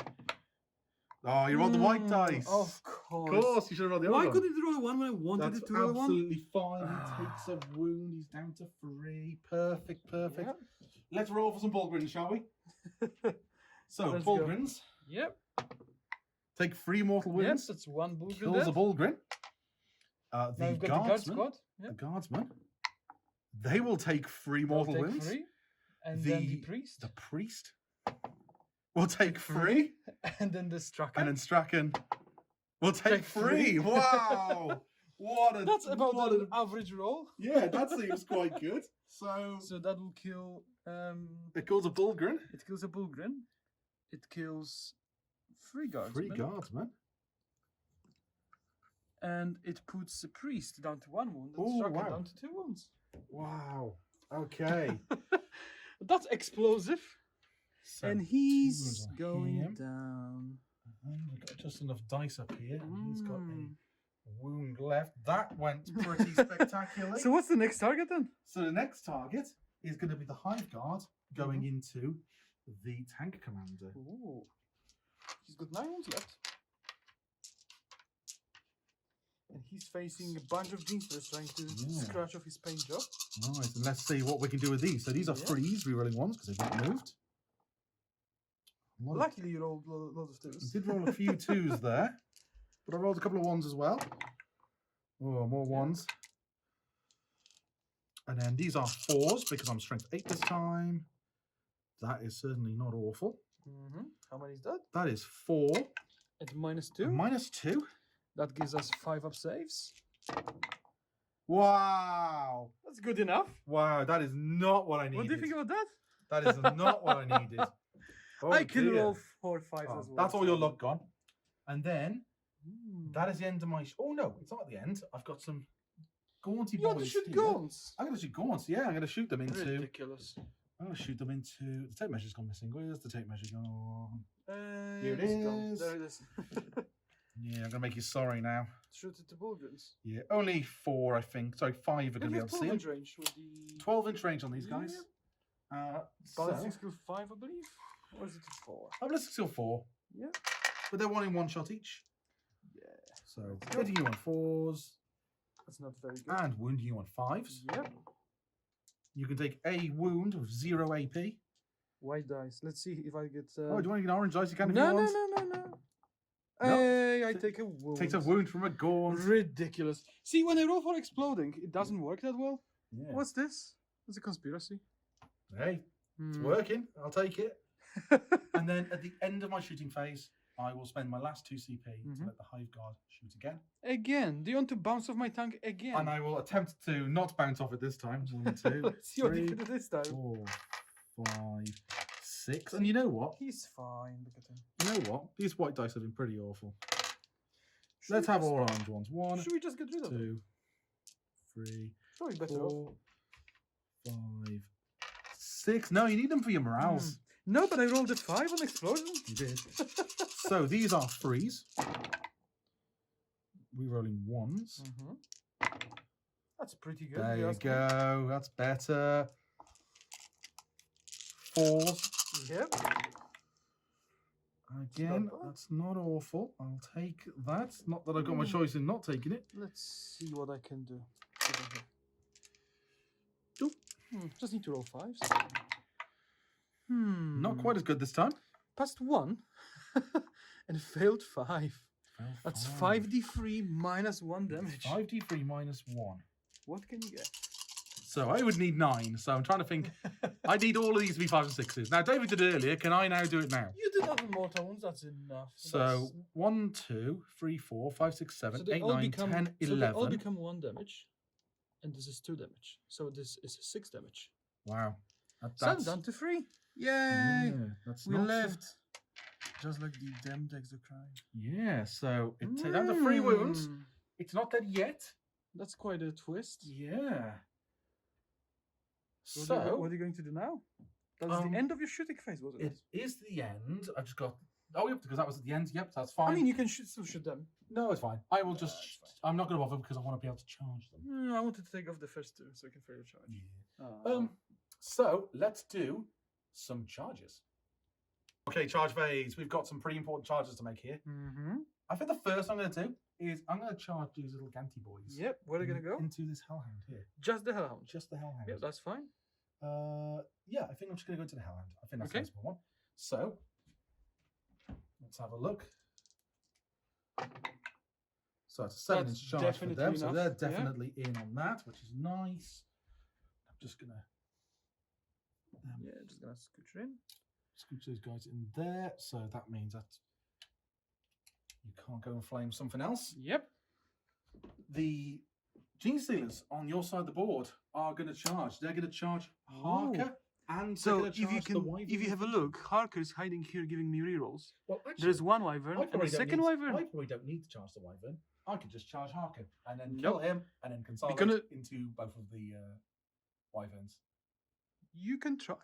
Oh, you rolled the white dice. Of Of course, you should have rolled the other Why one. couldn't it roll a 1 when I wanted That's it to roll a 1? absolutely fine. He takes a wound. He's down to 3. Perfect, perfect. Yep. Let's roll for some Bullgrins, shall we? So, Let's go. Bullgrins. Yep. Take 3 mortal Yep, wounds. that's 1 bull. Kills a Bullgrin. Now The we've got the guard Guardsman. squad. The Yep. Guardsman. They will take 3 mortal Take wounds. 3. And then the priest. The priest will take 3. And then the Straken. And then Straken will take Take 3. 3. Wow. What a That's about what an average roll. Yeah, that seems quite good. So So that will kill. it kills a Bullgrin. It kills a Bullgrin. It kills 3 guards. 3 guardsmen. And it puts the priest down to 1 wound. And Oh, Straken wow. down to 2 wounds. Wow. Okay. That's explosive. So And 2 he's wounds on going him. down. And we've got just enough dice up here. And he's got a Mm. wound left. That went pretty spectacularly. So what's the next target then? So the next target is going to be the Hive Guard going into the tank commander. Ooh. He's got 9 wounds left. And he's facing a bunch of Ginsters trying to Yeah. scratch off his paint job. Right, and let's see what we can do with these. So these are Yeah. freeze rerolling ones because they've not moved. A lot of- Luckily, you rolled a lot of I twos. did roll a few 2s there, but I rolled a couple of 1s as well. Oh, more 1s. And then these are 4s because I'm strength 8 this time. That is certainly not awful. How many is that? That is 4. At -2. And -2. That gives us 5 up saves. Wow. That's good enough. Wow, that is not what I needed. What do you think about that? That is not what I needed. Oh, I can dear. roll 4 5s Oh, as well. that's all so- your luck gone. And then Mm. that is the end of my. Oh no, it's not at the end. I've got some gaunty You want to boys shoot here. guns? I'm gonna shoot gaunts. Yeah, I'm gonna shoot them into. Ridiculous. I'm gonna shoot them into. The tape measure's gone missing. Where's the tape measure gone? Here it it's gone. is. There it is. Yeah, I'm gonna make you sorry now. Shoot it to Bullgrins. Yeah, only 4, I think. Sorry, 5 are gonna be able to see 'em. range with the 12-inch range on these guys. ballistic So, skill 5, I believe. Or is it a 4? I'm ballistic skill 4. Yeah. But they're 1 in 1 shot each. Yeah. So Let's go. hitting you on 4s That's not very good. and wounding you on 5s. Yep. You can take a wound with 0 AP. White dice. Let's see if I get. Oh, do you want to get an orange dice? You can if No, you no, want. no, no, no. No. Hey, I take a wound. Takes a wound from a gaunt. Ridiculous. See, when I roll for exploding, it doesn't work that well. Yeah. What's this? It's a conspiracy. Hey, it's Hmm. working. I'll take it. And then at the end of my shooting phase, I will spend my last 2 CP to let the Hive Guard shoot again. Again, do you want to bounce off my tank again? And I will attempt to not bounce off it this time. 1, 2, Let's see what you 3, can do this time. 4, 5, 6. And you know what? He's fine. Look at him. You know what? These white dice have been pretty awful. Should Let's we have just- all orange ones. 1, Should we just get rid of him? 2, 3, Probably better off. 4, 5, 6. No, you need them for your morales. No, but I rolled a 5 on explosion. You did. So these are 3s. Rerolling 1s. That's pretty good. There if you ask me. go. That's better. 4s. Yep. Again, Not bad. that's not awful. I'll take that. Not that I've got my choice in not taking it. Let's see what I can do. Just need to roll 5s. Not quite as good this time. Passed 1 and failed 5. That's 5d3 minus 1 damage. 5d3 minus 1. What can you get? So I would need 9. So I'm trying to think. I need all of these to be 5s and 6s. Now, David did it earlier. Can I now do it now? You did have mortal wounds, that's enough. So 1, 2, 3, 4, 5, 6, 7, 8, 9, 10, 11. So they all become 1 damage. And this is 2 damage. So this is 6 damage. Wow. So I'm That's, down to 3. Yay! yeah, that's We not left. Just like the damned exocrine. Yeah, so it takes down to 3 wounds. It's not dead yet. That's quite a twist. Yeah. What So are you going to do now? That's the end of your shooting phase, wasn't it? it is the end. I've just got. Oh, yep, because that was at the end. Yep, that's fine. I mean, you can still shoot them. no, it's fine. I will just. I'm not going to bother because I want to be able to charge them. I wanted to take off the first 2 so I can further charge. Yeah. So let's do some charges. Okay, charge phase. We've got some pretty important charges to make here. I think the first I'm going to do is I'm going to charge these little Ganty boys. Yep, where are they going to go? Into this Hellhound here. Just the Hellhound. Just the Hellhound. Yeah, that's fine. Yeah, I think I'm just going to go into the Hellhound. I think that's Okay. the sensible one. So let's have a look. So it's a 7-inch charge for them, definitely so they're enough, yeah. definitely in on that, which is nice. I'm just going to Yeah, just going to scooch in. scooch those guys in there. So that means that you can't go and flame something else. Yep. The Gene Stealers on your side of the board are going to charge. They're going to charge Harker and they're So going to charge the Wyvern. if you have a look, Harker is hiding here giving me rerolls. Well, actually, There's one Wyvern and the second Wyvern. I probably don't need to charge the Wyvern. I could just charge Harker and then kill Nope. him and then consolidate gonna- into both of the Wyverns. You can try.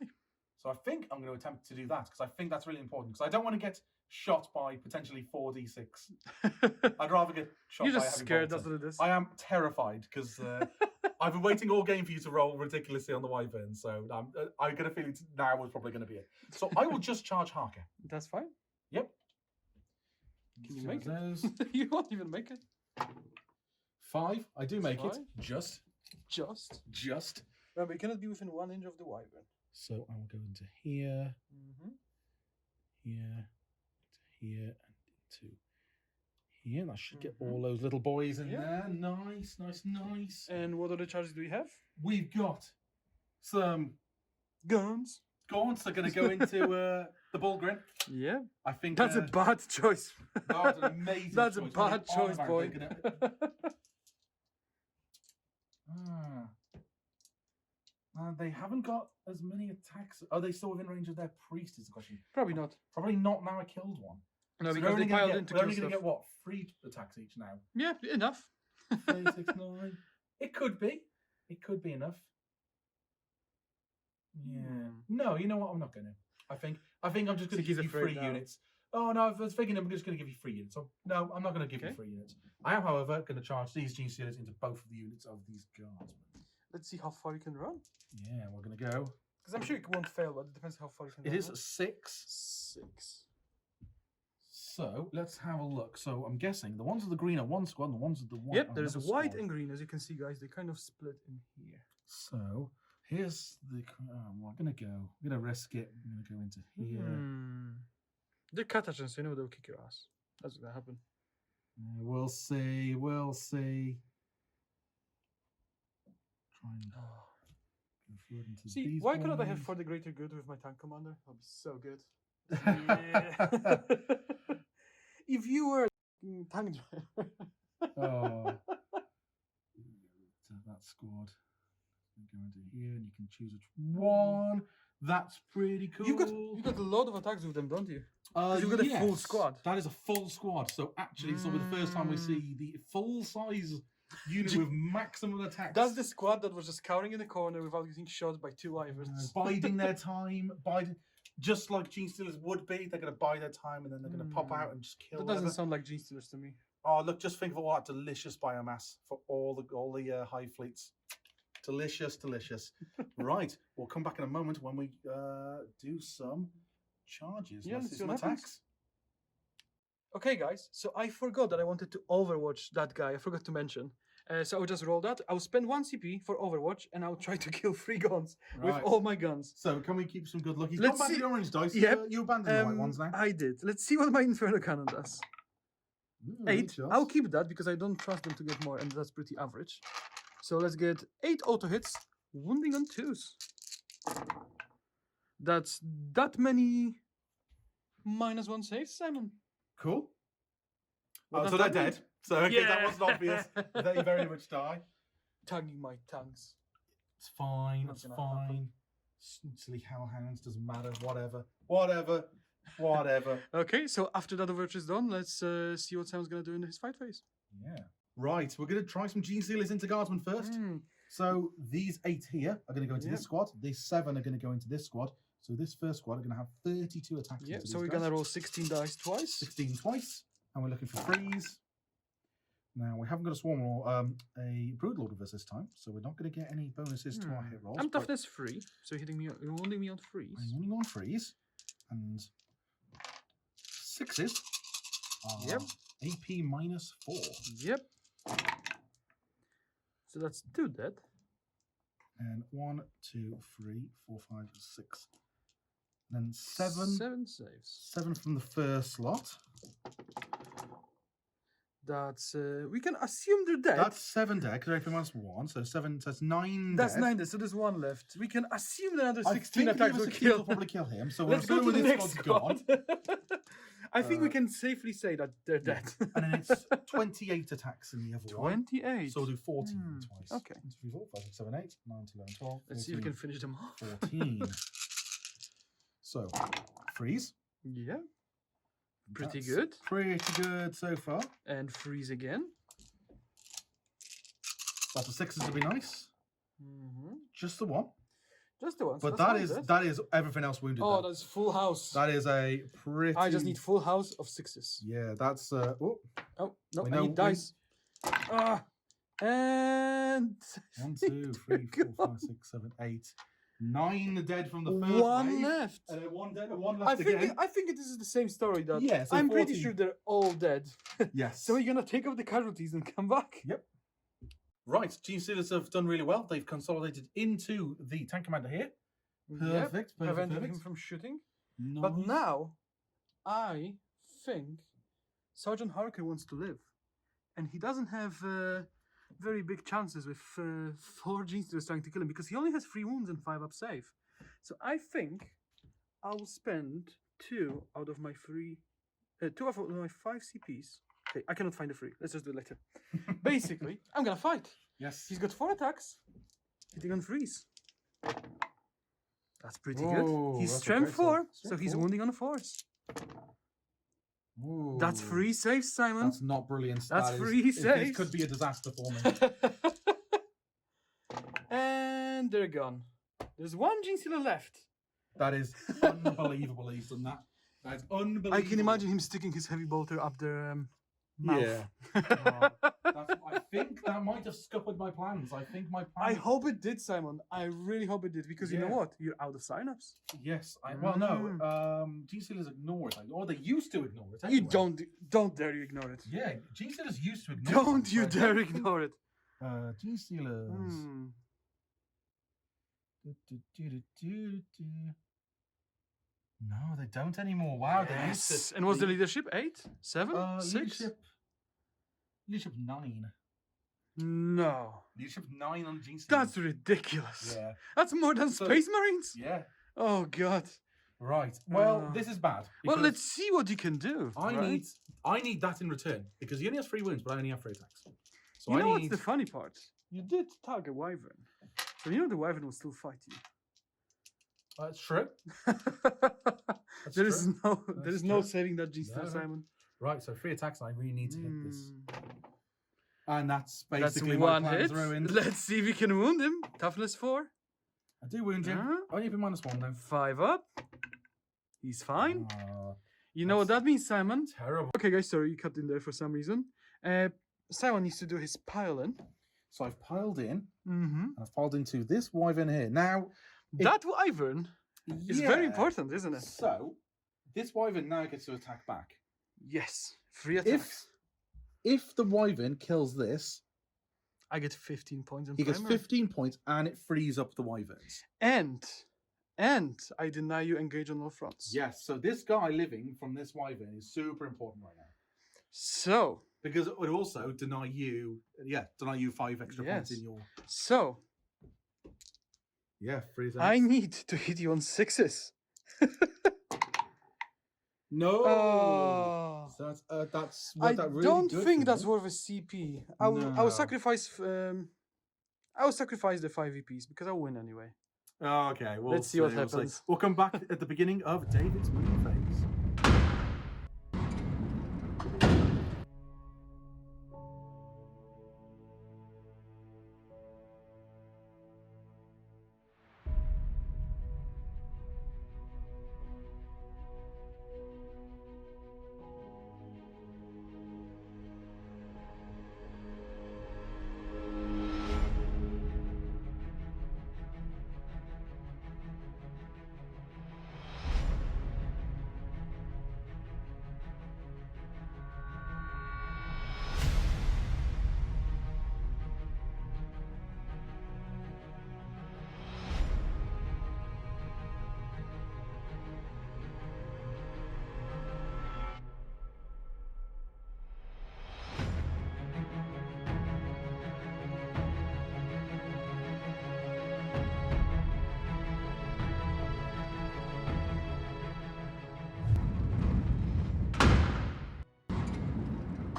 So I think I'm going to attempt to do that because I think that's really important because I don't want to get shot by potentially 4d6. I'd rather get shot You're by just a heavy scared, bolter. that's what it is. I am terrified because I've been waiting all game for you to roll ridiculously on the Wyvern, so I get a feeling now was probably going to be it. So I will just charge Harker. That's fine. Yep. Can you Two make of it? those. You won't even make it. 5. I do make it. 5. Just. No, but you cannot be within 1 inch of the Wyvern. So I will go into here, here, to here, and into here. That should get all those little boys in there. Nice, nice, nice. And what other charges do we have? We've got some Guns. gaunts that are going to go into the Bullgrin. Yeah. I think That's a bad choice. that's an amazing That's a choice. bad When choice, they're boy. armored, they're they haven't got as many attacks. Are they still within range of their priest? Is the question. Probably not. Probably not now. I killed one. No, So because they're only they gonna piled get, in to they're kill only going to stuff. get what 3 attacks each now. Yeah, enough. 3, 6, 9. It could be. It could be enough. Yeah. No, you know what? I'm not going to. I think I'm just going to He's give you afraid 3 now. units. Oh no, I was thinking I'm just going to give you 3 units. So no, I'm not going to give you 3 units. I am, however, going to charge these Gene Stealers into both of the units of these guardsmen. Let's see how far you can run. Yeah, we're going to go. Because I'm sure it won't fail, but it depends how far you can It run. is 6. 6. So let's have a look. So I'm guessing the ones with the green are one squad, and the ones with the white. Yep, are there's another white squad. and green, as you can see, guys. They kind of split in here. So here's the. We're gonna go. I'm gonna risk it. I'm gonna go into here. They're Catachans, so you know they'll kick your ass. That's what's gonna happen. We'll see. We'll see. Try and go forward into See, these why cannot I have boys. for the greater good with my tank commander? That'd be so good. Yeah. If you were tank driver. Oh. So that squad. Go into here, and you can choose which one. That's pretty cool. You got a lot of attacks with them, don't you? You've got a full squad. That is a full squad. So actually, it's the first time we see the full size unit with maximum attacks. That's the squad that was just cowering in the corner without getting shot by 2 wyverns. Biding their time, just like Gene Stealers would be. They're going to bide their time and then they're going to pop out and just kill. That doesn't whatever. sound like Gene Stealers to me. Oh, look! Just think of all that delicious biomass for all the Hive fleets. Delicious, delicious. Right, we'll come back in a moment when we do some charges. Yeah, Let's let's do see some what happens. attacks. Okay, guys, so I forgot that I wanted to overwatch that guy. I forgot to mention. So I'll just roll that. I'll spend 1 CP for overwatch, and I'll try to kill 3 guns with Right. all my guns. So can we keep some good luck? He's Let's gone back to see- the orange dice. Yep. You abandoned the white ones now. I did. Let's see what my Inferno Cannon does. 8. shots. I'll keep that because I don't trust them to get more, and that's pretty average. So let's get 8 auto hits, wounding on 2s. That's that many -1 saves, Simon. Cool. What Oh, does so they're that mean? dead. So okay, Yeah. that wasn't obvious. They very much die. Tugging my tongues. It's fine. Not It's gonna fine. happen. Silly hellhounds doesn't matter. Whatever. Whatever. Whatever. Okay, so after that overwatch is done, let's see what Simon's gonna do in his fight phase. Yeah. Right. We're going to try some Gene Sealers into Guardsmen first. Mm. So these 8 here are going to go into Yep. this squad. These 7 are going to go into this squad. So this first squad are going to have 32 attacks. Yeah, into so these we're gonna guys. roll 16 dice twice. 16 twice, and we're looking for freeze. Now we haven't got a Swarmlord, a Broodlord with us this time, so we're not going to get any bonuses to our hit rolls. I'm but toughness 3, so you're wounding me on freeze. I'm only on freeze, and 6s are Yep. AP -4. Yep. So that's 2 dead. And 1, 2, 3, 4, 5, 6. Then 7. 7 saves. 7 from the first slot. That's we can assume they're dead. That's 7 dead, because AP -1, so 7, so that's 9 That's dead. 9 dead, so there's 1 left. We can assume that another I 16 think attacks the will other 16 kill. will probably kill him, so Let's go to with the this next squad's squad. gone. I think we can safely say that they're dead. And then it's 28 attacks in the other one. 28. So we'll do 14 Hmm, twice. okay. 1, 2, 3, 4, 5, 6, 7, 8, 9, 10, 11, 12, Let's see if we 13, can finish them off. 14. So, freeze. Yeah, pretty That's good. Pretty good so far. And freeze again. That's the 6s to be nice. Just the 1. Just the one. But that is everything else wounded. Oh, though. that's full house. That is a pretty... I just need full house of 6s. Yeah, that's... oh, Oh, no, We I know- need dice. And 1, 2, 3, 4, 5, 6, 7, 8. 9 dead from the first one wave. left. And then 1 dead and 1 I left think again. I think this is the same story. That Yeah, so I'm pretty 14. sure they're all dead. Yes. So we're gonna take off the casualties and come back. Yep. Right, Gene Sealers have done really well. They've consolidated into the tank commander here. Yep, Perfect, preventing perfect. him from shooting. Nice. But now, I think Sergeant Harker wants to live, and he doesn't have very big chances with 4 Gene Stealers trying to kill him because he only has 3 wounds and 5 up save. So I think I'll spend 2 out of my 2 out of my 5 CPs. Okay, I cannot find the 3. Let's just do it later. Basically, I'm gonna fight. Yes. He's got 4 attacks, hitting on freeze. That's pretty Whoa, good. He's that's a strength great 4, save. so Strength he's 4. wounding on 4s. Ooh. That's 3 saves, Simon. That's not brilliant. That's That is- free This saves. could be a disaster for me. And they're gone. There's 1 Gene Stealer left. That is unbelievable he's done that. That is unbelievable. I can imagine him sticking his heavy bolter up their mouth. Yeah. I think that might have scuppered my plans. I think my I plan... hope it did, Simon. I really hope it did because you know Yeah. what? You're out of signups. Yes. Well, no. Gene Sealers ignore it. Or they used to ignore it. You Anyway. don't dare you ignore it. Yeah, Gene Stealers used to ignore it. Don't you but- dare ignore it. Gene Stealers. Hmm. No, they don't anymore. Wow, they used Yes. to. And what's the they- leadership? 8? 7? 6? Leadership 9. No. Leadership 9 on Gene Stealers. That's ridiculous. Yeah. That's more than So- Space Marines. Yeah. Oh god. Right. Well, Uh, this is bad. Well, because let's see what you can do. I right? need that in return because he only has 3 wounds, but I only have 3 attacks. So You I know what's need. the funny part? You did tag a wyvern, so you know the wyvern will still fight you. That's true. There is true. no, there That's is no true. saving that G Steal, No. Simon. Right. So 3 attacks. And I really need to hit this, Mm. and that's That's basically my 1 plans hit. ruined. Let's see if we can wound him. Toughness 4. I do wound him. Only if -1 though. 5 up. He's fine. Ah, You know what that means, Simon? terrible. Okay, guys, sorry, you cut in there for some reason. Simon needs to do his pile in. So I've piled in Mm-hmm. I've piled into this wyvern here. Now, That wyvern is very important, isn't it? So, this wyvern now gets to attack back. Yes. 3 attacks. If the wyvern kills this, I get 15 points in he gets primary. 15 points and it frees up the wyverns. And I deny you engage on all fronts. Yes, so this guy living from this wyvern is super important right now. So. Because it would also deny you 5 extra points in your... So. Yeah, freeze. I need to hit you on 6s. No! Oh. So that's I that really don't good think for that's me. worth a CP. I will sacrifice. I will sacrifice the 5 EPs because I'll win anyway. Okay, well, Let's see what happens. We'll come back at the beginning of David's movie phase.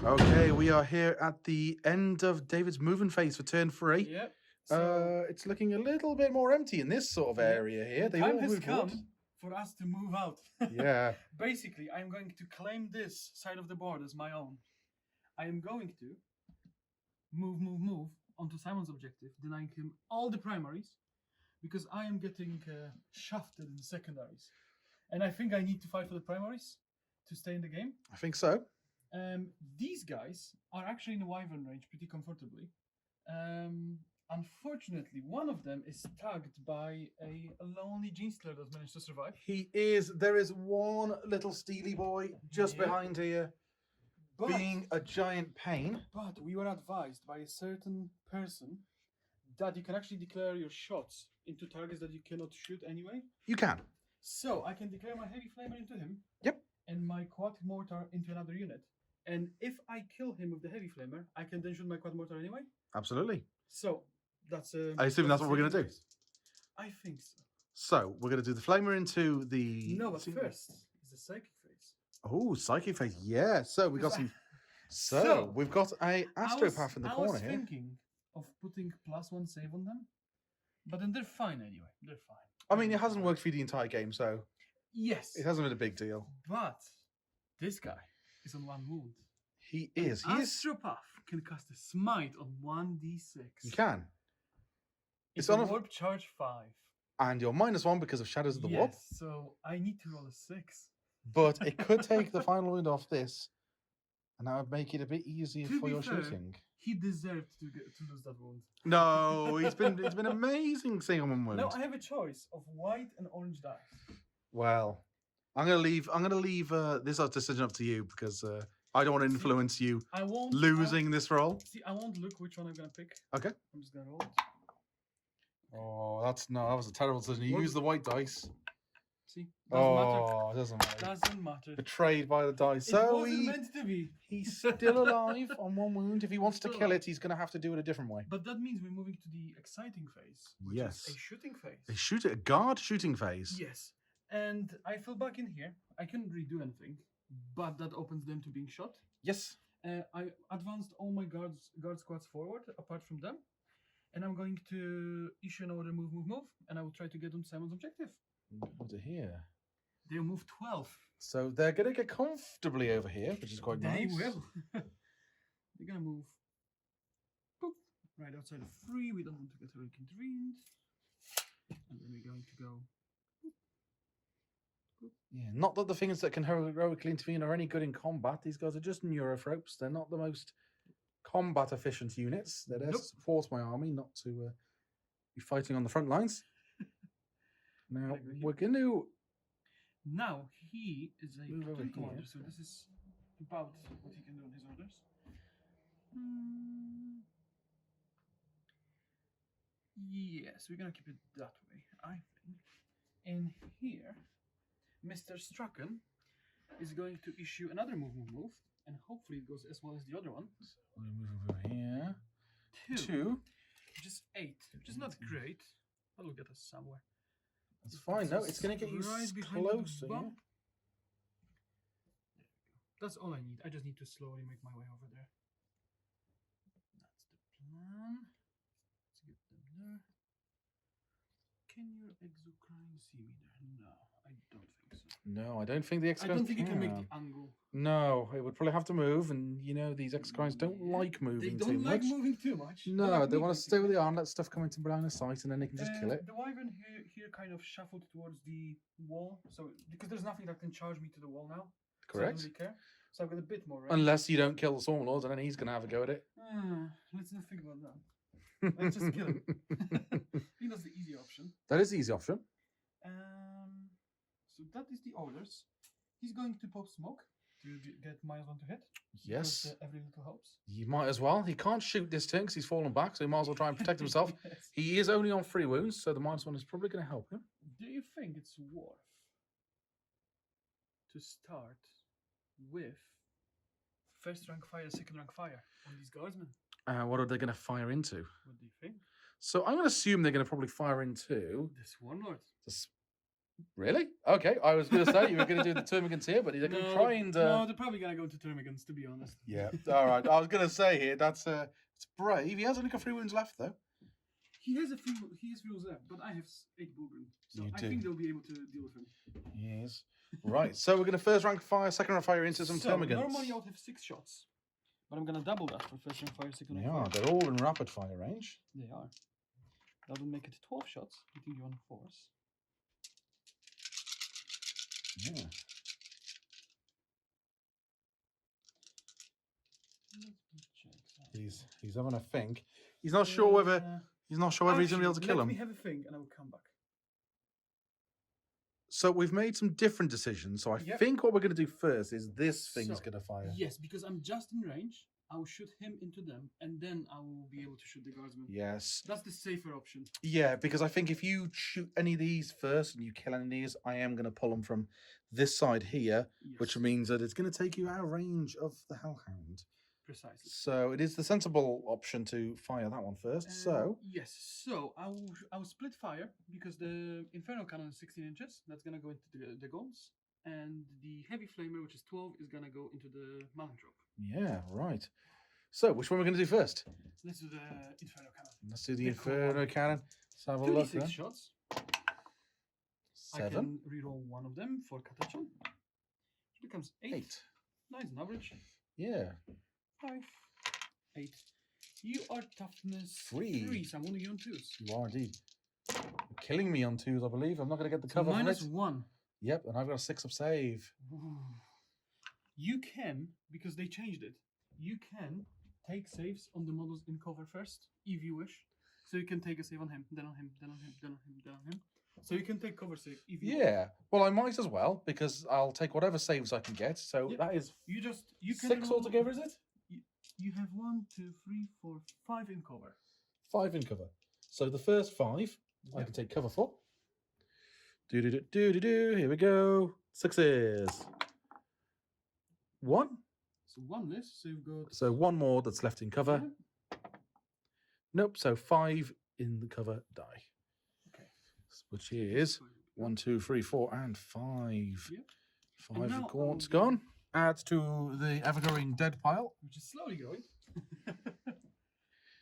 Okay, we are here at the end of David's moving phase for turn 3. Yep. It's looking a little bit more empty in this sort of area here. The time has come for us to move out. Yeah. Basically, I'm going to claim this side of the board as my own. I am going to move onto Simon's objective, denying him all the primaries, because I am getting shafted in the secondaries. And I think I need to fight for the primaries to stay in the game. I think so. These guys are actually in the wyvern range pretty comfortably. Unfortunately, one of them is tagged by a lonely Genestealer that's managed to survive. He is. There is one little steely boy just Yep. behind here, being a giant pain. But we were advised by a certain person that you can actually declare your shots into targets that you cannot shoot anyway. You can. So I can declare my heavy flamer into him. Yep. And my quad mortar into another unit. And if I kill him with the heavy flamer, I can then shoot my quad mortar anyway. Absolutely. So that's I assume that's what we're going to do. I think so. So we're going to do the flamer into the. No, but first is the psychic phase. Oh, psychic phase. Yeah. So we got some. So we've got a astropath in the corner here. I was thinking of putting +1 save on them, but then they're fine anyway. They're fine. I mean, it hasn't worked for you the entire game, so yes, it hasn't been a big deal. But this guy is on 1 wound. He is. He is. Astropath can cast a smite on 1d6. You can. It's on a a warp charge 5. And you're -1 because of Shadows of the Warp. So I need to roll a 6. But it could take the final wound off this, and that would make it a bit easier To for be your fair, shooting. He deserved to lose that wound. No, it's been amazing seeing him on wound. No, I have a choice of white and orange dice. Well, I'm gonna leave this decision up to you because I don't want to influence you I won't losing this roll. See, I won't look which one I'm gonna pick. Okay. I'm just gonna roll it. Oh, that was a terrible decision. You What? use the white dice. See, doesn't matter. Oh, it doesn't matter. Doesn't matter. Betrayed by the dice. It So wasn't meant to be. he's still alive on 1 wound. If he wants to Still kill alive. it, he's going to have to do it a different way. But that means we're moving to the exciting phase, which Yes. is a shooting phase. They shoot it, a guard shooting phase. Yes, and I fell back in here. I couldn't redo anything, but that opens them to being shot. Yes. I advanced all my guard squads forward, apart from them, and I'm going to issue an order move, and I will try to get on Simon's objective. What to hear? They'll move 12. So they're going to get comfortably over here, which is quite They nice. will. They're gonna move boop, right outside of 3. We don't want to get heroic intervened, and then we're going to go. Yeah, not that the things that can heroically intervene are any good in combat. These guys are just neurophropes. They're not the most combat efficient units. They're there to support my army, not to be fighting on the front lines. Now we're going to. Now he is a Move over platoon commander, here. so this is about what he can do on his orders. Yes, we're gonna keep it that way, I think. And here, Mr. Straken is going to issue another move, and hopefully it goes as well as the other one. We'll move over here. 2, which is 8, which is not great, but we'll get us somewhere. That's fine. No, it's going to get you right behind the closer. Yeah? bump. That's all I need. I just need to slowly make my way over there. That's the plan. Let's get them there. Can your exocrine see me there? No, I don't think so. No, I don't think the I X-Crimes don't think you can make the angle. No, it would probably have to move, and you know these X-Crimes don't like They moving don't too like much. moving too much. No, like they me, want to stay where basically. they are and let stuff come into behind the sight, and then they can just kill it. The wyvern here kind of shuffled towards the wall, so because there's nothing that can charge me to the wall now. So I Correct. don't really care. So I've got a bit more range. Unless you don't kill the Swarmlords, and then he's going to have a go at it. Let's not think about that. Let's just kill him. I think that's the easy option. That is the easy option. So that is the orders. He's going to pop smoke to get -1 to hit. Yes. Because, every little helps. You might as well. He can't shoot this turn because he's fallen back, so he might as well try and protect himself. Yes. He is only on 3 wounds, so the -1 is probably going to help him. Do you think it's worth to start with first rank fire, second rank fire on these guardsmen? What are they going to fire into? What do you think? So I'm going to assume they're going to probably fire into... The Swarmlord. Really? Okay, I was going to say you were going to do the Termagants here, but they're going to try and... No, they're probably going to go to Termagants, to be honest. Yeah, all right. I was going to say here, that's it's brave. He has only got 3 wounds left, though. He has 3 wounds left, but I have 8 Bulgren. So You I do. think they'll be able to deal with him. Yes. Right, so we're going to first rank fire, second rank fire into some Termagants. Normally I would have 6 shots. But I'm going to double that for first rank fire, second They rank are. fire. They're all in rapid fire range. They are. That will make it 12 shots, hitting you on 4s. Yeah. Let me check that. He's having a think. He's not sure whether he's going to be able to kill Let me him. have a think and I will come back. So we've made some different decisions. So I Yep. think what we're going to do first is this thing's So, going to fire. Yes, because I'm just in range. I will shoot him into them, and then I will be able to shoot the guardsman. Yes. That's the safer option. Yeah, because I think if you shoot any of these first and you kill any of these, I am going to pull them from this side here, Yes, which means that it's going to take you out of range of the Hellhound. precisely. So it is the sensible option to fire that one first. So yes, so I will split fire because the Inferno Cannon is 16 inches. That's gonna go into the guns, and the Heavy Flamer, which is 12, is gonna go into the Malantrop. yeah, right. So which one are we going to do first? Let's do the Inferno Cannon. Let's do the The cool Inferno one. Cannon. Let's have a look 36 then. shots. 7, I can reroll one of them for Catachan. It becomes 8. 8. Nice, an average. Yeah. 5, 8. You are toughness 3. 3, so I'm only on 2s. You are indeed. You're killing me on 2s, I believe. I'm not going to get the So cover for minus it. 1. Yep, and I've got a 6 up save. You can, because they changed it, you can take saves on the models in cover first, if you wish. So you can take a save on him, then on him, then on him, then on him, then on him. So you can take cover save if you want. Yeah. Well, I might as well because I'll take whatever saves I can get. So Yep. that is You can 6 roll- altogether, is it? You have 1, 2, 3, 4, 5 in cover. 5 in cover. So the first 5 I Yep. can take cover for. Do. Here we go. 6s. 1. So 1 less, so you've got So 1 more that's left in cover. 7. Nope. So 5 in the cover die. Okay. Which is 1, 2, 3, 4, and 5. Yep. 5 now gaunt's I'll- gone. Adds to the ever-growing dead pile. Which is slowly growing.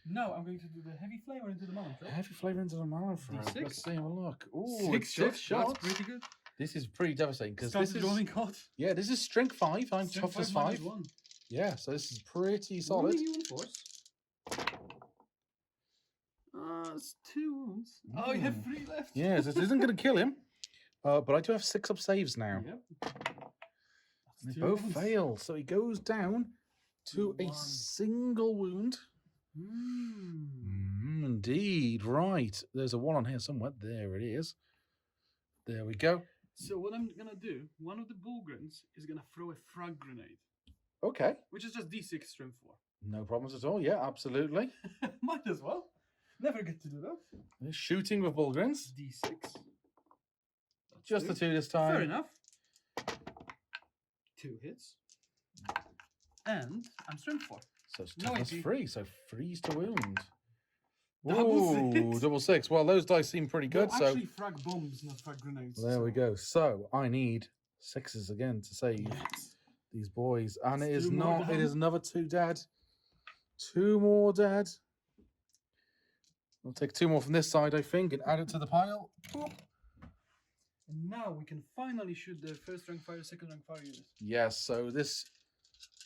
Now I'm going to do the Heavy Flamer into the Malantrop. Heavy flavour into the Malantrop. D6. Let's see, have a look. Ooh, 6 it's shots. 6 shots. That's pretty good. This is pretty devastating because Started this is rolling hot. yeah, this is strength 5. I'm Strength toughness 5 5. minus 1. Yeah, so this is pretty solid. Rolling you on force. It's 2 wounds. Oh, you have 3 left. Yes, this isn't going to kill him, but I do have 6 up saves now. Yep. They That's 2 both wounds. fail, so he goes down to a One. single wound. Indeed, right. There's a 1 on here somewhere. There it is. There we go. So what I'm gonna do, one of the Bullgrens is gonna throw a frag grenade, Okay. which is just D6 strength 4. No problems at all. Yeah, absolutely. Might as well. Never get to do that. Shooting with Bullgrins. D6. That's Just the 2 this time. Fair enough. 2 hits. And I'm strength 4. So it's No toughness AP. 3. So 3's to wound. Double Ooh, 6. double 6. Well, those dice seem pretty good. They're So actually frag bombs, not frag grenades. there we so- go. So I need 6s again to save Yes. these boys, and it It's is 2 more not. It down. is another 2 dead. 2 more dead. I'll take 2 more from this side, I think, and add it to the pile. And now we can finally shoot the first rank fire, second rank fire unit. Yes. So this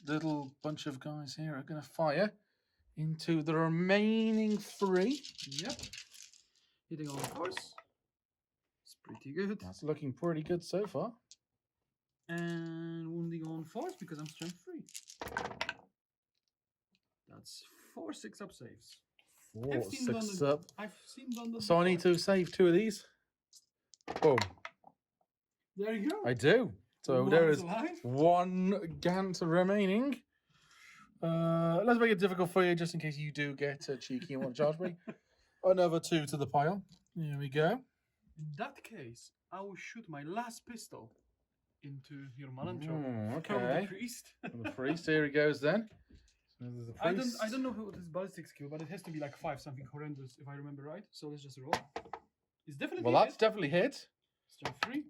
little bunch of guys here are going to fire into the remaining 3. Yep. Hitting on force. It's pretty good. That's looking pretty good so far. And wounding on force because I'm strength 3. That's 4 6-up saves. 4, I've seen 6 London- up. I've seen London. So I need to save 2 of these. Boom. There you go. I do. So there One's is alive. 1 Gant remaining. Let's make it difficult for you, just in case you do get cheeky and want to charge me. Another 2 to the pile. Here we go. In that case, I will shoot my last pistol into your Malanchov. From Okay. the priest. And the priest, here he goes then. So there's the priest. I don't know what his ballistic skill, but it has to be like 5 something horrendous if I remember right. So let's just roll. It's definitely Well, that's hit. definitely hit. Strength 3.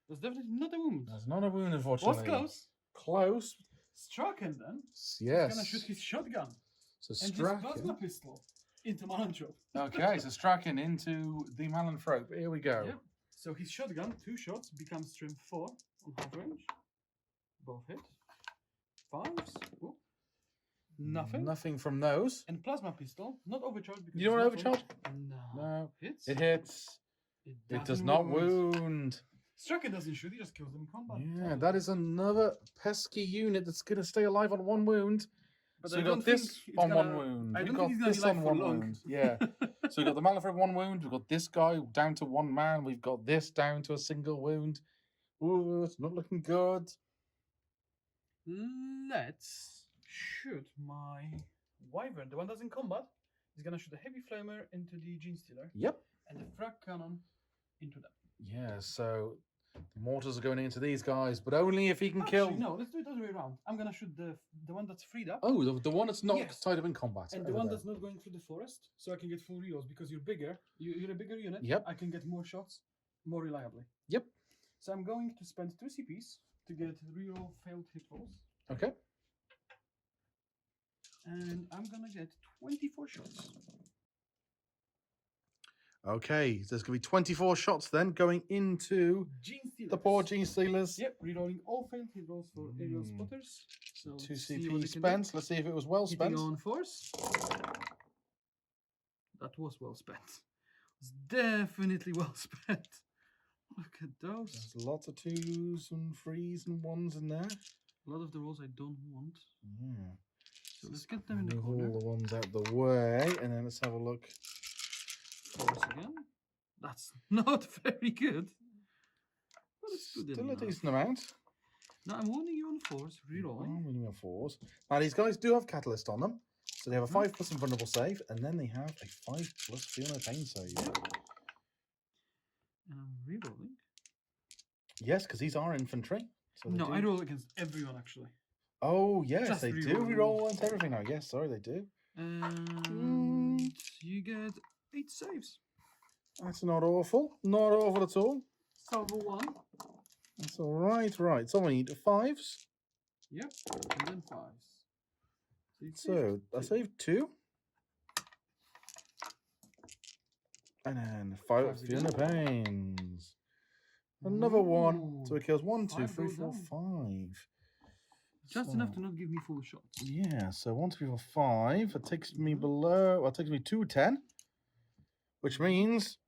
That's definitely not a wound. That's not a wound, unfortunately. Was close. Close. Straken then. He's Yes. gonna shoot his shotgun So and his plasma Straken. pistol into Malanchov. Okay, so Straken into the Malanthrope. Here we go. Yep. So his shotgun, 2 shots, becomes strength 4 on half range. Both hit. 5s. Ooh. Nothing. Nothing from those. And plasma pistol, not overcharged because You don't it's want not overcharge? No. No. Hits. It hits. It does doesn't not wound. Straken doesn't shoot, he just kills them in combat. Yeah, that is another pesky unit that's going to stay alive on 1 wound. But So I we don't got this think it's on gonna- 1 wound. I We don't got think he's gonna this be alive on for 1 long. wound. Yeah. So we got the Malanthrope 1 wound. We've got this guy down to 1 man. We've got this down to a single wound. Ooh, it's not looking good. Let's shoot my Wyvern, the one that's in combat. He's gonna shoot a heavy flamer into the Gene Stealer Yep. and the frag cannon into them. Yeah, so the mortars are going into these guys, but only if he can Actually, kill. no, let's do it the other way around. I'm gonna shoot the one that's freed up. Oh, the one that's not Yes. tied up in combat. And the over one there. that's not going through the forest, so I can get full rerolls because you're bigger. You're a bigger unit. Yep. I can get more shots more reliably. Yep. So I'm going to spend 2 CPs to get reroll failed hit rolls, Okay. and I'm gonna get 24 shots. Okay, there's going to be 24 shots then going into Gene Stealers. the poor Gene Stealers. Yep, rerolling all failed hit rolls for aerial Mm. spotters. So 2 let's see what CP they can do. spent. Let's see if it was well Hitting spent. on force. That was well spent. It's definitely well spent. Look at those. There's lots of 2s and 3s and 1s in there. A lot of the rolls I don't want. Yeah. So let's get them in the Move corner. all the ones out the way, and then let's have a look. Force again. That's not very good. But it's good Still a enough. decent amount. Now I'm warning you on force, rerolling. Minimum 4s. Now these guys do have Catalyst on them, so they have a 5+ invulnerable save, and then they have a 5+ Feel No Pain save. And I'm rerolling. Yes, because these are infantry. So they No, do... I roll against everyone actually. Oh yes, Just they do reroll. reroll against everything now. Yes, sorry, they do. And you get 8 saves. That's not awful. Not awful at all. Salvo 1. That's all right. Right. So we need 5s. Yep. And then 5s. So, it's So I two. saved 2. And then 5 Fives Feel No again. Pains. Another 1. So Ooh, it kills 1, 2, 5 3, goes 4, down. 5. Just enough to not give me full shots. Yeah, so 1, 2, 3, 4, 5. It takes me below. Well, it takes me to 10, which means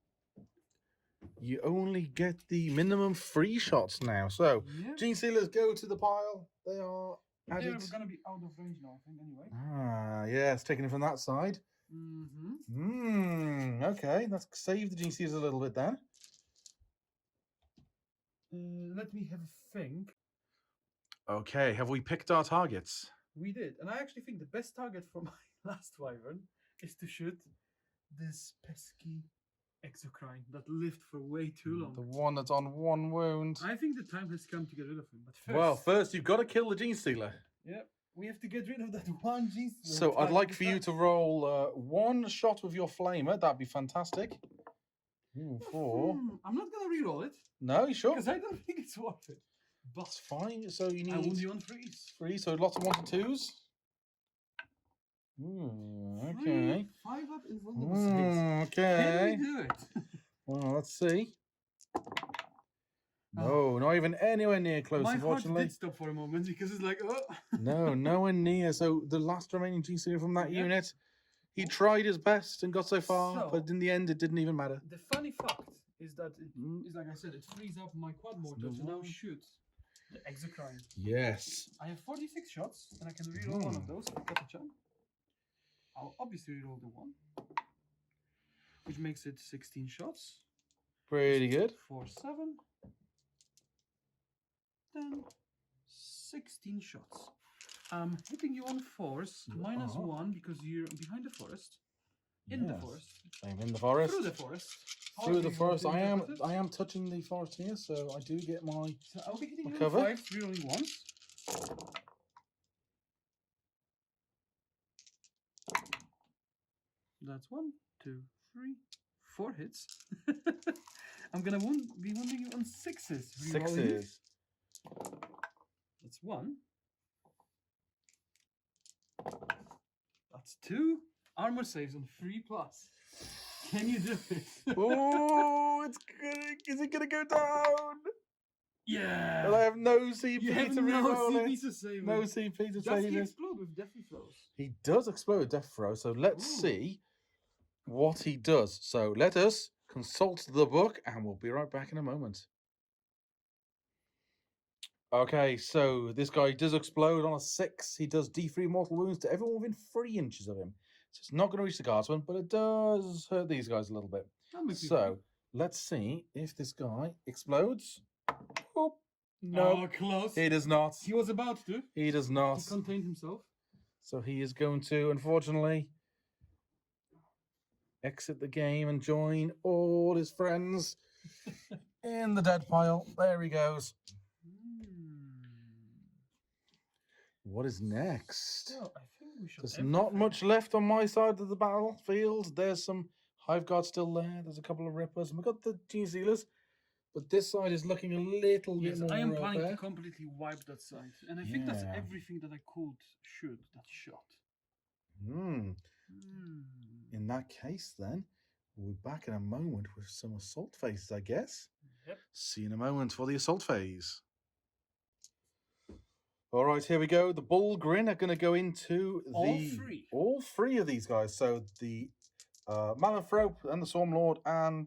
you only get the minimum 3 shots now. So Yeah. Gene Stealers go to the pile. They are added. They're gonna be out of range now, I think. Anyway. Ah, yeah, it's taking it from that side. Okay, let's save the GCs a little bit then. Let me have a think. Okay, have we picked our targets? We did, and I actually think the best target for my last wyvern is to shoot this pesky exocrine that lived for way too long. The one that's on 1 wound. I think the time has come to get rid of him. But first, Well, first you've got to kill the Gene Stealer. yeah, we have to get rid of that one Gene Stealer. So I'd like for you to roll 1 shot with your flamer. That'd be fantastic. Ooh, 4. I'm not gonna reroll it No, you sure? because I don't think it's worth it. But That's fine. So you I will need be on freeze. 3, so lots of 1s and 2s. Okay. 5 up in vulnerable states. Okay. Can we do it? Well, let's see. No, not even anywhere near close, My heart unfortunately. did stop for a moment because it's like, oh. No, nowhere near. So the last remaining GC from that unit, he tried his best and got so far, So- but in the end, it didn't even matter. The funny fact is that it is like I said, it frees up my quad mortar to now shoot the exocrine. Yes. I have 46 shots, and I can reroll one of those for Catachan. I'll obviously reroll the 1, which makes it 16 shots. Pretty good. 4, 7, 10, 16 shots. I'm hitting you on force, minus 1 because you're behind the forest. In the Yes. forest. I'm in the forest. Through the forest. Through the Hardly forest. want to I interpret it. am touching the forest here, so I do get my. So I'll be hitting you on cover. 5, rerolling once. That's 1, 2, 3, 4 hits. I'm gonna be wounding you on 6s. Rerolling. 6s. That's 1. That's 2. Armor saves on 3 plus. Can you do it? Oh, it's gonna. Is it gonna go down? Yeah. And I have no CP You have to no reroll CP it. to save No it. CP to Does save he it. explode with deathly throws? He does explode with death throw, so let's Ooh. see what he does. So let us consult the book, and we'll be right back in a moment. Okay, so this guy does explode on a 6. He does D3 mortal wounds to everyone within 3 inches of him. So it's not going to reach the guardsman, but it does hurt these guys a little bit. So let's see if this guy explodes. Oh, no, Oh, close. he does not. He was about to. He does not. He contained himself. So he is going to, unfortunately, exit the game and join all his friends in the dead pile. There he goes. What is next? Well, I think we should. There's not much left on my side of the battlefield. There's some Hive Guards still there. There's a couple of Rippers. And we've got the Gene Sealers. But this side is looking a little bit more I am planning there. to completely wipe that side. And I think that's Yeah. everything that I could shoot that shot. In that case, then, we'll be back in a moment with some assault phases, I guess. Yep. See you in a moment for the assault phase. All right, here we go. The Bullgrin are going to go into all three of these guys. So the Malanthrope and the Swarmlord and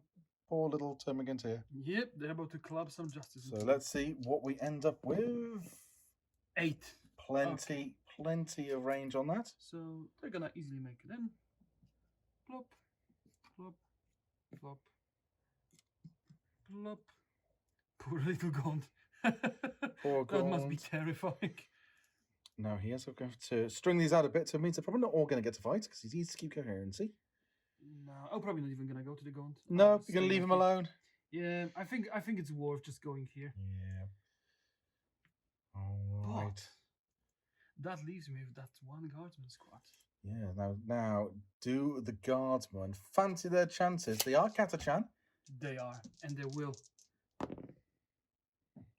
poor little Termagant here. Yep, they're about to club some justice. So let's see what we end up with. 8. Plenty of range on that. So they're gonna easily make it in. Plop, plop, plop, plop. Poor little Gaunt. Poor That must be Gaunt. terrifying. No, he has to go to string these out a bit, so it means they're probably not all going to get to fight because he needs to keep coherency. No, I'm probably not even gonna go to the Gaunt. No, I'll you're going to stay leave him with it. alone. Yeah, I think it's worth just going here. Yeah. All right. That leaves me with that one guardsman squad. Yeah. Now, do the guardsmen fancy their chances? They are Catachan. They are, and they will.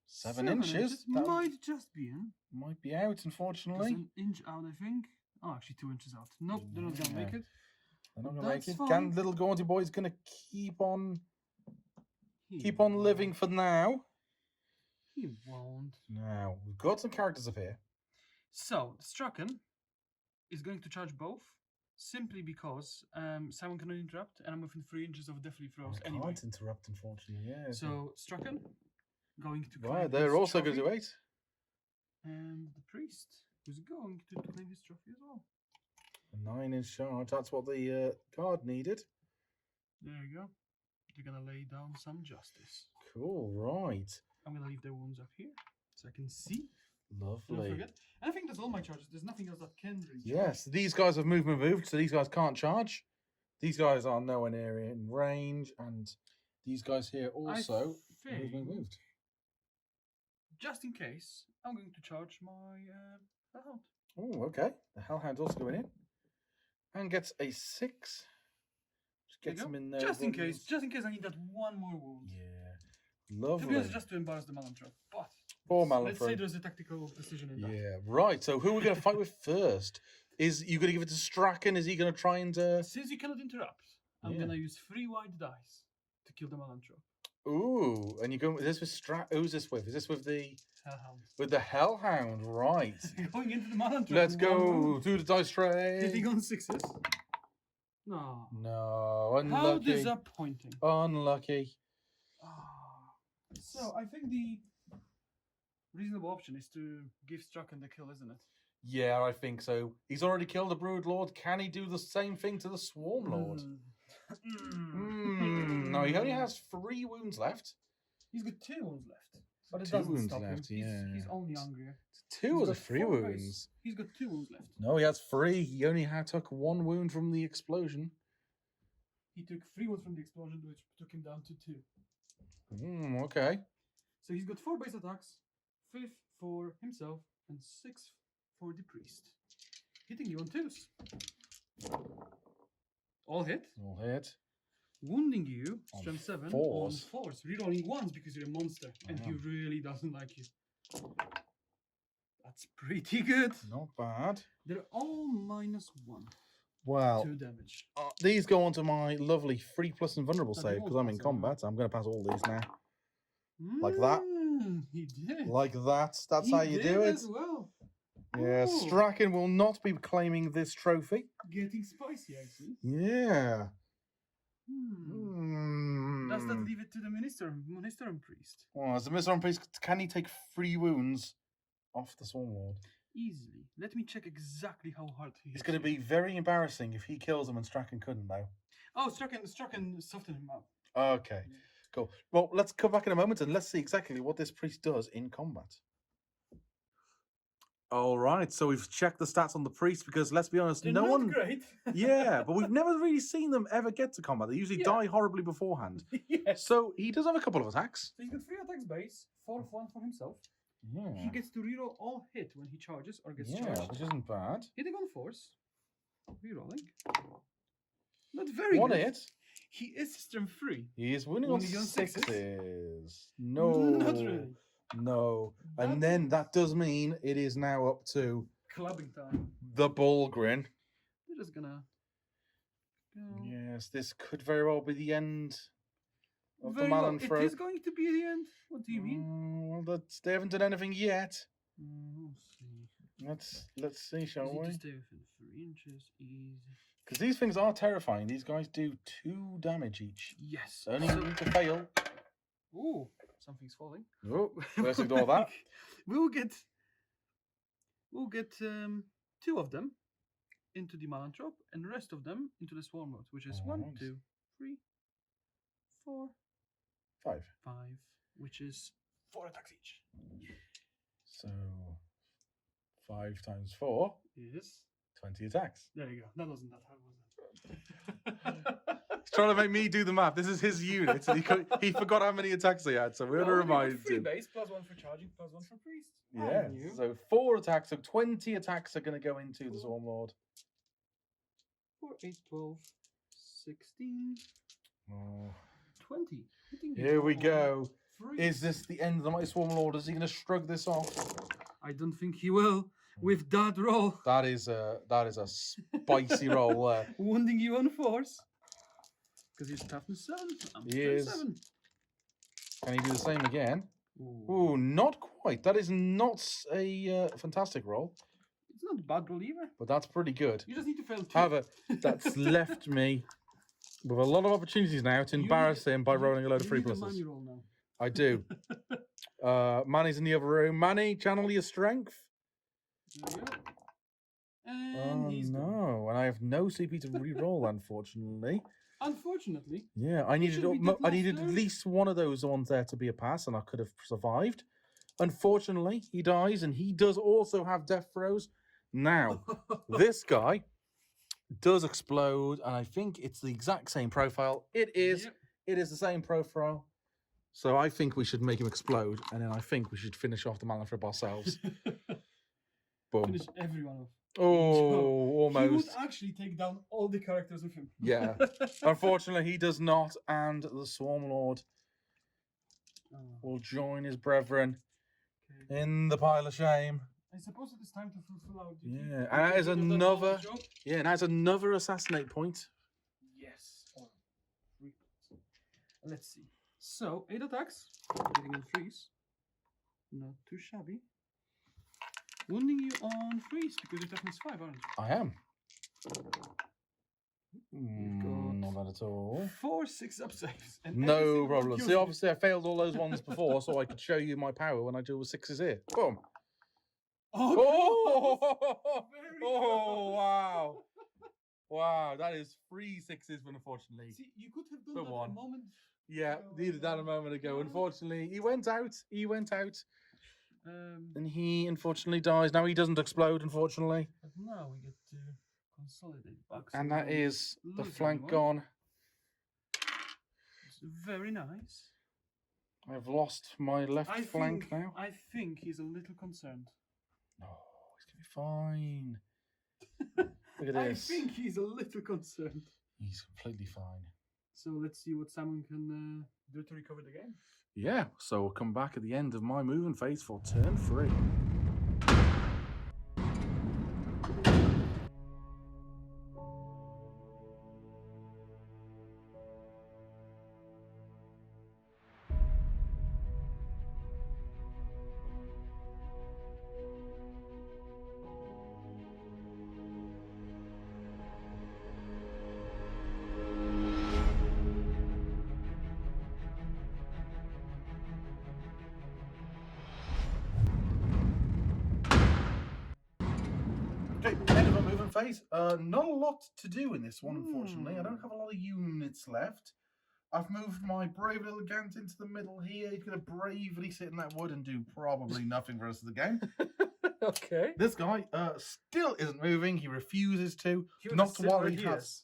7 inches. That Might just be in. might be out, Just unfortunately. an inch out, I think. Oh, actually 2 inches out. Nope, they're not gonna make Yeah. it. They're not going to make That's it. fine. Little Gaunty Boy's going to keep on He living won't. for now. He won't. Now, we've got some characters up here. So, Straken is going to charge both, simply because Simon cannot interrupt, and I'm within 3 inches of deathly throws I anyway. can't interrupt, unfortunately. Yeah. So, Straken going to Right, claim they're his also going to trophy, do 8. and the priest who's going to claim his trophy as well. 9 in charge. That's what the guard needed. There you go. They're gonna lay down some justice. Cool, right. I'm gonna leave their wounds up here so I can see. Lovely. Don't forget. And I think that's all my charges. There's nothing else that can really charge. Yes, these guys have moved, so these guys can't charge. These guys are nowhere near in range, and these guys here also moved. Just in case, I'm going to charge my Hellhound. Oh, okay. The Hellhound's also going in. And gets a 6. Just gets him in there. Just in case I need that one more wound. Yeah. Lovely. To be honest, just to embarrass the Malantrop. But poor let's say Malantrop. there's a tactical decision in that. Yeah, right. So who are we going to fight with first? Is you going to give it to Straken? Is he going to try and... Since you cannot interrupt, I'm going to use 3 white dice to kill the Malantrop. Ooh, and you're going with this with Who's this with? Is this with the... Hellhound. With the Hellhound, right. Going into the Malantrop. Let's go to the dice tray. Hitting on 6s. No. No, unlucky. How disappointing. Unlucky. So, I think the reasonable option is to give Straken the kill, isn't it? Yeah, I think so. He's already killed the Broodlord. Can he do the same thing to the Swarmlord? No, he only has 3 wounds left. He's got 2 wounds left. But it 2 doesn't wounds stop left, him. He's only hungrier. 2 or got 3 4 wounds? He's got 2 wounds left. No, he has 3. He only took 1 wound from the explosion. He took 3 wounds from the explosion, which took him down to 2. Okay. So he's got 4 base attacks, 5 for himself, and 6 for the priest. Hitting you on 2s. All hit. All hit. Wounding you, On strength 7, 4s. on 4s. Rerolling 1s because you're a monster, and he really doesn't like you. That's pretty good. Not bad. They're all -1. Well, 2 damage. these go onto my lovely 3+ invulnerable Oh, they save all because I'm in pass, combat. I'm going to pass all these now. Like that. He did. Like that. That's He how you do did it. as well. Yeah, Oh. Straken will not be claiming this trophy. Getting spicy, I see. Yeah. Does that leave it to the Ministerium priest? Well, as a Mr. Priest, can he take 3 wounds off the Swarmlord? Easily. Let me check exactly how hard he hit. It's going to be very embarrassing if he kills him and Straken couldn't, though. Oh, Straken softened him up. Okay, cool. Well, let's come back in a moment and let's see exactly what this priest does in combat. All right, so we've checked the stats on the priest because, let's be honest, They're no not one... great. Yeah, but we've never really seen them ever get to combat. They usually die horribly beforehand. Yes. So he does have a couple of attacks. So he's got 3 attacks base, 4 of 1 for himself. Yeah. He gets to reroll all hit when he charges or gets Yeah, charged. which isn't bad. Hitting on force. Rerolling. Not very One good. hit. He is strength 3. He is winning on Winning on 6s. 6s. No. Not really. No. And then that does mean it is now up to Clubbing time. the Bulgrin. They're just gonna go. Yes, this could very well be the end of Very the well. Malanthrope. It is going to be the end. What do you mean? Well, they haven't done anything yet. We'll see. Let's see, shall Easy we? to stay within 3 inches. Easy. Because these things are terrifying. These guys do 2 damage each. Yes. Only need to fail. Ooh, something's falling. Oh, let's ignore that. We'll get 2 of them into the Malantrop and the rest of them into the Swarmlord, which is 1, Alright. 2, 3, 4, 5. 5, which is 4 attacks each. So 5 times 4, Yes. 20 attacks. There you go. That wasn't that hard, was it? He's trying to make me do the math. This is his unit. And he forgot how many attacks he had, so we're going to remind Free him. base, +1 for charging, +1 for priest. Yeah, so 4 attacks, so 20 attacks are going to go into the Swarmlord. 4, 8, 12, 16, Oh. 20. Hitting Here we on go. 3. Is this the end of the Mighty Swarmlord? Is he going to shrug this off? I don't think he will with that roll. That is a spicy roll there. Wounding you on force. Because he's toughness 7. I'm He is. 7. Can he do the same again? Ooh. Ooh, not quite. That is not a fantastic roll, It's not a bad roll either. but that's pretty good. You just need to fail 2. However, that's left me with a lot of opportunities now to embarrass him by rolling a load of 3 pluses. Manny roll now. I do. Manny's in the other room. Manny, channel your strength. There we go. And Oh he's gone. no, and I have no CP to re-roll, unfortunately. Unfortunately, Yeah, I needed should we did I needed last at turn? least one of those ones there to be a pass, and I could have survived. Unfortunately, he dies, and he does also have death throws. Now, this guy does explode, and I think it's the exact same profile. It is. Yep. It is the same profile. So I think we should make him explode, and then I think we should finish off the Malifrib ourselves. Boom. Finish everyone off. Oh, He would almost. actually take down all the characters with him. Yeah. Unfortunately, he does not, and the Swarmlord Oh, will join his brethren okay. in the pile of shame. I suppose it is time to fulfill our duty. Yeah, We and that can is give them another. all a job. Yeah, and that's another assassinate point. Yes. Oh, 3 points. Let's see. So, 8 attacks. Getting in freeze. Not too shabby. Wounding you on freeze because your toughness 5, aren't you? I am. got Not bad at all. 4 6-up saves. And No everything problem. was See, used. obviously, I failed all those ones before, so I could show you my power when I do with 6s here. Boom. Oh, Oh, very oh close. wow. Wow, that is 3 6s, but unfortunately. See, you could have done The that one. a moment. Yeah, needed that a moment ago. Unfortunately, he went out. He went out. And he unfortunately dies. Now he doesn't explode, unfortunately. But now we get to consolidate back. And so that we don't is the lose flank anyone. gone. It's very nice. I've lost my left flank now. I think he's a little concerned. No, he's going to be fine. Look at this. I think he's a little concerned. He's completely fine. So let's see what Simon can do to recover the game. Yeah, so we'll come back at the end of my moving phase for turn 3. Okay, end of my moving phase. Not a lot to do in this one, unfortunately. I don't have a lot of units left. I've moved my brave little Gant into the middle here. He's going to bravely sit in that wood and do probably nothing for the rest of the game. Okay. This guy still isn't moving. He refuses to. Not while he has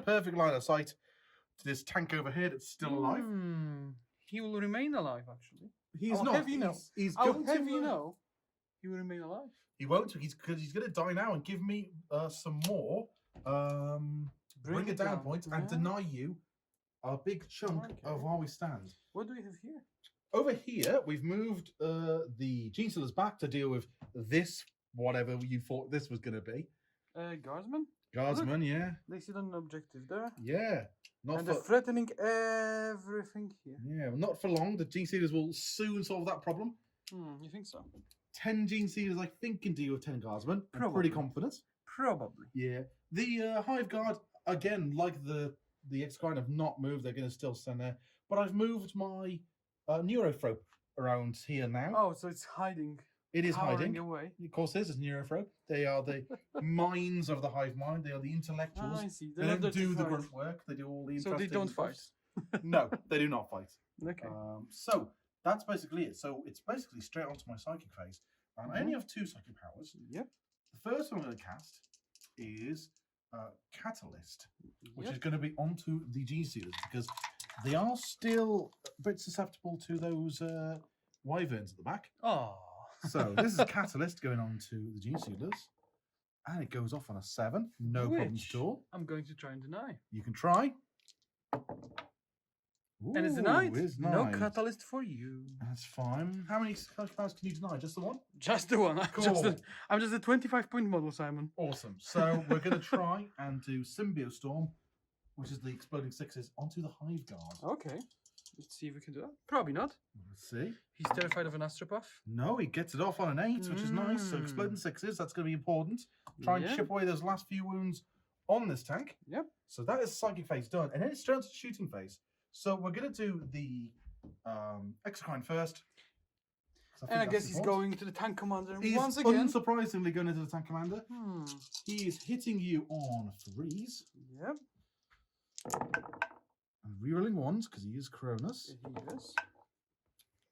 perfect line of sight to this tank over here that's still alive. He will remain alive, actually. He's I'll not. have you know. He's I'll going have to, you know, he will remain alive. He won't. Because he's going to die now and give me some more bring it down points and deny you a big chunk of where we stand. What do we have here? Over here, we've moved the Gene Stealers back to deal with this, whatever you thought this was going to be. Guardsmen? Guardsmen, yeah. They sit on an objective there. Yeah. Not And for, they're threatening everything here. yeah, not for long. The Gene Stealers will soon solve that problem. You think so? 10 Gene Stealers, I think, can deal with 10 Guardsmen. I'm Probably. pretty confident. Probably. Yeah. The Hive Guard, again, like the X-Kind have not moved. They're going to still stand there. But I've moved my Neurothrope around here now. Oh, so it's hiding. It is Powering hiding. away. Of course, this is Neurothrope. They are the minds of the Hive Mind. They are the intellectuals. I see. They don't do the grunt work. They do all the So interesting they don't fight. stuff. No, they do not fight. Okay. So that's basically it. So it's basically straight onto my psychic phase. And I only have 2 psychic powers. Yep. The first one I'm going to cast is Catalyst, which Yep. is going to be onto the Gene Stealers because they are still a bit susceptible to those wyverns at the back. Oh. So this is Catalyst going on to the Gene Stealers. And it goes off on a 7. No problems Which at all. I'm going to try and deny. You can try. And it's Ooh, denied. it is No denied. catalyst for you. That's fine. How many psychic powers can you deny? Just the one? Just the one. Cool. I'm just a 25-point model, Simon. Awesome. So we're going to try and do Symbiostorm, which is the exploding 6s, onto the Hive Guard. Okay. Let's see if we can do that. Probably not. Let's see. He's terrified of an astropath. No, he gets it off on an 8, which is nice. So exploding 6s, that's going to be important. Try and Yeah. chip away those last few wounds on this tank. Yep. So that is psychic phase done. And then it's straight into shooting phase. So we're going to do the Exocrine first. And I guess he's going to the tank commander He's once again. unsurprisingly going into the tank commander. Hmm. He is hitting you on 3s. Yep. And rerolling 1s because he is Cronus. Yes.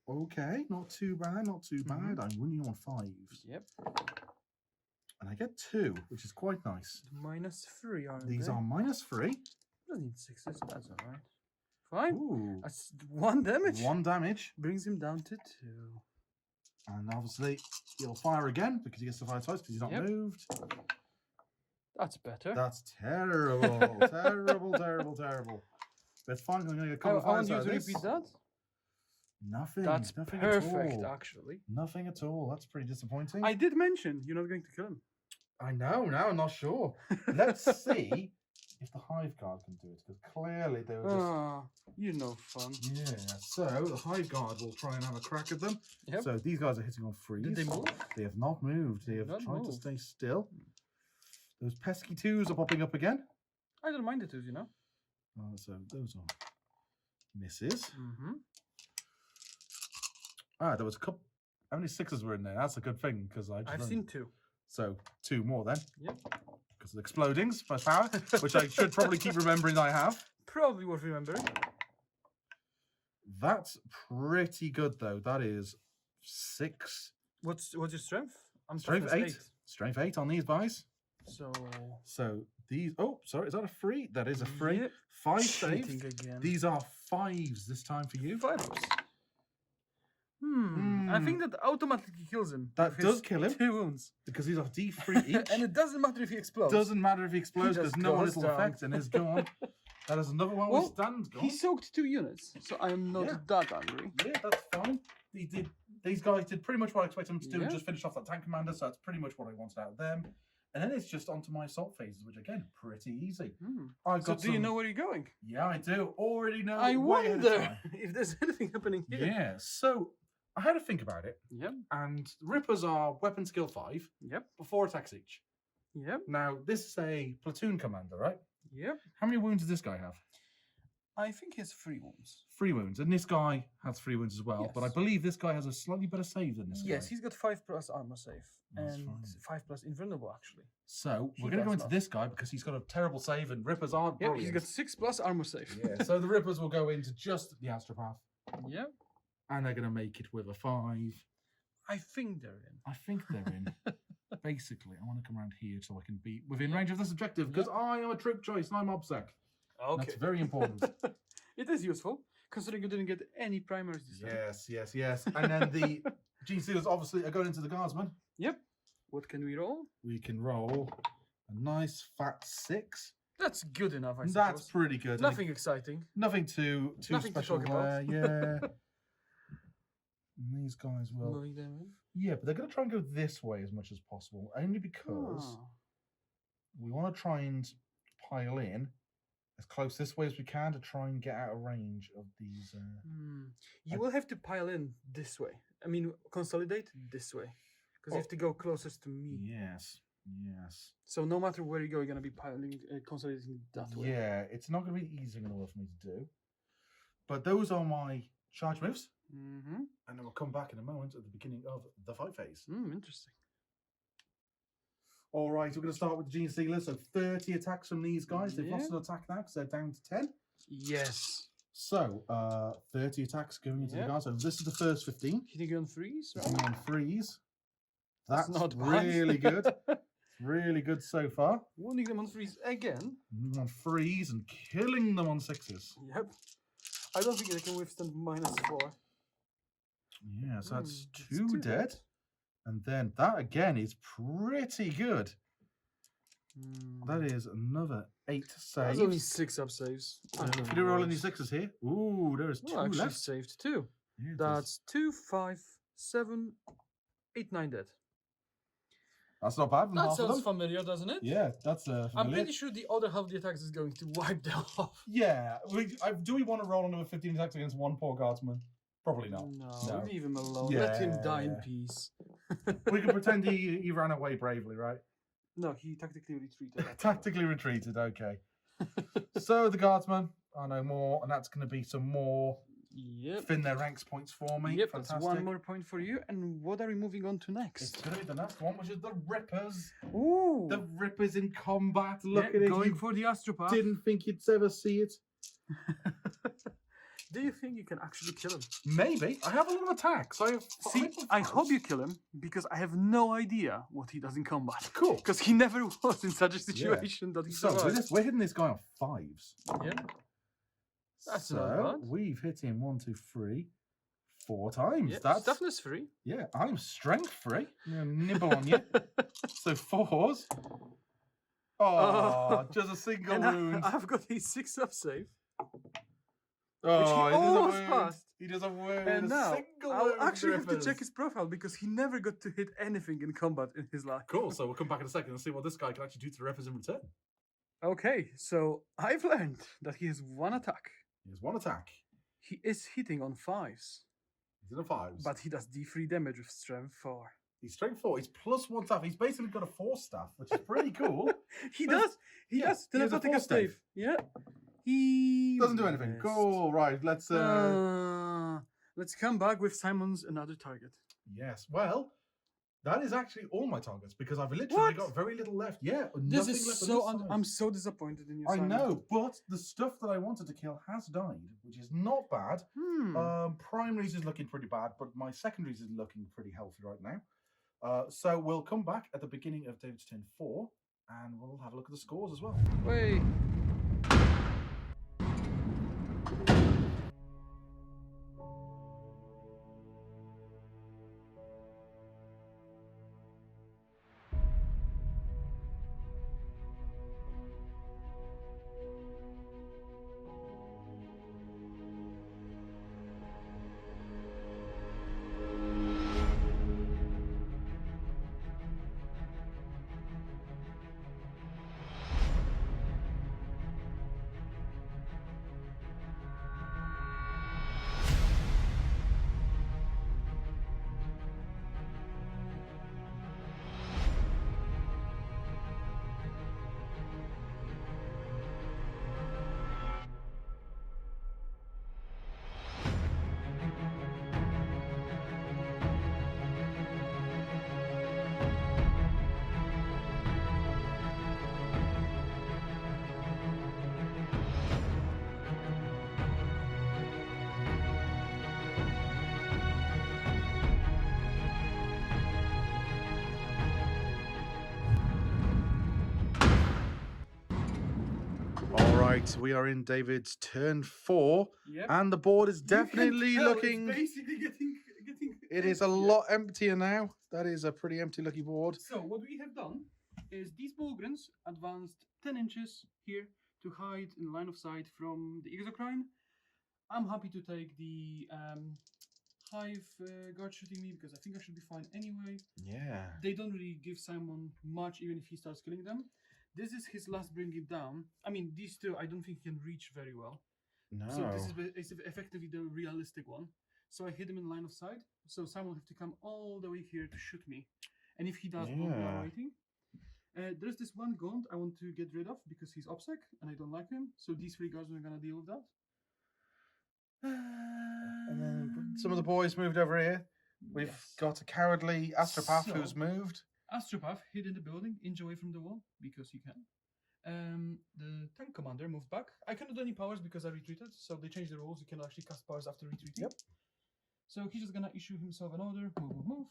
Okay, not too bad, not too bad. I'm winning on 5s. Yep. And I get 2, which is quite nice. -3, aren't These they? are -3. Doesn't need 6s, that's alright. Fine. Ooh. That's 1 damage. 1 damage. Brings him down to 2. And obviously, he'll fire again because he gets to fire twice because he's not moved. That's better. That's terrible. Terrible, terrible, terrible. But it's fine. I'm going to get a couple of I want fires you out to of this. repeat that. Nothing. That's nothing perfect, at all. actually. Nothing at all. That's pretty disappointing. I did mention you're not going to kill him. I know. Now I'm not sure. Let's see if the Hive Guard can do it because clearly they were just. Ah, you're no fun. Yeah. So the Hive Guard will try and have a crack at them. Yep. So these guys are hitting on 3s. Did they move? They have not moved. They have Not tried to moved. stay still. Those pesky 2s are popping up again. I don't mind it, you know. So those are misses. Mm-hmm. Ah, there was a couple. How many 6s were in there? That's a good thing because I've seen 2. So 2 more then. Yep. Because of explodings, first power, which I should probably keep remembering I have. Probably worth remembering. That's pretty good though. That is 6. What's your strength? I'm Strength toughness 8. Strength 8 on these guys. So So these. Oh, sorry. Is that a 3? That is a 3. Yep. 5 cheating saves. again. These are 5s this time for you. 5s. I think that automatically kills him. That with his does kill him. 2 wounds. Because these are D3 each. And it doesn't matter if he explodes. Doesn't matter if he explodes He because just no one goes will down. affect and is gone. That is another one Well, with stand gone. He soaked 2 units, so I am not Yeah. that angry. Yeah, that's fine. These guys did pretty much what I expected them to do, Yeah. just finish off that tank commander, so that's pretty much what I wanted out of them. And then it's just onto my assault phases, which again, pretty easy. I've So got do you know where you're going? Yeah, I do. Already know. I way ahead of wonder time. if there's anything happening here. Yeah, so I had to think about it, Yep. and Rippers are weapon skill 5, Yep. but 4 attacks each. Yep. Now, this is a platoon commander, right? Yep. How many wounds does this guy have? I think he has 3 wounds. 3 wounds, and this guy has 3 wounds as well, but I Yes. believe this guy has a slightly better save than this guy. Yes, he's got 5+ armor save That's and fine. 5+ invulnerable actually. So He we're going to go does into not. this guy because he's got a terrible save and Rippers aren't Yeah, brilliant. he's got 6+ armor save. Yeah, so the Rippers will go into just the Astropath Yep. and they're going to make it with a 5. I think they're in. I think they're in. Basically, I want to come around here so I can be within range of this objective because I am a troop choice and I'm OBSEC. Okay. That's very important. It is useful, considering you didn't get any primaries this time. yes. And then the Gene Stealers obviously are going into the Guardsmen. Yep. What can we roll? We can roll a nice fat 6. That's good enough, I suppose. That's pretty good. Nothing exciting. Nothing too Nothing to special talk there. about. Yeah. And these guys will. Moving them in. Yeah, but they're going to try and go this way as much as possible, only because Oh. we want to try and pile in as close this way as we can to try and get out of range of these. You will have to pile in this way. I mean, consolidate this way. Because you have to go closest to me. Yes. So no matter where you go, you're going to be piling, consolidating that way. Yeah, it's not going to be easy in order for me to do. But those are my charge moves. Mm-hmm. And then we'll come back in a moment at the beginning of the fight phase. Interesting. All right, we're going to start with the Gene Stealers. So 30 attacks from these guys. They've lost an attack now because they're down to 10. Yes. So 30 attacks going into the guys. So this is the first 15. Hitting you on 3s, right? Hitting on 3s. That's That's not bad. really good. Really good so far. Wounding them on 3s again. On 3s and killing them on 6s. Yep. I don't think they can withstand -4. Yeah, so that's It's 2 too dead. And then that again is pretty good. That is another 8 There's only saves. 6 up saves. If you do roll any 6s here, ooh, there is 2 Oh, actually left. saved 2. Yeah, it is. That's 2, 5, 7, 8, 9 dead. That's not bad. That half of sounds them. familiar, doesn't it? Yeah, that's I'm familiar. pretty sure the other half of the attacks is going to wipe them off. Yeah, do we want to roll another 15 attacks against one poor guardsman? Probably not. No, leave him alone. Let him die in peace. We can pretend he ran away bravely, right? No, he tactically retreated. Tactically retreated, okay. So the guardsmen are no more, and that's going to be some more Yep. thin their ranks points for me. Yep, Fantastic. that's one more point for you. And what are we moving on to next? It's going to be the last one, which is the Rippers. Ooh. The Rippers in combat. Look Yeah, at it. going You for the Astropath. didn't think you'd ever see it. Do you think you can actually kill him? Maybe. I have a lot of attacks. I have See, five of I those. hope you kill him because I have no idea what he does in combat. Cool. Because he never was in such a situation that he So survived. we're hitting this guy on 5s. Yeah. That's so not bad. we've hit him 1, 2, 3, 4 times. Yeah, That's toughness free. yeah. I'm strength free. I'm gonna nibble on you. So 4s. Oh, just a single And wound. I've got a 6 up save. Oh, which he he does a almost wound. passed. He does a wound. And a now single I'll wound actually have to Rippers. check his profile because he never got to hit anything in combat in his life. Cool. So we'll come back in a second and see what this guy can actually do to the Rippers in return. Okay, so I've learned that he has 1 attack. He has 1 attack. He is hitting on 5s, He's in a 5s. but he does D3 damage with strength 4. He's strength 4. He's +1 staff. He's basically got a 4 staff, which is pretty cool. He But- does. He yeah, does. he has a Telepathic 4 stave. stave. Yeah. He Doesn't do anything. missed. Cool. Right. Let's. Let's come back with Simon's another target. Yes. Well, that is actually all my targets because I've literally What? got very little left. Yeah. This nothing is left on so. this side. I'm so disappointed in you. I Simon. know, but the stuff that I wanted to kill has died, which is not bad. Primaries is looking pretty bad, but my secondaries is looking pretty healthy right now. So we'll come back at the beginning of David's turn 4, and we'll have a look at the scores as well. Wait. All right, we are in David's turn 4, Yep. and the board is You can definitely tell it's looking. basically getting. It is a emptier. lot emptier now. That is a pretty empty looking board. So what we have done is these Bulgrins advanced 10 inches here to hide in line of sight from the Exocrine. I'm happy to take the Hive guard shooting me because I think I should be fine anyway. Yeah. They don't really give Simon much even if he starts killing them. This is his last bring it down. I mean, these two I don't think he can reach very well. No. So this is effectively the realistic one. So I hit him in line of sight. So Simon will have to come all the way here to shoot me. And if he does, we'll be Yeah. waiting. There's this one Gaunt I want to get rid of because he's OPSEC and I don't like him. So these 3 guards are gonna deal with that. And then some of the boys moved over here. We've Yes. got a cowardly Astropath So- who's moved. Astropath hid in the building, inch away from the wall because he can. The tank commander moved back. I cannot do any powers because I retreated, so they changed the rules. You can actually cast powers after retreating. Yep. So he's just gonna issue himself an order, move,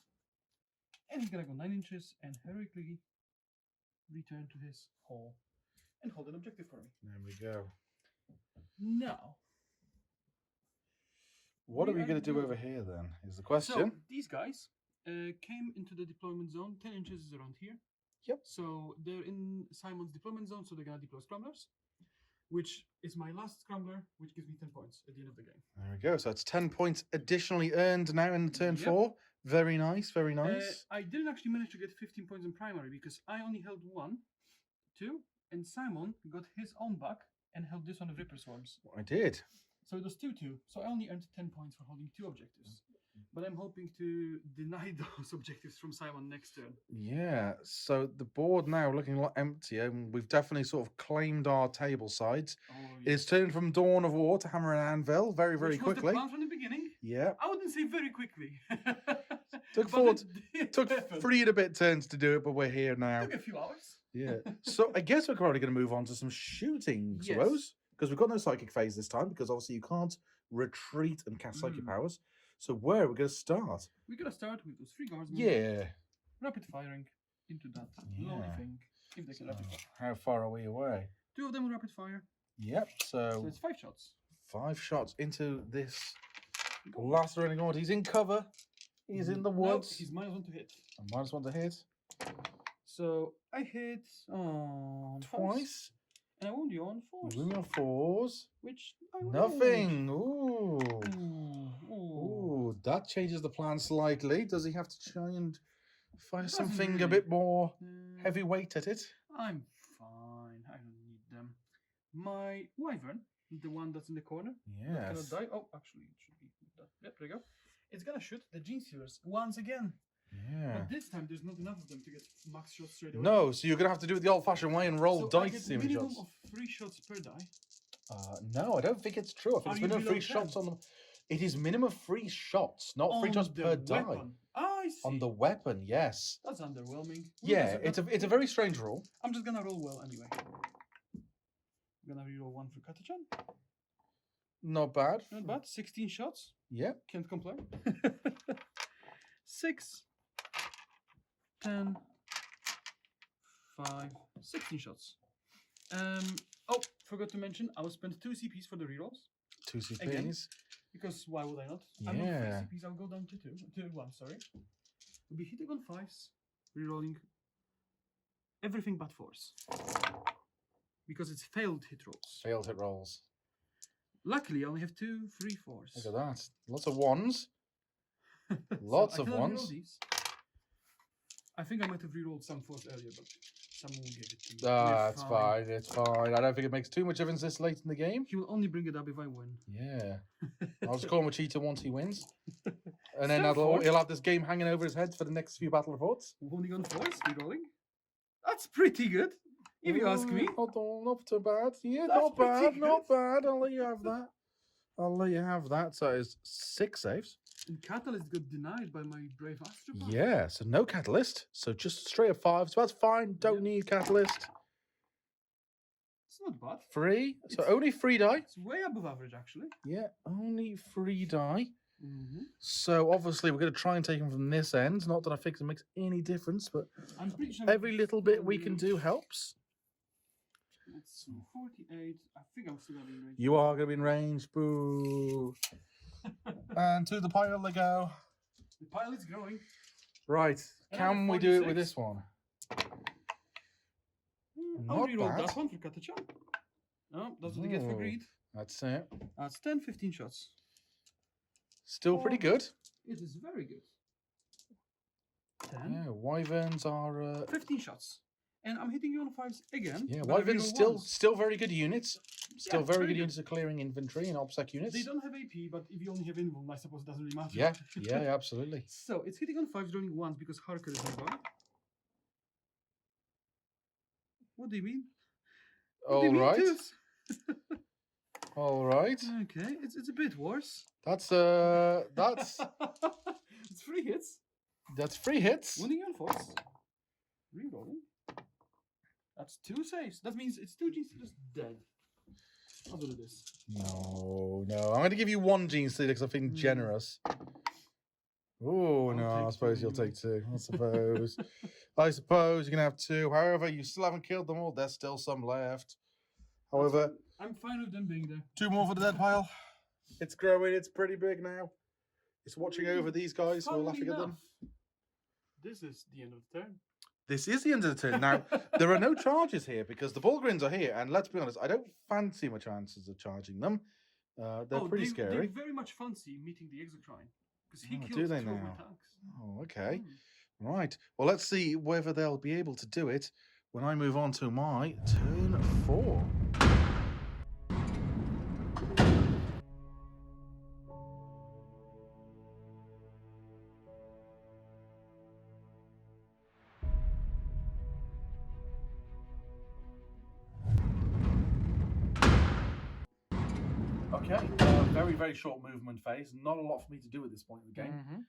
and he's gonna go 9 inches and heroically return to his hole and hold an objective for me. There we go. Now, What are We we are going to do good. over here then? Is the so question. these guys came into the deployment zone. 10 inches is around here. Yep. So they're in Simon's deployment zone, so they're gonna deploy scramblers, which is my last scrambler, which gives me 10 points at the end of the game. There we go. So it's 10 points additionally earned now in turn Yep. 4. Very nice. Very nice. I didn't actually manage to get 15 points in primary because I only held 1, 2, and Simon got his own back and held this one of Ripper Swarms. I did. So it was 2-2. So I only earned 10 points for holding 2 objectives. But I'm hoping to deny those objectives from Simon next turn. Yeah, so the board now looking a lot emptier, and we've definitely sort of claimed our table sides. Oh, It's turned from Dawn of War to Hammer and Anvil very, very Which was quickly. the plan from the beginning. Yeah. I wouldn't say very quickly. Took But took it happened. 3 and a bit turns to do it, but we're here now. Took a few hours. Yeah. So I guess we're probably going to move on to some shooting, Yes. suppose, because we've got no psychic phase this time, because obviously you can't retreat and cast psychic powers. So where are we going to start? We're gonna start with those 3 guardsmen. Yeah. Rapid firing into that lonely Yeah. thing. If they can rapid fire. How far are we away? 2 of them will rapid fire. Yep. So So it's 5 shots. 5 shots into this last running order. He's in cover. He's in the No, woods. he's -1 to hit. And -1 to hit. So I hit Twice. and I wound you on 4s. You win your 4s. Which I wound. Nothing. Ooh. Ooh. Ooh, that changes the plan slightly. Does he have to try and fire Doesn't something a really. bit more Uh, heavyweight at it? I'm fine. I don't need them. My wyvern, the one that's in the corner, that Yes. cannot die. Oh, actually, it should be that. Yep, there you go. It's gonna shoot the Gene Stealers once again. Yeah. But this time, there's not enough of them to get max shots straight away. No, so you're going to have to do it the old-fashioned way and roll So I dice get to see how many minimum shots. of 3 shots per die. No, I don't think it's true. I think Are it's you minimum below 3 shots 10? on them. It is minimum 3 shots, not 3 On shots the per die. weapon. I see. On the weapon, yes. That's underwhelming. Well, Yeah, that's- it's a very strange rule. I'm just gonna roll well anyway. I'm gonna reroll 1 for Catachan. Not bad. Not bad. 16 shots. Yeah. Can't complain. 6, 10, 5, 16 shots. Oh, forgot to mention, I will spend 2 CPs for the rerolls. 2 CPs. Again. Because why would I not? I'm on Yeah. 3 CPs, I'll go down to 2. To 1, sorry. We'll be hitting on 5s, rerolling everything but 4s. Because it's failed hit rolls. Failed hit rolls. Luckily, I only have 2, 3, 4s. Look at that. Lots of 1s. So Lots I of cannot reroll 1s. these. I think I might have rerolled some 4s earlier, but someone will give it to me. Ah, We're it's fine. It's fine. I don't think it makes too much difference this late in the game. He will only bring it up if I win. Yeah. I'll just call him a cheater once he wins. And then So far- he'll have this game hanging over his head for the next few battle reports. Wounding on 4s, rerolling. That's pretty good, if you ask me. Not too bad. Yeah, That's not bad. pretty Not bad. I'll let you have that. I'll let you have that. So it's 6 saves. And Catalyst got denied by my brave Astropath. Yeah, so no catalyst. So just straight up 5. So that's fine. Don't Yeah. need catalyst. It's not bad. 3. So It's- only 3 die. It's way above average, actually. Yeah, only 3 die. Mm-hmm. So obviously we're going to try and take them from this end. Not that I think it makes any difference, but I'm pretty sure every little bit we can do helps. Let's see, 48. I think I'm still going to be in range. You are going to be in range. Boo. And to the pile they go. The pile is growing. Right. And Can we do it with 46. this one? I'll Not reroll bad. that one for Catachan. No, that's what he gets for Oh. greed. That's it. That's 10, 15 shots. Still pretty good. It is very good. 10, Yeah, wyverns are. 15 shots. And I'm hitting you on 5s again. Yeah, but I wyverns reroll still ones. very good units. Still Yeah, very very good good. units of clearing inventory and OPSEC units. They don't have AP, but if you only have invuln, I suppose it doesn't really matter. Yeah, yeah, absolutely. So it's hitting on 5s, rolling 1s because Harker is nearby. What do you mean? What do you All mean, right, twos? all right. Okay, it's a bit worse. That's It's 3 hits. that's 3 hits. Wounding on 4s. Rerolling. That's 2 saves. That means it's 2 G's just dead. I'll do this. No, no. I'm going to give you 1 gene stealer because I'm feeling generous. Oh, no, I take suppose 2 you'll anyway. take 2. I suppose. I suppose you can have 2. However, you still haven't killed them all. There's still some left. However, I'm fine with them being there. 2 more for the dead pile. It's growing. It's pretty big now. It's watching over these guys who are Funnily laughing at them. enough, this is the end of the turn. This is the end of the turn. Now, there are no charges here because the Bullgrins are here. And let's be honest, I don't fancy my chances of charging them. They're pretty scary. They very much fancy meeting the Exocrine. Because he Oh, killed do they 2 of my now? tanks. Oh, okay. Mm. Right. Well, let's see whether they'll be able to do it when I move on to my turn 4. Okay, very, very short movement phase. Not a lot for me to do at this point in the game.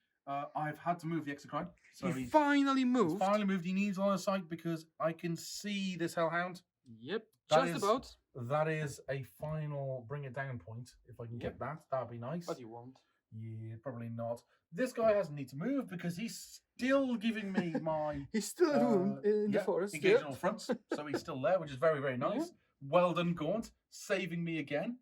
I've had to move the Exocrine. So he finally he's moved. finally moved. He needs line of sight because I can see this Hellhound. Yep, That just is- about. That is a final bring it down point. If I can get that, that'd be nice. But you won't. Yeah, probably not. This guy doesn't need to move because he's still giving me my He's still at home in the forest. engaging all fronts. So he's still there, which is very, very nice. Well done, Gaunt, saving me again.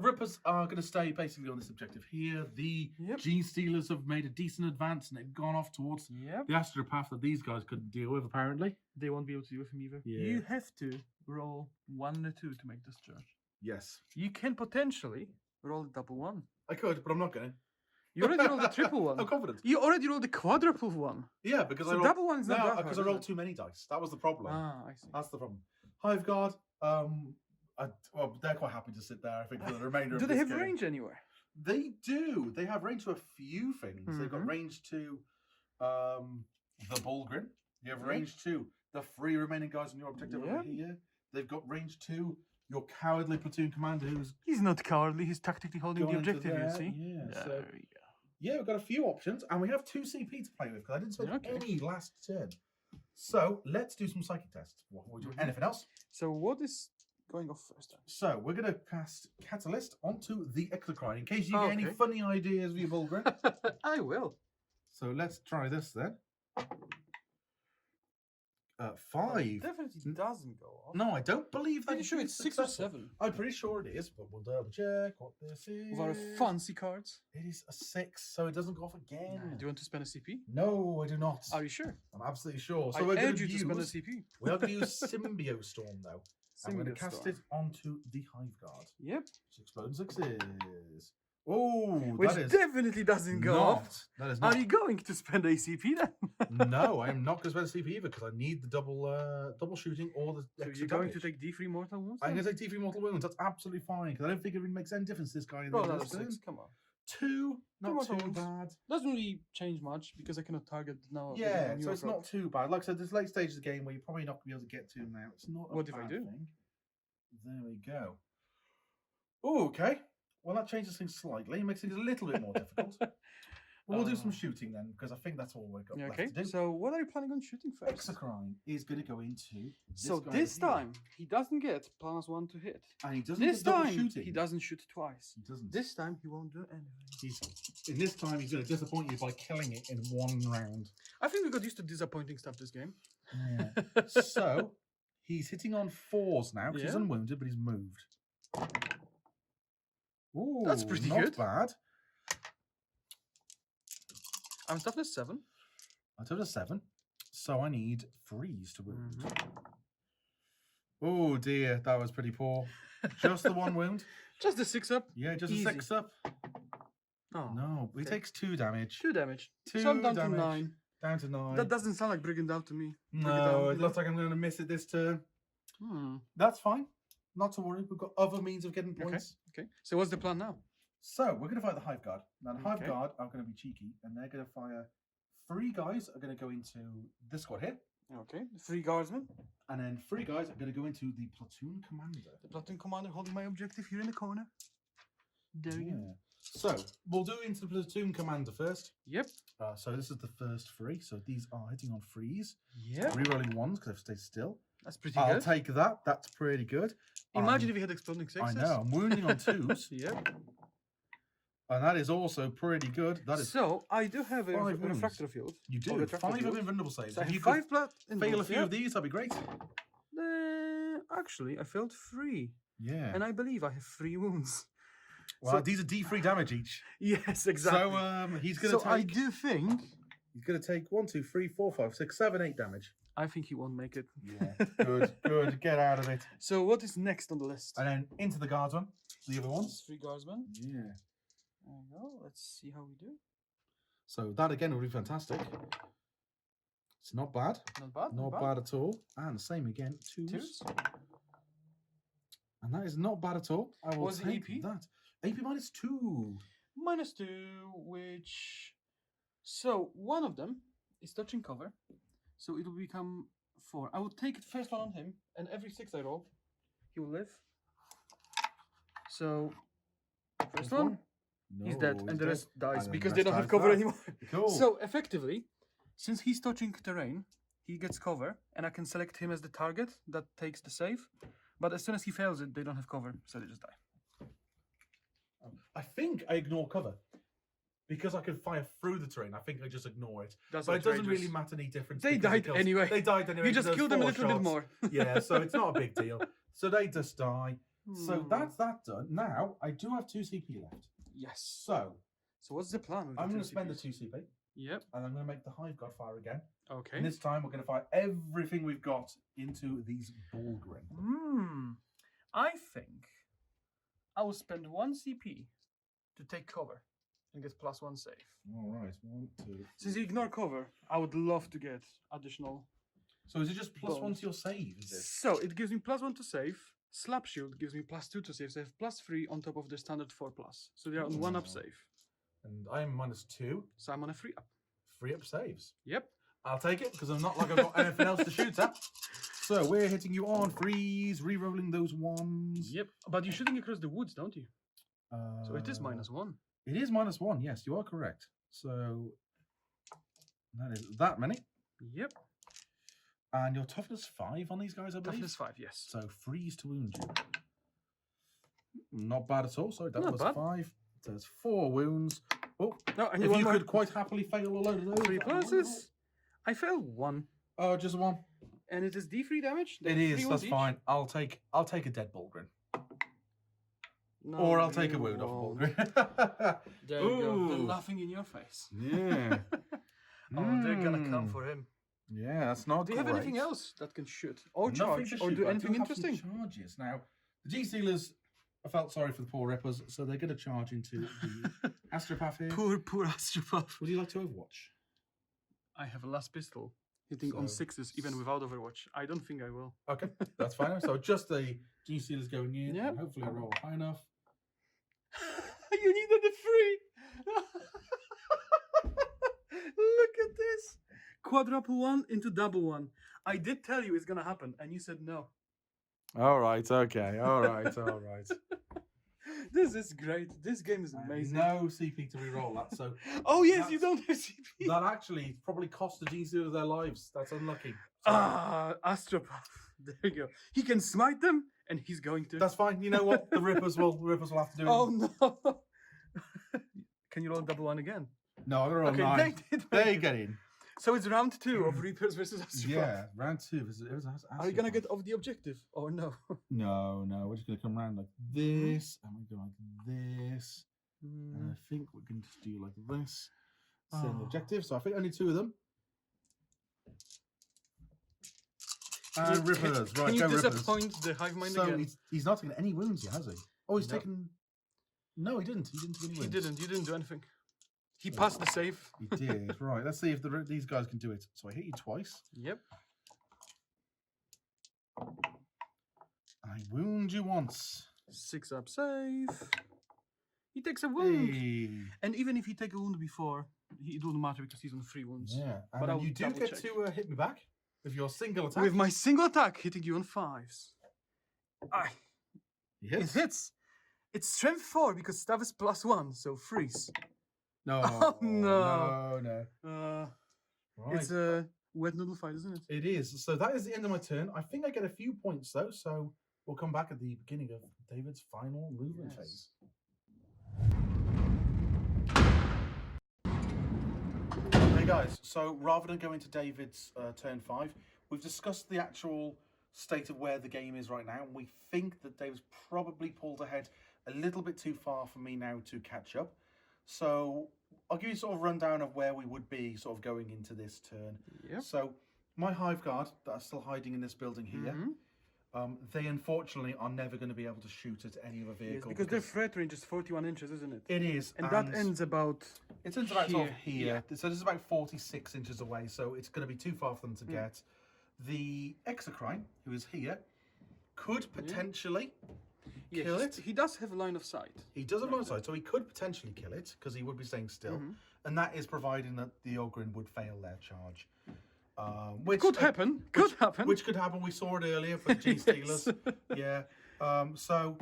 Rippers are going to stay basically on this objective here. The Gene Stealers have made a decent advance and they've gone off towards the astropath that these guys couldn't deal with, apparently. They won't be able to deal with him either. Yeah. You have to roll 1 or 2 to make this charge. Yes. You can potentially roll a double 1. I could, but I'm not going to. You already rolled a triple 1. I'm confident. You already rolled a quadruple 1. Yeah, because So I rolled, double 1 is not that because I hard, rolled is too many dice. That was the problem. Ah, I see. That's the problem. Hive Guard, well, they're quite happy to sit there, I think, for the remainder Do of they this have game. range anywhere? They do. They have range to a few things. They've got range to the Bulgrin. You have range to the 3 remaining guys on your objective over here. They've got range to your cowardly platoon commander who's He's not cowardly. He's tactically holding the going into objective, you there. see? Yeah, so, There we go. yeah, we've got a few options, and we have 2 CP to play with because I didn't spend Okay. any last turn. So let's do some psychic tests. What will we do? Anything else? So what is going off first then? So we're going to cast Catalyst onto the Exocrine in case you get any Okay. funny ideas with your Bulgrin. I will. So let's try this then. 5. Definitely doesn't go off. No, I don't believe that. Pretty sure is it's 6 or successful. 7. I'm pretty sure it is, but we'll double check what this is. With our fancy cards. It is a 6, so it doesn't go off again. Do you want to spend a CP? No, I do not. Are you sure? I'm absolutely sure. So I we're going urge you to spend a CP. We are going to use Symbio Storm though. I'm going to Symbio cast Storm. it onto the Hive Guard. Yep. 6 explode 6s. Oh, Which that is definitely doesn't go not. off. That is Are not. you going to spend a CP then? No, I am not going to spend a CP either because I need the double shooting or the So extra you're going to damage. take D3 mortal wounds? I'm then? going to take D3 mortal wounds. That's absolutely fine because I don't think it really makes any difference to this guy in Roll the another first turn. 6, come on. 2, not mortal too wounds. bad. Doesn't really change much because I cannot target now. Yeah, with so your it's approach. not too bad. Like I said, this late stage of the game where you're probably not going to be able to get to him now. It's not a What if I bad do? thing. There we go. Oh, okay. Well, that changes things slightly. It makes things a little bit more difficult. But we'll do some shooting then, because I think that's all we've got Okay, left to do. so what are you planning on shooting first? Exocrine is going to go into So guy this over here. time, he doesn't get +1 to hit. And he doesn't This get double time, shooting. he doesn't shoot twice. He doesn't. This time, he won't do anything. In this time, he's going to disappoint you by killing it in 1 round. I think we got used to disappointing stuff this game. Yeah. So, he's hitting on 4s now, because he's Yeah. unwounded, but he's moved. Ooh, That's pretty not good. bad. I'm toughness 7. I took a 7, so I need 3s to wound. Mm-hmm. Oh dear, that was pretty poor. Just the 1 wound. Just the 6 up. Yeah, just Easy. a 6 up. Oh, No, he okay. takes 2 damage. 2 damage. 2 So I'm down damage. to 9. Down to 9. That doesn't sound like Brigand out to me. No, it looks like I'm going to miss it this turn. Hmm. That's fine. Not to worry. We've got other means of getting points. Okay. So what's the plan now? So we're going to fight the Hive Guard. Now the Hive Okay. Guard are going to be cheeky, and they're going to fire 3 guys are going to go into this squad here, Okay. The 3 guardsmen. and then 3 guys are going to go into the platoon commander. The platoon commander holding my objective here in the corner. There we go. Yeah. So we'll do into the platoon commander first. Yep. So this is the first 3. So these are hitting on 3s. Yep. Rerolling 1s because they've stayed still. That's pretty I'll good. take that. That's pretty good. Imagine if we had exploding 6s. I know. I'm wounding on 2s, Yep. and that is also pretty good. That is So I do have a 5 wounds. refractor field. you or do refractor 5 of field. invulnerable saves. So I If have you could 5 blood. fail a few of these, that'd be great. Actually, I failed 3, Yeah. and I believe I have 3 wounds. Well, so- these are D3 damage each. Yes, exactly. So he's gonna So I take. do think. He's gonna take 1, 2, 3, 4, 5, 6, 7, 8 damage. I think he won't make it. Yeah. Good. Good. Get out of it. So what is next on the list? And then into the guardsman. The other ones. 3 guardsmen. Yeah. There we go. Let's see how we do. So that again will be fantastic. It's not bad. Not bad. Not bad at all. And same again. 2s. 2s. And that is not bad at all. I will What's the take AP? that. AP -2. -2, which. So one of them is touching cover. So it will become 4. I will take the first one on him, and every 6 I roll, he will live. So, first one, he's dead, and the rest dies And because the they rest don't have dies cover back. anymore. Cool. So, effectively, since he's touching terrain, he gets cover, and I can select him as the target that takes the save. But as soon as he fails it, they don't have cover, so they just die. I think I ignore cover. Because I can fire through the terrain, I think I just ignore it. That's but it doesn't outrageous. really matter any difference. They because it died kills- anyway. They died anyway. You just because kill them a there's little bit 4 more. Yeah, so it's not a big deal. So they just die. So Hmm. that's that done. Now, I do have 2 CP left. Yes. So, So what's the plan? With I'm going to spend the 2 CP, Yep. and I'm going to make the Hive God fire again. Okay. And this time, we're going to fire everything we've got into these Bulgrin. I think I will spend 1 CP to take cover and get +1 save. All right, 1, 2. Since you ignore cover, I would love to get additional. So is it just +1 Bonus. to your save? Is it? So it gives me +1 to save. Slap shield gives me +2 to save. So I have +3 on top of the standard 4+. So they are on 1 up save. And I'm -2. So I'm on a 3 up. 3 up saves. Yep. I'll take it because I'm not like I've got anything else to shoot at. So we're hitting you on freeze, re-rolling those ones. Yep. But you're shooting across the woods, don't you? So it is -1. It is -1. Yes, you are correct. So that is that many. Yep. And your toughness 5 on these guys, I believe. Toughness 5, yes. So freeze to wound you. Not bad at all. Sorry, that Not was bad. 5. There's 4 wounds. Oh, No, and if one you more. could quite happily fail a load of those. 3 that'd be wonderful. pluses. I failed 1. Oh, just 1. And it is D3 damage? It is. 3 That's wounds each? fine. I'll take a dead Bulgrin. No, Or I'll take a you wound off a won't. Bulgrin. There you go. They're Ooh. laughing in your face. Yeah. Oh, they're gonna come Mm. for him. Yeah, that's not Do you have anything else that can shoot or Nothing charge to or shoot, do but I anything have some interesting? charges. Now, the G-Stealers, I felt sorry for the poor Rippers, so they're going to charge into the Astropath here. Poor Astropath. Would you like to Overwatch? I have a last pistol hitting on So- 6s even without Overwatch. I don't think I will. Okay, that's fine. So just the G-Stealers going in. Yep. And hopefully I roll high enough. You needed the 3. Look at this. Quadruple 1 into double 1. I did tell you it's gonna happen, and you said no. All right, okay, all right, all right. This is great. This game is amazing. No CP to re-roll that, so Oh yes, you That's- don't have CP. that actually probably cost the G-Stealers their lives. That's unlucky. So Astropath. There you go. He can smite them, and he's going to. that's fine. You know what? The Rippers will have to do it. Oh no! Can you roll double 1 again? No, I'm going to roll Okay, 9. they did They make it. get in. So it's round 2 of Reapers versus Astropath. Yeah, round 2. It was Are you gonna get off the objective or no? No, we're just going to come around like this, and we go like this, and I think we can just do like this. Same Oh. objective, so I think only 2 of them. Can And you- Rippers, Can right, you go Rippers. disappoint the Hive Mind So again? he's not taken any wounds yet, has he? Oh, he's No. taken... No, he didn't. He didn't take any He wounds. didn't. You didn't do anything. He passed the save. He did. Right, let's see if these guys can do it. So I hit you twice. Yep. I wound you once. 6 up save. He takes a wound. Hey. And even if he take a wound before, it wouldn't matter because he's on 3 wounds. Yeah, and But then I'll you do double get check. to hit me back with your single attack. With my single attack hitting you on 5s. He It hits. hits. It's strength 4 because staff is +1, so freeze. No, Oh, no. no. Right. It's a wet noodle fight, isn't it? It is. So that is the end of my turn. I think I get a few points though, so we'll come back at the beginning of David's final movement Yes. phase. Hey guys, so rather than go into David's turn 5, we've discussed the actual state of where the game is right now, and we think that David's probably pulled ahead a little bit too far for me now to catch up. So I'll give you sort of rundown of where we would be sort of going into this turn. Yep. So my Hive Guard that are still hiding in this building here, they unfortunately are never going to be able to shoot at any other Yes, vehicle. because their threat range is 41 inches, isn't it? it is. And that ends about... It ends about sort of here, here. So this is about 46 inches away, so it's going to be too far for them to get. The Exocrine, who is here, could potentially kill it. He does have a line of sight. He does have line of sight, so he could potentially kill it, because he would be staying still. And that is providing that the Ogrin would fail their charge. Which Could happen. Could happen. Which could happen. We saw it earlier for the G-Stealers. Yeah. So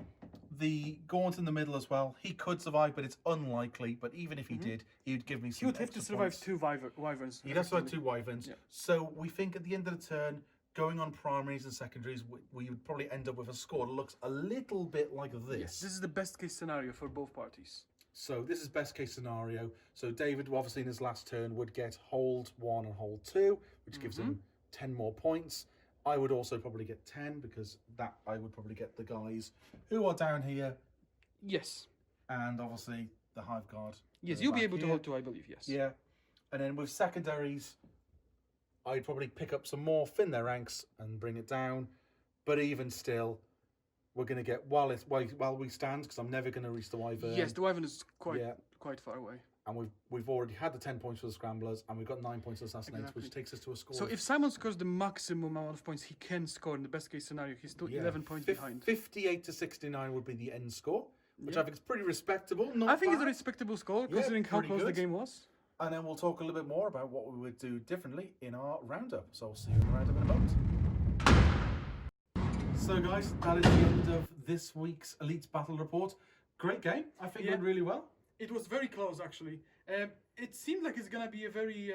The Gaunt in the middle as well. He could survive, but it's unlikely. But even if he did, he would give me He some would have to extra survive points. 2 wyverns. He'd have to survive effectively. 2 wyverns. Yeah. So we think at the end of the turn, going on primaries and secondaries, we would probably end up with a score that looks a little bit like this. Yes, this is the best case scenario for both parties. So this is best case scenario. So David, obviously in his last turn, would get hold 1 and hold 2, which gives him 10 more points. I would also probably get 10 because that I would probably get the guys who are down here, Yes. and obviously the Hive Guard. Yes, goes you'll be back able to here. hold 2, I believe, yes. Yeah. And then with secondaries, I'd probably pick up some more, thin their ranks, and bring it down. But even still, we're going to get while we stand, because I'm never going to reach the wyvern. Yes, the wyvern is quite Yeah. quite far away. And we've already had the 10 points for the scramblers, and we've got 9 points for assassinates, Exactly. which takes us to a score. So of if Simon scores the maximum amount of points he can score in the best case scenario, he's still 11 points behind. 58 to 69 would be the end score, which Yeah. I think is pretty respectable. Not I think it's a bad. respectable score, Yeah, considering how pretty close the good. game was. And then we'll talk a little bit more about what we would do differently in our roundup. So I'll see you in the roundup in a moment. So guys, that is the end of this week's Elite Battle Report. Great game. I think it went really well. It was very close, actually. It seemed like it's gonna be a very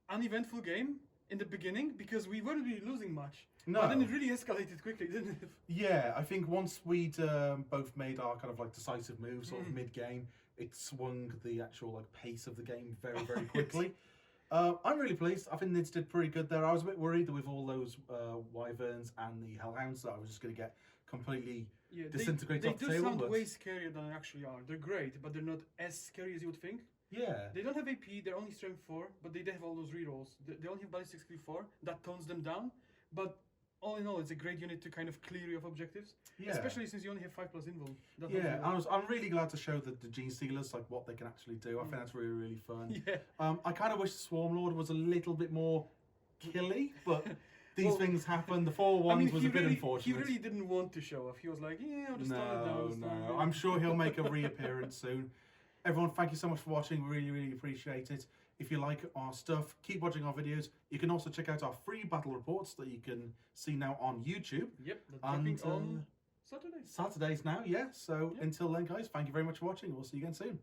uneventful game in the beginning because we weren't really losing much. No. But then it really escalated quickly, didn't it? Yeah, I think once we'd both made our kind of like decisive moves sort of mid-game, it swung the actual like pace of the game very, very quickly. I'm really pleased. I think Nids did pretty good there. I was a bit worried that with all those wyverns and the hellhounds that I was just going to get completely disintegrated off the They do table. sound but way scarier than they actually are. They're great, but they're not as scary as you would think. yeah, They don't have AP, they're only strength 4, but they have all those rerolls. They only have ballistics 4, that tones them down. But all in all, it's a great unit to kind of clear you of objectives. yeah. Especially since you only have 5+ invul. That helps Yeah, you a lot. I'm really glad to show the Gene Stealers like what they can actually do. I think that's really, really fun. Yeah. I kind of wish Swarmlord was a little bit more killy, but these Well, things happen. The 4-1s was a bit unfortunate. He really didn't want to show off. He was like, yeah, I'll just tone it down. No. I'm sure he'll make a reappearance soon. Everyone, thank you so much for watching. We really, really appreciate it. If you like our stuff, keep watching our videos. You can also check out our free battle reports that you can see now on YouTube. Yep, that's dropping And, on Saturdays. Saturdays now, yeah. So until then, guys, thank you very much for watching. We'll see you again soon.